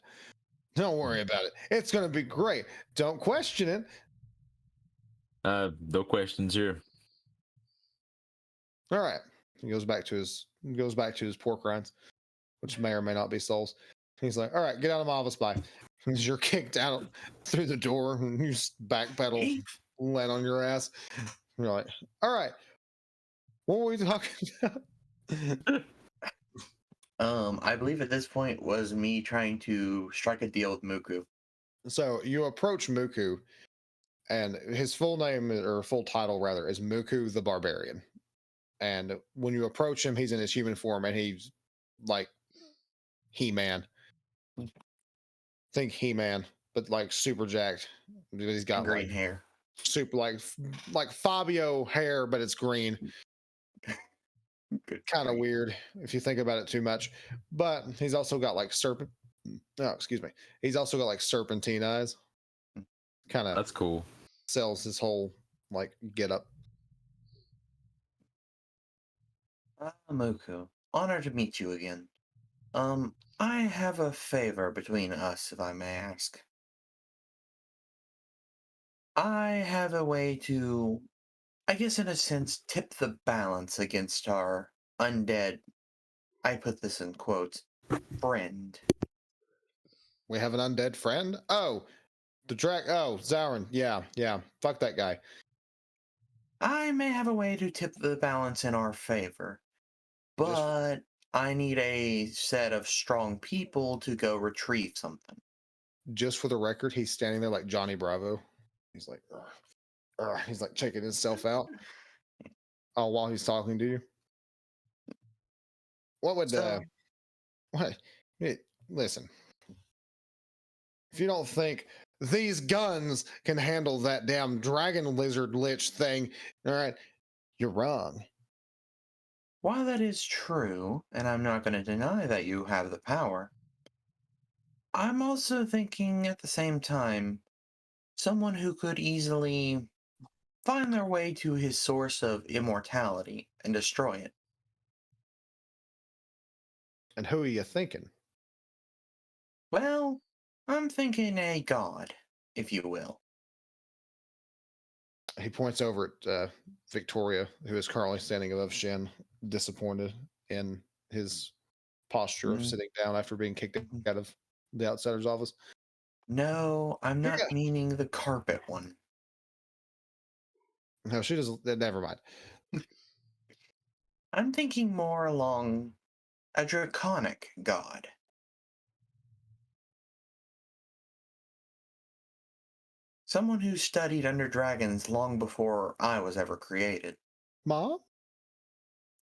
Don't worry about it. It's gonna be great. Don't question it. No questions here. All right. He goes back to his pork rinds, which may or may not be souls. He's like, all right, get out of my office, bye. As you're kicked out through the door and you just backpedal, land on your ass. You're like, all right, what were we talking about? I believe at this point was me trying to strike a deal with Muku. So you approach Muku, and his full name or full title rather is Muku the Barbarian. And when you approach him, he's in his human form, and he's like He-Man. Think He-Man, but like super jacked. He's got Green like hair. super like Fabio hair, but it's green. Good Kind of grief. weird if you think about it too much. But he's also got like He's also got like serpentine eyes. Kind of That's cool. sells his whole like get up. Muku, honor to meet you again. I have a favor between us, if I may ask. I have a way to, I guess in a sense, tip the balance against our undead, I put this in quotes, friend. We have an undead friend. Oh, Zalrond. Yeah. Fuck that guy. I may have a way to tip the balance in our favor, but I need a set of strong people to go retrieve something. Just for the record, he's standing there like Johnny Bravo. He's like, "Ugh, ugh," he's like checking himself out while he's talking to you. What would So, what? Listen, if you don't think these guns can handle that damn dragon lizard lich thing, all right, you're wrong. while that is true, and I'm not going to deny that you have the power, I'm also thinking at the same time someone who could easily find their way to his source of immortality and destroy it. And who are you thinking? Well, I'm thinking a god, if you will. He points over at Victoria, who is currently standing above Shin, disappointed in his posture of Mm, sitting down after being kicked out of the outsider's office. No, I'm Yeah. not meaning the carpet one. No, she doesn't. Never mind. I'm thinking more along a draconic god. Someone who studied under dragons long before I was ever created. Mom?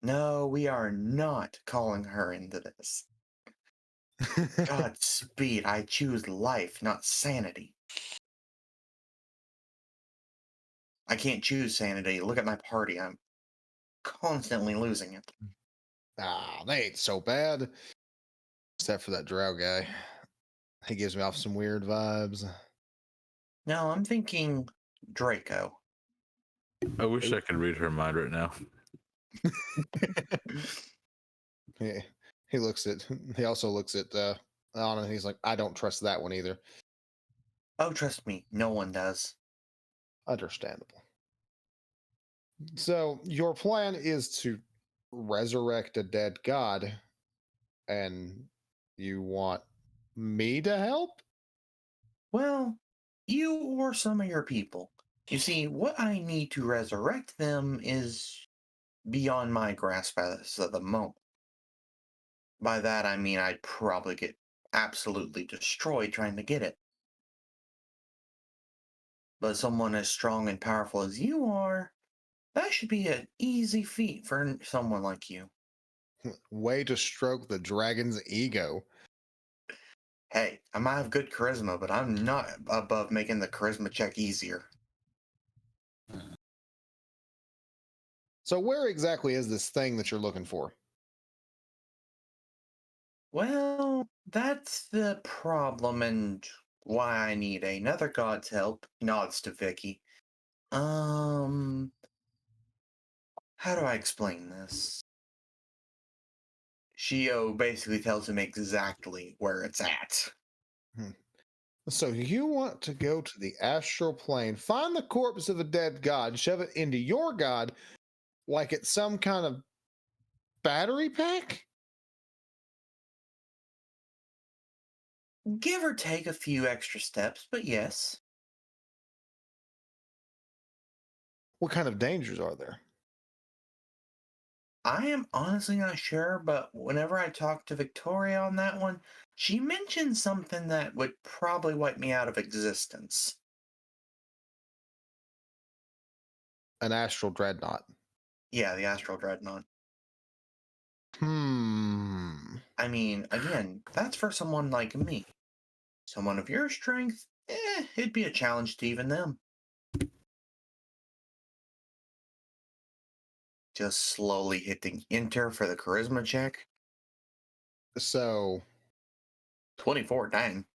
No, we are not calling her into this. Godspeed, I choose life, not sanity. I can't choose sanity. Look at my party. I'm constantly losing it. They ain't so bad. Except for that drow guy. He gives me off some weird vibes. No, I'm thinking Draco. I wish I could read her mind right now. He looks at. He also looks at Anna, and he's like, "I don't trust that one either." Oh, trust me, no one does. Understandable. So your plan is to resurrect a dead god, and you want me to help? Well, you or some of your people. You see, what I need to resurrect them is beyond my grasp as of the moment. By that I mean I'd probably get absolutely destroyed trying to get it. But someone as strong and powerful as you are, that should be an easy feat for someone like you. Way to stroke the dragon's ego. Hey, I might have good charisma, but I'm not above making the charisma check easier. So where exactly is this thing that you're looking for? Well, that's the problem and why I need another god's help. Nods to Vicky. How do I explain this? Shio basically tells him exactly where it's at. Hmm. So you want to go to the astral plane, find the corpse of a dead god, shove it into your god like it's some kind of battery pack? Give or take a few extra steps, but yes. What kind of dangers are there? I am honestly not sure, but whenever I talked to Victoria on that one, she mentioned something that would probably wipe me out of existence. An astral dreadnought. Yeah, the Astral Dreadnought. Hmm. I mean, again, that's for someone like me. Someone of your strength, it'd be a challenge to even them. Just slowly hitting enter for the charisma check. So 24, dang.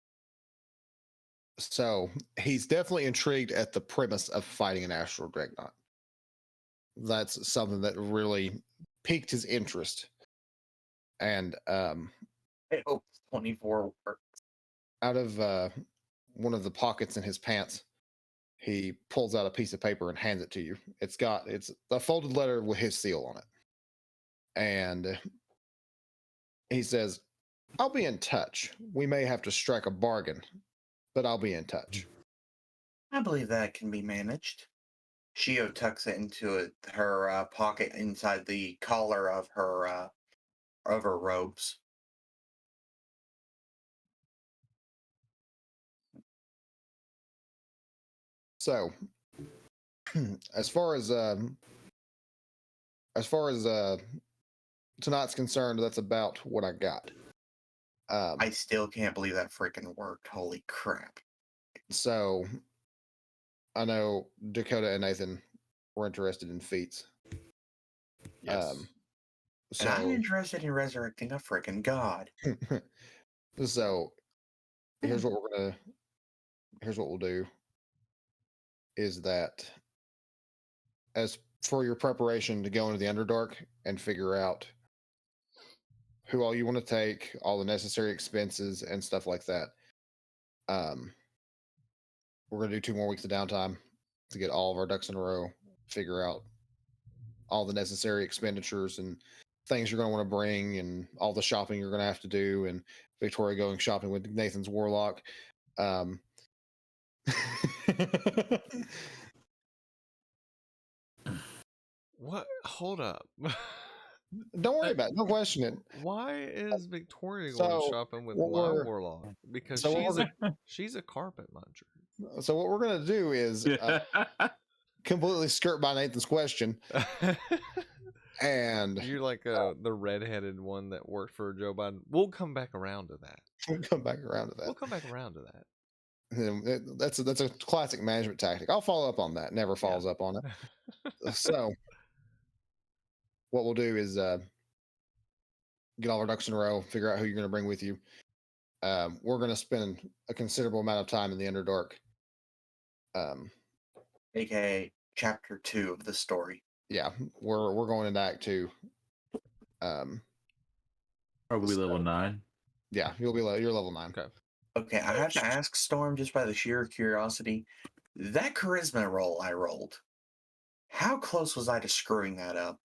so he's definitely intrigued at the premise of fighting an astral dreadnought. That's something that really piqued his interest. And I hope 24 works. out of one of the pockets in his pants, he pulls out a piece of paper and hands it to you. It's a folded letter with his seal on it. And he says, "I'll be in touch. We may have to strike a bargain, but I'll be in touch." I believe that can be managed. Shio tucks it into her pocket inside the collar of her robes. So, as far as tonight's concerned, that's about what I got. I still can't believe that freaking worked. Holy crap. So, I know Dakota and Nathan were interested in feats. Yes. And I'm So, interested in resurrecting a freaking god. so here's what we'll do is that as for your preparation to go into the Underdark and figure out who all you want to take, all the necessary expenses and stuff like that. We're gonna do 2 more weeks of downtime to get all of our ducks in a row, figure out all the necessary expenditures and things you're gonna want to bring, and all the shopping you're gonna have to do, and Victoria going shopping with Nathan's warlock. Um, What? Hold up. don't worry about it. Don't question it. Why is Victoria going So, shopping with what my we're- warlock? Because so what she's a carpet muncher. So what we're gonna do is completely skirt by Nathan's question, and You're like the redheaded one that worked for Joe Biden. We'll come back around to that. we'll come back around to that. We'll come back around to that. That's a classic management tactic. I'll follow up on that. Never follows up on it. So what we'll do is get all our ducks in a row, figure out who you're going to bring with you. We're going to spend a considerable amount of time in the Underdark. AKA chapter 2 of the story. Yeah, we're going into Act 2. Are we level 9? Yeah, you're level 9. Okay. Okay, I have to ask Storm, just by the sheer curiosity, that charisma roll I rolled, how close was I to screwing that up?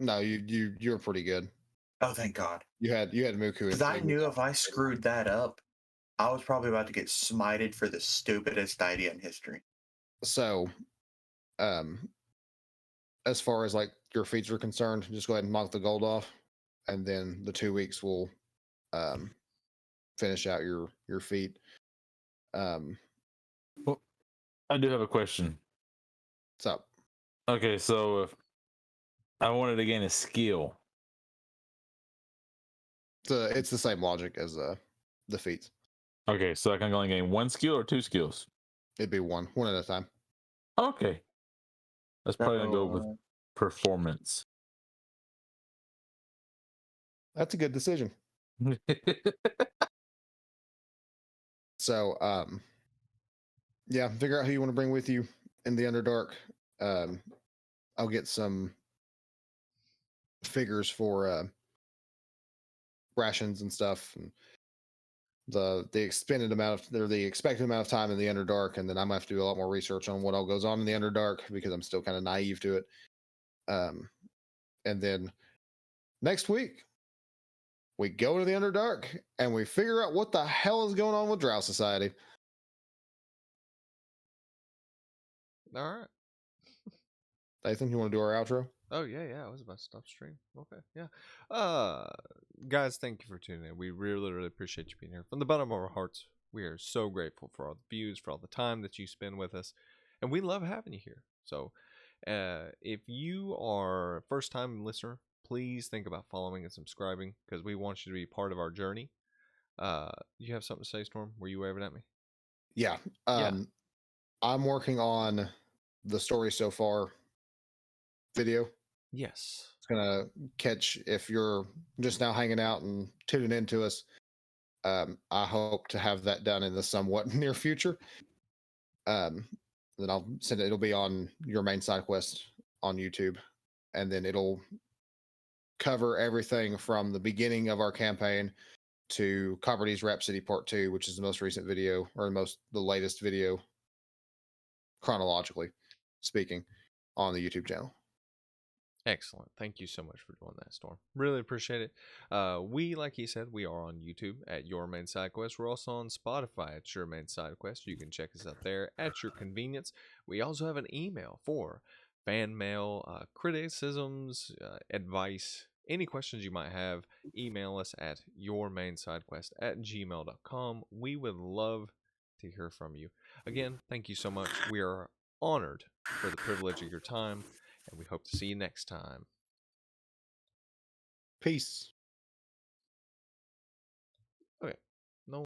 No, you're pretty good. Oh, thank God. You had Muku. Because I knew if I screwed that up, I was probably about to get smited for the stupidest idea in history. So, as far as like your feats are concerned, just go ahead and knock the gold off, and then the 2 weeks will finish out your feat. Well, I do have a question. What's up? Okay, so if I wanted to gain a skill, It's the same logic as the feats. okay, so I can only gain 1 skill or 2 skills. It'd be one at a time. Okay, that's probably gonna go with performance. That's a good decision. So, yeah, figure out who you want to bring with you in the Underdark. I'll get some figures for rations and stuff, and the expected amount of time in the Underdark, and then I'm gonna have to do a lot more research on what all goes on in the Underdark because I'm still kind of naive to it. And then next week we go to the Underdark and we figure out what the hell is going on with Drow Society. All right. Nathan, you want to do our outro? Oh yeah. I was about to stop stream. Okay, yeah. Guys, thank you for tuning in. We really appreciate you being here. From the bottom of our hearts, we are so grateful for all the views, for all the time that you spend with us, and we love having you here. So, if you are a first-time listener, please think about following and subscribing because we want you to be part of our journey. You have something to say, Storm? Were you waving at me? Yeah. I'm working on the story so far video. Yes. It's gonna catch if you're just now hanging out and tuning into us. I hope to have that done in the somewhat near future. Then I'll send it. It'll be on YourMainSideQuest on YouTube, and then it'll cover everything from the beginning of our campaign to Coverty's Rhapsody Part 2, which is the most recent video, or the latest video chronologically speaking on the YouTube channel. Excellent. Thank you so much for doing that, Storm. Really appreciate it. We, like he said, we are on YouTube at Your Main Side Quest. We're also on Spotify at Your Main Side Quest. You can check us out there at your convenience. We also have an email for fan mail, criticisms, advice, any questions you might have. Email us at yourmainsidequest@gmail.com. We would love to hear from you. Again, thank you so much. We are honored for the privilege of your time, and we hope to see you next time. Peace. Okay. No